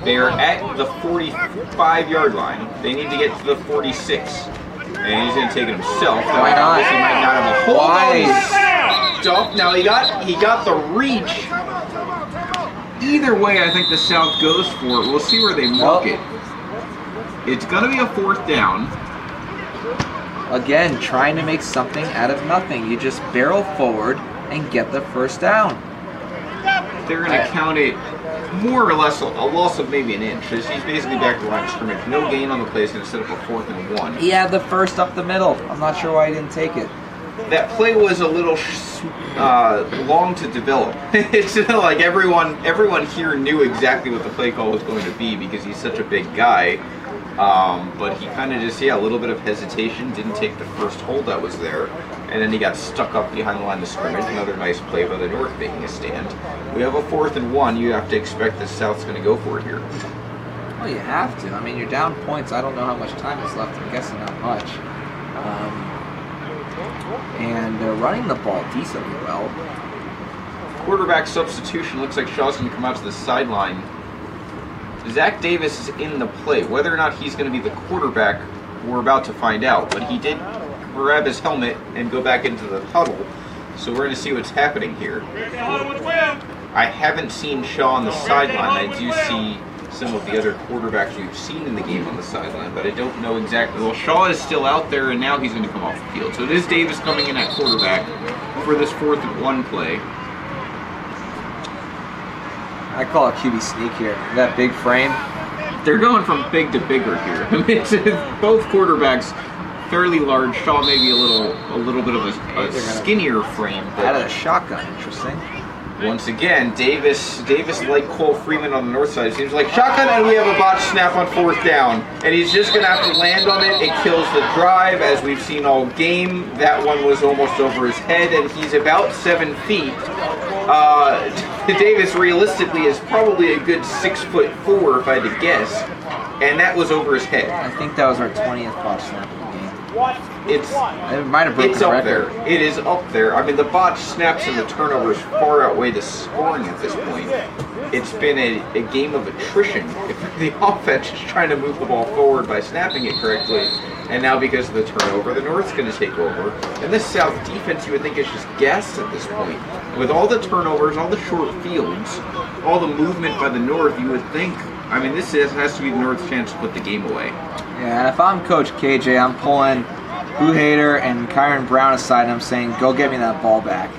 They are at the 45-yard line. They need to get to the 46. And he's going to take it himself. Why not? He might not have a hold on stuff. Now he got the reach. Either way, I think the South goes for it. We'll see where they mark it. It's going to be a 4th down. Again, trying to make something out of nothing. You just barrel forward and get the 1st down. They're going to count it more or less a loss of maybe an inch. He's basically back to line of scrimmage. No gain on the play. He's going to set up a 4th and 1. He had the 1st up the middle. I'm not sure why he didn't take it. That play was a little long to develop. It's like everyone here knew exactly what the play call was going to be, because he's such a big guy. But he kind of just, a little bit of hesitation, didn't take the first hold that was there, and then he got stuck up behind the line of scrimmage. Another nice play by the North making a stand. We have a 4th and 1. You have to expect the South's going to go for it here. Well, you have to. I mean, you're down points. I don't know how much time is left. I'm guessing not much. And they're running the ball decently well. Quarterback substitution. Looks like Shaw's going to come out to the sideline. Zach Davis is in the play. Whether or not he's going to be the quarterback, we're about to find out. But he did grab his helmet and go back into the huddle. So we're going to see what's happening here. I haven't seen Shaw on the sideline. I do see some of the other quarterbacks we've seen in the game on the sideline, but I don't know exactly. Well, Shaw is still out there, and now he's going to come off the field. So it is Davis coming in at quarterback for this 4th and 1 play. I call it QB sneak here. That big frame. They're going from big to bigger here. I mean, it's both quarterbacks fairly large. Shaw maybe a little bit of a skinnier frame. Out of the shotgun, interesting. Once again, Davis like Cole Freeman on the north side. Seems like shotgun, and we have a botched snap on 4th down. And he's just going to have to land on it. It kills the drive, as we've seen all game. That one was almost over his head, and he's about 7 feet. Davis realistically is probably a good 6'4" if I had to guess, and that was over his head. I think that was our 20th botch snap of the game. It might have broken it's the up record. there. It is up there. I mean, the botched snaps and the turnovers far outweigh the scoring at this point. It's been a game of attrition. If the offense is trying to move the ball forward by snapping it correctly, and now because of the turnover, the North's going to take over. And this South defense, you would think, is just gassed at this point. With all the turnovers, all the short fields, all the movement by the North, you would think, I mean, this has to be the North's chance to put the game away. Yeah, and if I'm Coach KJ, I'm pulling Boo Hader and Kyron Brown aside, and I'm saying, go get me that ball back.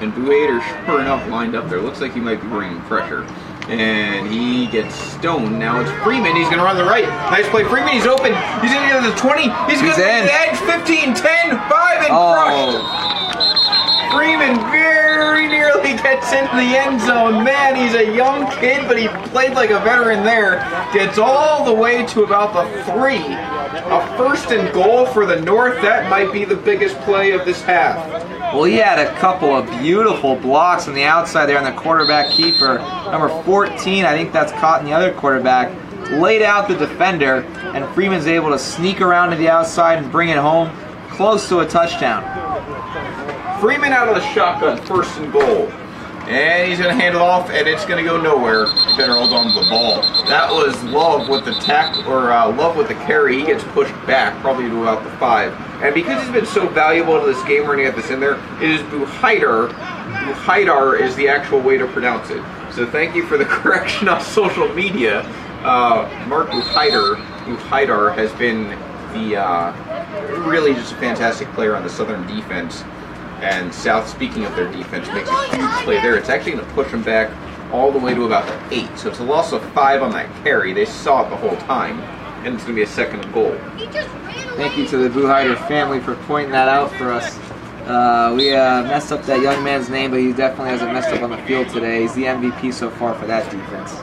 And Boo Hader, sure enough, lined up there. Looks like he might be bringing pressure. And he gets stoned. Now it's Freeman. He's going to run the right. Nice play. Freeman, he's open. He's going to get to the 20. He's going to get to the edge. 15, 10, 5, and crushed. Freeman very nearly gets into the end zone. Man, he's a young kid, but he played like a veteran there. Gets all the way to about the 3. A 1st and goal for the North. That might be the biggest play of this half. Well, he had a couple of beautiful blocks on the outside there on the quarterback keeper. Number 14, I think that's caught in the other quarterback, laid out the defender, and Freeman's able to sneak around to the outside and bring it home close to a touchdown. Freeman out of the shotgun, 1st and goal. And he's going to hand it off, and it's going to go nowhere. He better hold on to the ball. That was Love with the Love with the carry. He gets pushed back, probably to about the 5. And because he's been so valuable to this game, we're going to get this in there. It is Buhaidar. Buhaidar is the actual way to pronounce it. So thank you for the correction on social media. Mark Buhaidar has been the really just a fantastic player on the Southern defense. And South, speaking of their defense, makes a huge play there. It's actually going to push them back all the way to about the 8. So it's a loss of 5 on that carry. They saw it the whole time. And it's going to be a 2nd and goal. Thank you to the Buheider family for pointing that out for us. We messed up that young man's name, but he definitely hasn't messed up on the field today. He's the MVP so far for that defense.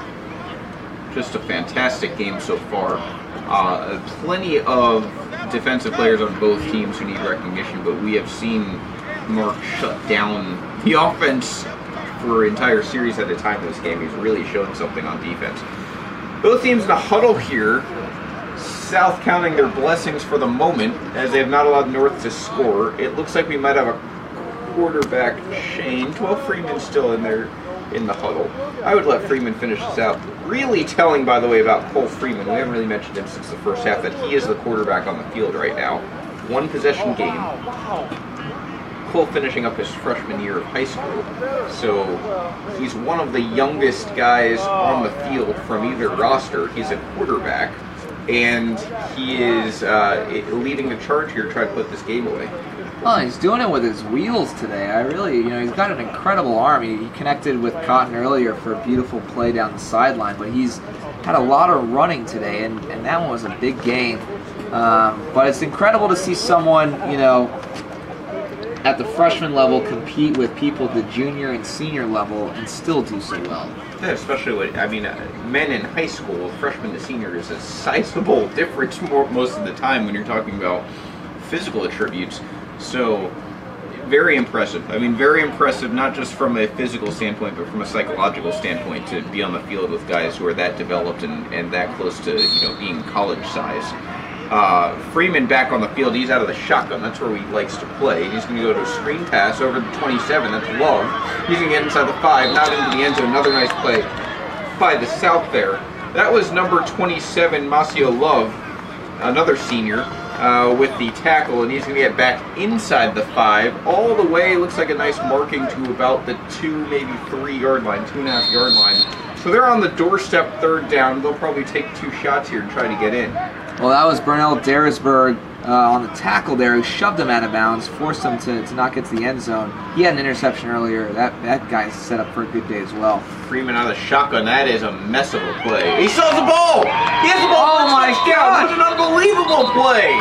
Just a fantastic game so far. Plenty of defensive players on both teams who need recognition, but we have seen Mark shut down the offense for an entire series at a time in this game. He's really shown something on defense. Both teams in a huddle here. South counting their blessings for the moment, as they have not allowed North to score. It looks like we might have a quarterback change. Well, Freeman's still in there in the huddle. I would let Freeman finish this out. Really telling, by the way, about Cole Freeman. We haven't really mentioned him since the first half, that he is the quarterback on the field right now. 1 possession game. Cole finishing up his freshman year of high school. So he's one of the youngest guys on the field from either roster. He's a quarterback. And he is leading the charge here to try to put this game away. Oh, he's doing it with his wheels today. He's got an incredible arm. He connected with Cotton earlier for a beautiful play down the sideline, but he's had a lot of running today, and that one was a big gain. But it's incredible to see someone, at the freshman level compete with people at the junior and senior level and still do so well. Yeah, especially men in high school, freshman to senior, is a sizable difference most of the time when you're talking about physical attributes. So Very impressive. I mean, very impressive, not just from a physical standpoint, but from a psychological standpoint, to be on the field with guys who are that developed and that close to, being college size. Freeman back on the field. He's out of the shotgun. That's where he likes to play. He's going to go to a screen pass over the 27. That's Love. He's going to get inside the 5, not into the end zone. Another nice play by the South there. That was number 27, Massio Love, another senior, with the tackle, and he's going to get back inside the 5, all the way. Looks like a nice marking to about the 2, maybe 3 yard line, 2.5 yard line. So they're on the doorstep, 3rd down. They'll probably take 2 shots here and try to get in. Well, that was Bernell Darisberg on the tackle there, who shoved him out of bounds, forced him to not get to the end zone. He had an interception earlier. That guy's set up for a good day as well. Freeman out of the shotgun. That is a mess of a play. He still has the ball! He has the ball! Oh my God! That's an unbelievable play!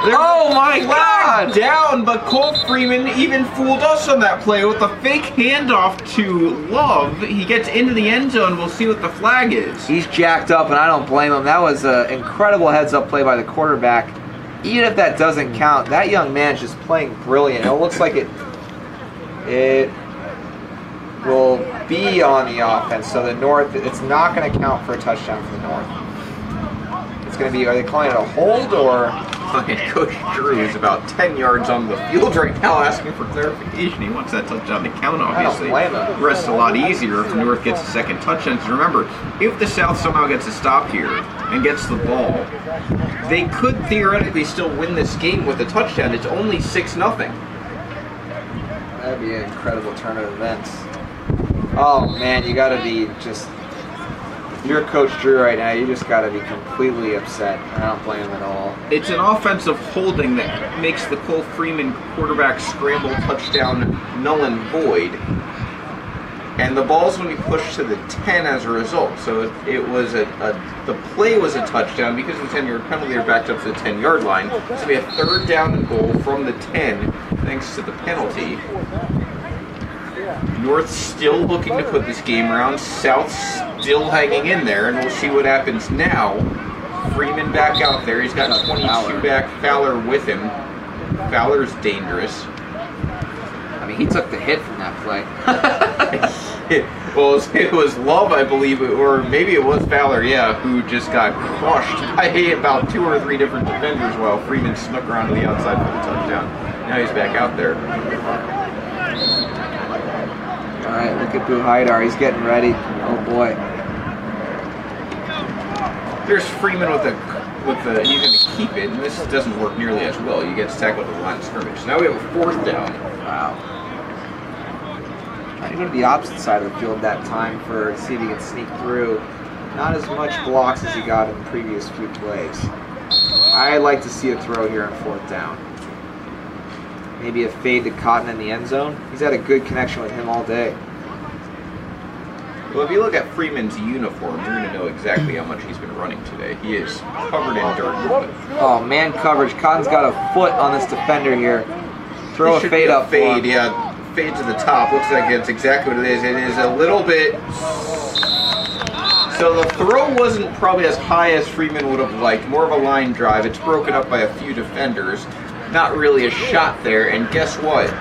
Oh my God! Down, but Cole Freeman even fooled us on that play with a fake handoff to Love. He gets into the end zone. We'll see what the flag is. He's jacked up, and I don't blame him. That was an incredible heads-up play by the quarterback. Even if that doesn't count, that young man's just playing brilliant. It looks like it will be on the offense. So the North, it's not going to count for a touchdown for the North. It's going to be, are they calling it a hold or? Coach Drew is about 10 yards on the field right now asking for clarification. He wants that touchdown to count, obviously. I don't blame him. The rest a lot easier if the North gets a second touchdown. Because remember, if the South somehow gets a stop here and gets the ball, they could theoretically still win this game with a touchdown. It's only 6-0. That'd be an incredible turn of events. Oh man, you gotta be just, if you're Coach Drew right now, you just gotta be completely upset. I don't blame him at all. It's an offensive holding that makes the Cole Freeman quarterback scramble touchdown null and void. And the ball's going to be pushed to the 10 as a result. So it was the play was a touchdown because of the 10-yard penalty. They're backed up to the 10-yard line. So we have 3rd down and goal from the 10 thanks to the penalty. North still looking to put this game around. South still hanging in there, and we'll see what happens now. Freeman back out there. He's got 22 back. Fowler with him. Fowler's dangerous. I mean, he took the hit from that play. Well, it was Love, I believe, or maybe it was Fowler, who just got crushed by about 2 or 3 different defenders while Freeman snuck around to the outside for the touchdown. Now he's back out there. All right, look at Boo Haidar. He's getting ready. Oh boy. There's Freeman with the he's going to keep it, and this doesn't work nearly as well. He gets tackled at the line of scrimmage. So now we have a 4th down. Wow. Trying to go to the opposite side of the field that time to see if he can sneak through. Not as much blocks as he got in the previous few plays. I'd like to see a throw here on 4th down. Maybe a fade to Cotton in the end zone. He's had a good connection with him all day. Well, if you look at Freeman's uniform, you're going to know exactly how much he's been running today. He is covered in dirt. Oh, man coverage. Cotton's got a foot on this defender here. Throw a fade up. Fade, fade to the top. Looks like it's exactly what it is. It is a little bit. So the throw wasn't probably as high as Freeman would have liked. More of a line drive. It's broken up by a few defenders. Not really a shot there. And guess what?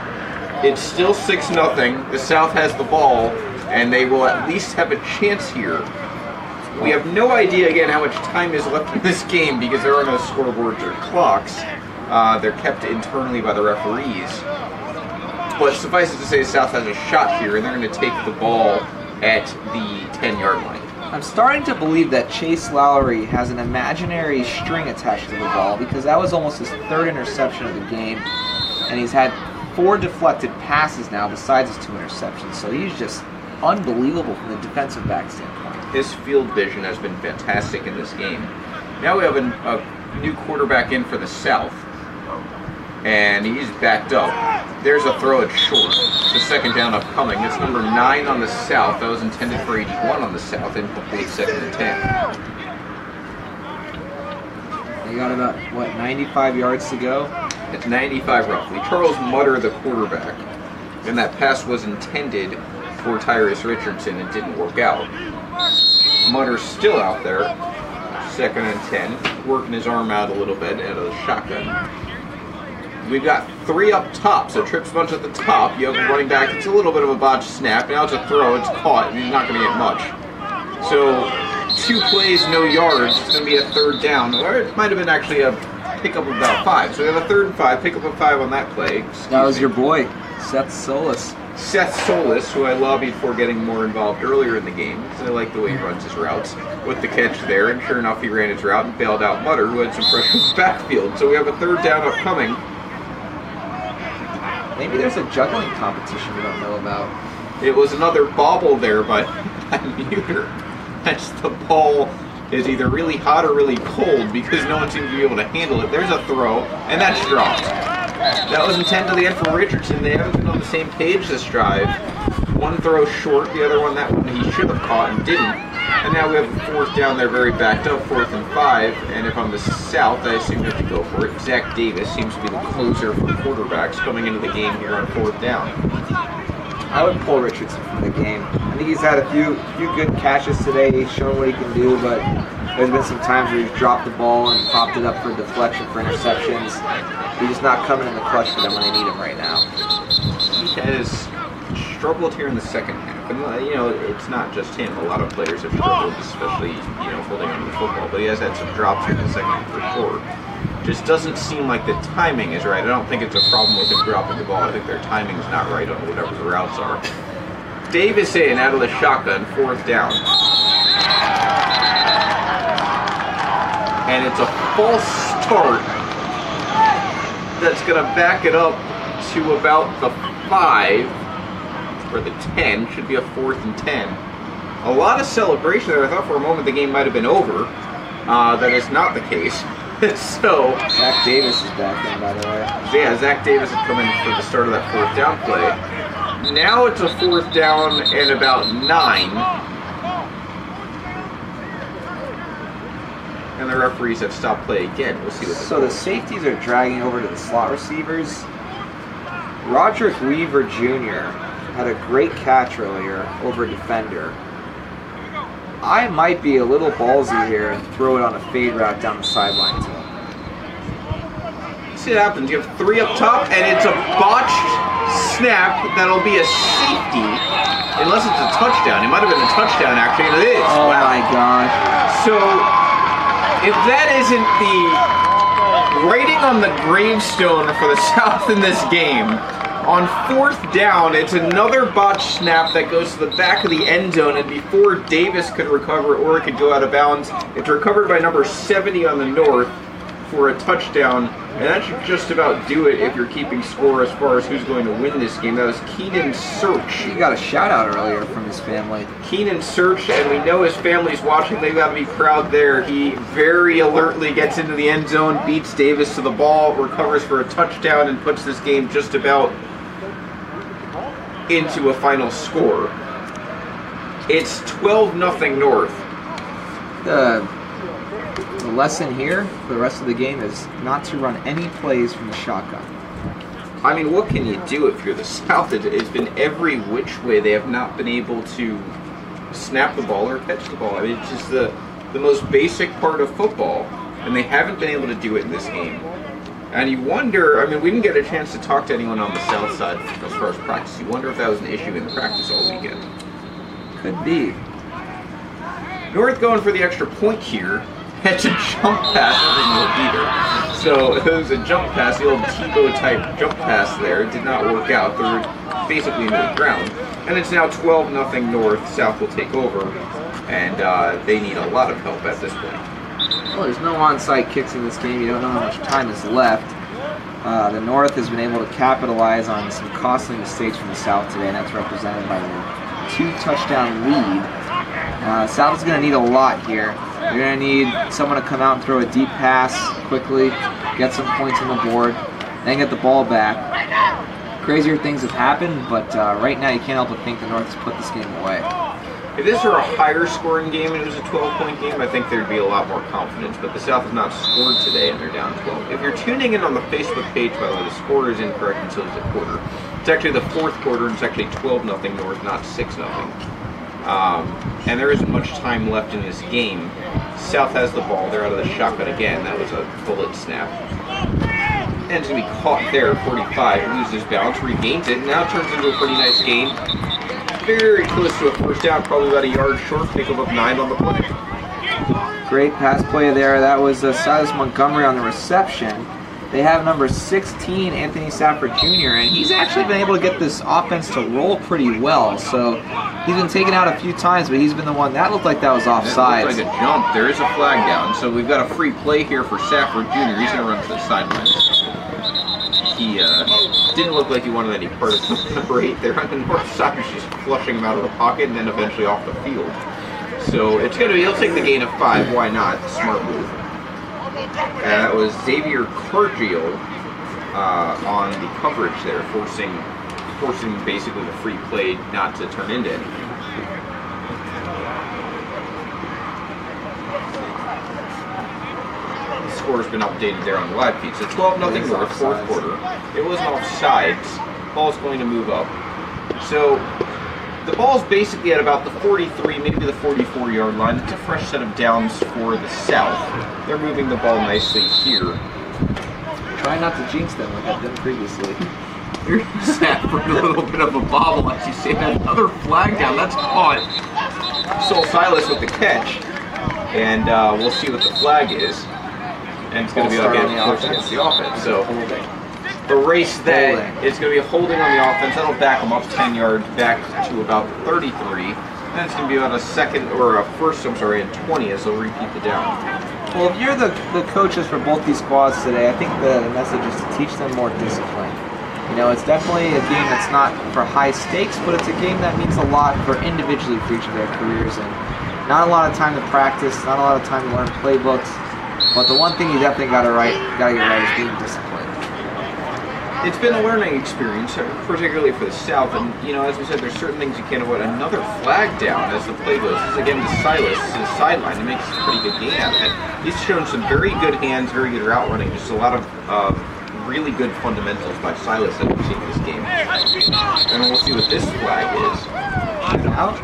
It's still 6-0. The South has the ball, and they will at least have a chance here. We have no idea, again, how much time is left in this game because there are no scoreboards or clocks. They're kept internally by the referees. But suffice it to say, the South has a shot here, and they're going to take the ball at the 10-yard line. I'm starting to believe that Chase Lowry has an imaginary string attached to the ball because that was almost his 3rd interception of the game, and he's had 4 deflected passes now besides his 2 interceptions. So he's just unbelievable from the defensive back standpoint. His field vision has been fantastic in this game. Now we have a new quarterback in for the South, and he's backed up. There's a throw at short. The 2nd down upcoming. It's number 9 on the South. That was intended for 81 on the South. Incomplete, 2nd and 10. They got about, 95 yards to go? It's 95 roughly. Charles Mutter, the quarterback. And that pass was intended for Tyrus Richardson. It didn't work out. Mutter's still out there. 2nd and 10. Working his arm out a little bit out of the shotgun. We've got 3 up top, so trips bunch at the top. You have a running back. It's a little bit of a botched snap. Now it's a throw. It's caught, and he's not going to get much. So 2 plays, no yards. It's going to be a 3rd down. Or it might have been actually a pickup of about 5. So we have a 3rd and 5, pickup of 5 on that play. That was your boy, Seth Solis. Seth Solis, who I lobbied for getting more involved earlier in the game, because I like the way he runs his routes, with the catch there, and sure enough he ran his route and bailed out Mutter, who had some pressure in the backfield. So we have a 3rd down upcoming. Maybe there's a juggling competition we don't know about. It was another bobble there by Muter. That's the ball is either really hot or really cold because no one seems to be able to handle it. There's a throw, and that's dropped. That was intended to the end for Richardson. They haven't been on the same page this drive. One throw short, the other one, that one he should have caught and didn't. And now we have a 4th down there, very backed up, 4th and 5. And if I'm the South, I assume you have to go for it. Zach Davis seems to be the closer for quarterbacks coming into the game here on 4th down. I would pull Richardson from the game. I think he's had a few good catches today. He's shown what he can do, but there's been some times where he's dropped the ball and popped it up for deflection for interceptions. He's just not coming in the clutch for them when they need him right now. He has struggled here in the second half. And, you know, it's not just him. A lot of players have struggled, especially, you know, holding on to the football. But he has had some drops here in the second half for sure. Just doesn't seem like the timing is right. I don't think it's a problem with him dropping the ball. I think their timing is not right on whatever the routes are. Davis in out of the shotgun, 4th down. And it's a false start that's going to back it up to about the 5, or the 10, should be a 4th and 10. A lot of celebration there. I thought for a moment the game might have been over. That is not the case. So Zach Davis is back in, by the way. yeah, Zach Davis had come in for the start of that 4th down play. Now it's a 4th down and about 9. And the referees have stopped play again. We'll see what So the safeties are dragging over to the slot receivers. Roderick Weaver Jr. had a great catch earlier over a defender. I might be a little ballsy here and throw it on a fade route down the sideline to him. See what happens. You have 3 up top, and it's a botched snap that'll be a safety, unless it's a touchdown. It might have been a touchdown, actually, and it is. Oh Wow. my gosh. So, if that isn't the writing on the gravestone for the South in this game, on 4th down, it's another botched snap that goes to the back of the end zone, and before Davis could recover or it could go out of bounds, it's recovered by number 70 on the North for a touchdown, and that should just about do it if you're keeping score as far as who's going to win this game. That was Keanan Search. He got a shout out earlier from his family. Keanan Search, and we know his family's watching. They've got to be proud there. He very alertly gets into the end zone, beats Davis to the ball, recovers for a touchdown, and puts this game just about into a final score. It's 12-0 North. The lesson here for the rest of the game is not to run any plays from the shotgun. I mean, what can you do if you're the South? It's been every which way. They have not been able to snap the ball or catch the ball. I mean, it's just the most basic part of football, and they haven't been able to do it in this game. And you wonder, I mean, we didn't get a chance to talk to anyone on the South side as far as practice. You wonder if that was an issue in practice all weekend. Could be. North going for the extra point here. That's a jump pass, so it was a jump pass, the old Tebow type jump pass there. It did not work out. They're basically into the ground. And it's now 12-0 North. South will take over, and they need a lot of help at this point. Well, there's no onside kicks in this game. You don't know how much time is left. The North has been able to capitalize on some costly mistakes from the South today, and that's represented by their 2-touchdown lead. South is going to need a lot here. They're going to need someone to come out and throw a deep pass quickly, get some points on the board, then get the ball back. Crazier things have happened, but right now you can't help but think the North has put this game away. If this were a higher scoring game and it was a 12-point game, I think there'd be a lot more confidence. But the South has not scored today and they're down 12. If you're tuning in on the Facebook page, by the way, the score is incorrect until it's a quarter. It's actually the 4th quarter and it's actually 12-0 North, not 6-0. And there isn't much time left in this game. South has the ball. They're out of the shotgun again. That was a bullet snap. and it's going to be caught there, 45, loses balance, regains it, and now turns into a pretty nice gain. Very close to a first down, probably about a yard short, pick up 9 on the play. Great pass play there. That was Silas Montgomery on the reception. They have number 16, Anthony Stafford Jr., and he's actually been able to get this offense to roll pretty well. So he's been taken out a few times, but he's been the one. That looked like that was offside. That looked like a jump. There is a flag down, so we've got a free play here for Stafford Jr. He's going to run to the sidelines. He didn't look like he wanted any part of number 8 there on the north side. She's flushing him out of the pocket and then eventually off the field. So it's going to be, he'll take the gain of 5. Why not? Smart move. That was Xavier Cargile on the coverage there, forcing basically the free play not to turn into anything. The score has been updated there on the live feed. So 12-0 North, fourth quarter. It wasn't offsides. Ball's going to move up. So the ball's basically at about the 43, maybe the 44-yard line. It's a fresh set of downs for the South. They're moving the ball nicely here. Try not to jinx them like I've done previously. Here's Stafford, a little bit of a bobble as you see another flag down. That's caught. Sol Silas with the catch. And we'll see what the flag is. And it's going to be against the offense. So erase that. It's going to be a holding on the offense. That'll back them up 10 yards back to about 33. And it's going to be about a second, or a first, and 20 as they'll repeat the down. Well, if you're the coaches for both these squads today, I think the message is to teach them more discipline. You know, it's definitely a game that's not for high stakes, but it's a game that means a lot for individually for each of their careers. And not a lot of time to practice, not a lot of time to learn playbooks. But the one thing you definitely got to get right is being disciplined. It's been a learning experience, particularly for the South, and as we said, there's certain things you can't avoid. Another flag down as the play goes. This is again to Silas, to the sideline. He makes a pretty good gain out of it. He's shown some very good hands, very good route running, just a lot of really good fundamentals by Silas that we've seen in this game. And we'll see what this flag is. Out.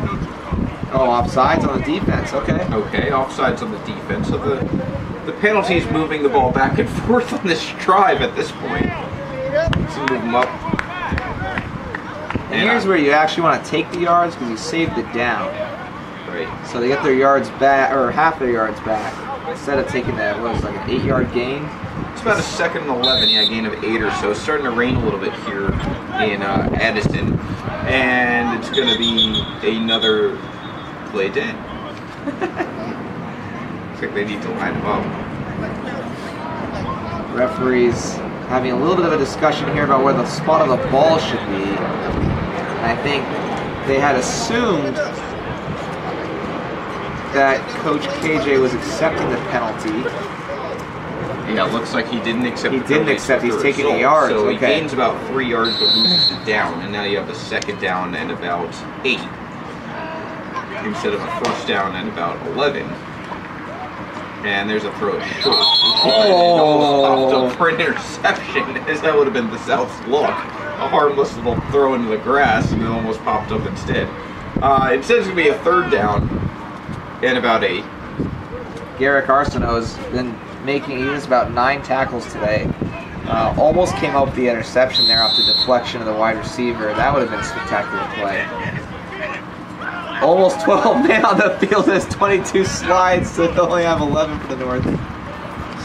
Oh, offsides on the defense. Okay. Okay, offsides on the defense. So the penalty is moving the ball back and forth on this drive at this point. So move them up. And here's where you actually want to take the yards because you saved it down. Right. So they get their yards back, or half their yards back, instead of taking that, what was it, like an 8-yard gain? It's about a 2nd and 11, gain of 8 or so. It's starting to rain a little bit here in Addison. And it's going to be another play dead. Looks like they need to line them up. Referees having a little bit of a discussion here about where the spot of the ball should be. And I think they had assumed that Coach KJ was accepting the penalty. Yeah, it looks like he didn't accept the penalty. He didn't accept, he's taking the yards. So he okay. gains about 3 yards but loses it down, and now you have a 2nd down and about 8 instead of a 1st down and about 11. And there's a throw short. Oh! It almost popped up for an interception, as that would have been the South's look. A harmless little throw into the grass, and it almost popped up instead. Instead, it's going to be a 3rd down and about 8. Garrick Arceneaux has been making just about 9 tackles today. Almost came up with the interception there off the deflection of the wide receiver. That would have been a spectacular play. Almost 12 men on the field as 22 slides, so they only have 11 for the North.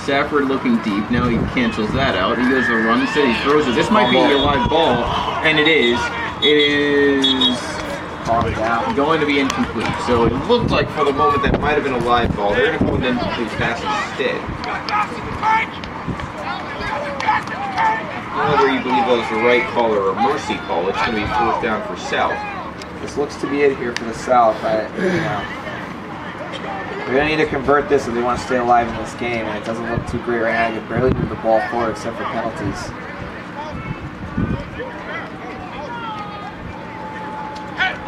Stafford looking deep. Now he cancels that out. He goes to run. Instead, he throws it. This might be a live ball, and it is. It is going to be incomplete. So it looked like for the moment that might have been a live ball. They're going to go with an incomplete pass instead. Whether you believe that was the right call or a mercy call, it's going to be 4th down for South. This looks to be it here for the South. They're going to need to convert this if they want to stay alive in this game, and it doesn't look too great right now. They can barely move the ball forward except for penalties.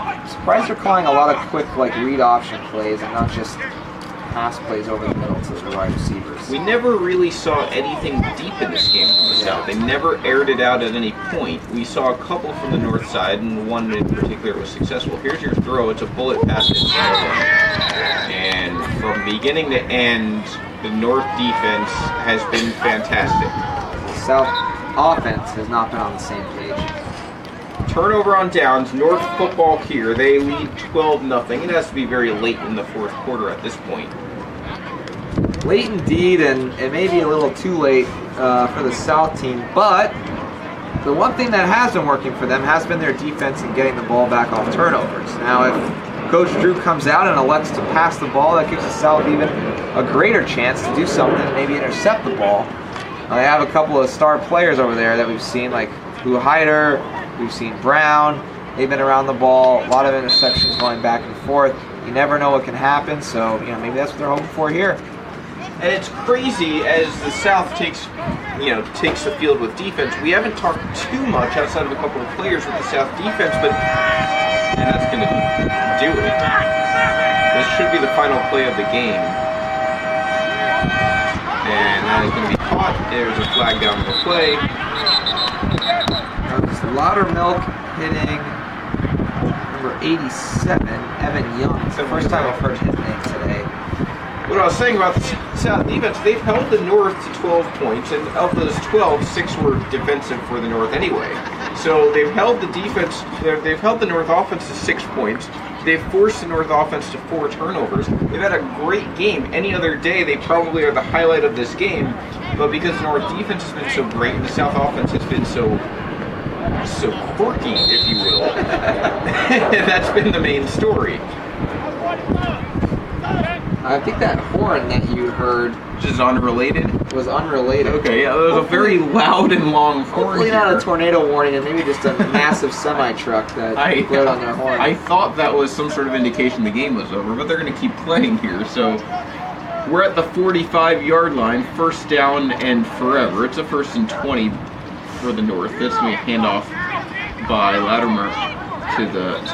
I'm surprised they're calling a lot of quick read option plays and not just pass plays over the middle to the wide receivers. We never really saw anything deep in this game from the South. They never aired it out at any point. We saw a couple from the north side, and one in particular was successful. Here's your throw. It's a bullet pass to Devon. And from beginning to end, the North defense has been fantastic. South offense has not been on the same page. Turnover on downs. North football here. They lead 12-0. It has to be very late in the fourth quarter at this point. Late indeed, and it may be a little too late for the South team, but the one thing that has been working for them has been their defense and getting the ball back off turnovers. Now, if Coach Drew comes out and elects to pass the ball, that gives the South even a greater chance to do something, maybe intercept the ball. They have a couple of star players over there that we've seen, like Lou Hyder, we've seen Brown. They've been around the ball, a lot of interceptions going back and forth. You never know what can happen, so maybe that's what they're hoping for here. And it's crazy as the South takes the field with defense. We haven't talked too much outside of a couple of players with the South defense, and that's going to do it. This should be the final play of the game. And that is going to be caught. There's a flag down the play. It's Lowdermilk hitting number 87, Evan Young. It's the first time I've heard his name today. What I was saying about the South defense, they've held the North to 12 points, and of those 12, 6 were defensive for the North anyway. So they've held the North offense to 6 points. They've forced the North offense to 4 turnovers. They've had a great game. Any other day, they probably are the highlight of this game. But because the North defense has been so great, and the South offense has been so quirky, if you will, that's been the main story. I think that horn that you heard Just unrelated? was unrelated. Okay, yeah, there was a very loud and long horn. Hopefully not a tornado warning, and maybe just a massive semi-truck that blowed on their horn. I thought that was some sort of indication the game was over, but they're going to keep playing here. So we're at the 45-yard line, first down and forever. It's a 1st and 20 for the North. This will be a handoff by Lowdermilk to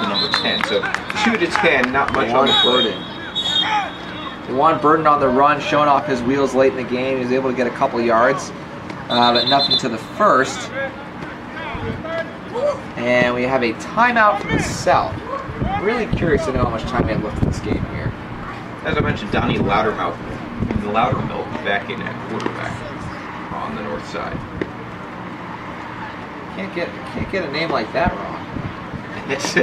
number 10. So 2 to 10, not much on the Birden. Dejuan Birden on the run, showing off his wheels late in the game. He was able to get a couple yards, but nothing to the first. And we have a timeout from the South. Really curious to know how much time they have left in this game here. As I mentioned, Donny Lowdermilk back in at quarterback on the North side. Can't get a name like that wrong. It's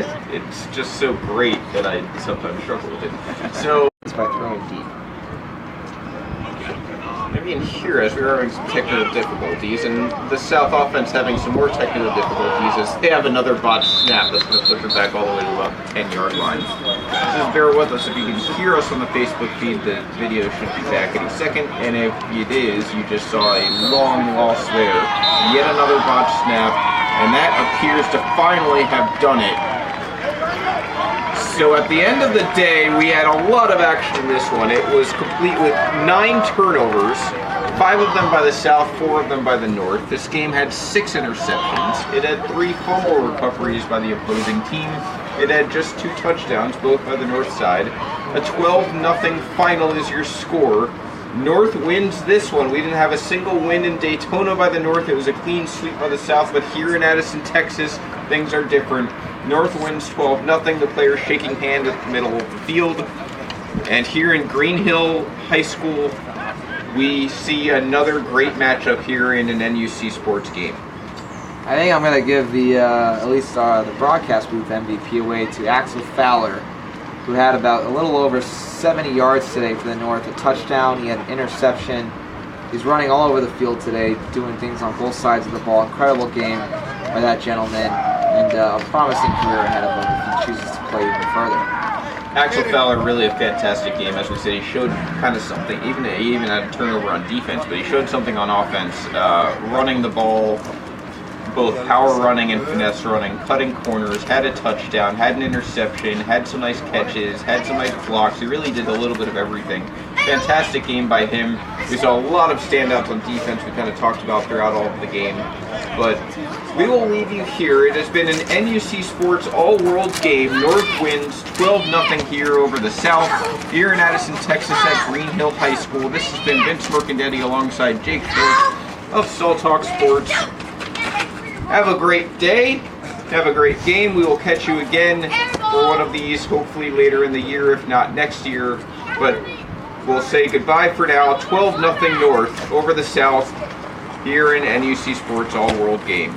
just so great that I sometimes struggle with it. So It's by throwing deep. maybe in here, as we were having some technical difficulties, and the South offense having some more technical difficulties, as they have another botched snap that's going to push it back all the way to about the 10-yard line. Just bear with us. If you can hear us on the Facebook feed, the video should be back any second, and if it is, you just saw a long loss there. Yet another botched snap, and that appears to finally have done it. So at the end of the day, we had a lot of action in this one. It was complete with 9 turnovers, 5 of them by the South, 4 of them by the North. This game had 6 interceptions. It had 3 fumble recoveries by the opposing team. It had just 2 touchdowns, both by the North side. A 12-0 final is your score. North wins this one. We didn't have a single win in Daytona by the North. It was a clean sweep by the South, but here in Addison, Texas, things are different. North wins 12-0, the players shaking hands at the middle of the field. And here in Green Hill High School, we see another great matchup here in an NUC sports game. I think I'm going to give the the broadcast booth MVP away to Axel Fowler, who had about a little over 70 yards today for the North, a touchdown. He had an interception. He's running all over the field today, doing things on both sides of the ball. Incredible game by that gentleman, and a promising career ahead of him if he chooses to play even further. Axel Fowler, really a fantastic game. As we said, he showed kind of something. He even had a turnover on defense, but he showed something on offense, running the ball, both power running and finesse running, cutting corners, had a touchdown, had an interception, had some nice catches, had some nice blocks. He really did a little bit of everything. Fantastic game by him. We saw a lot of standouts on defense we kind of talked about throughout all of the game. But we will leave you here. It has been an NUC Sports All-World game. North wins 12-0 here over the South, here in Addison, Texas at Green Hill High School. This has been Vince Mercandetti alongside Jake Schwartz of Salt Talk Sports. Have a great day. Have a great game. We will catch you again for one of these, hopefully later in the year, if not next year. But we'll say goodbye for now. 12-0 North over the South. here in NUC Sports All-World Game.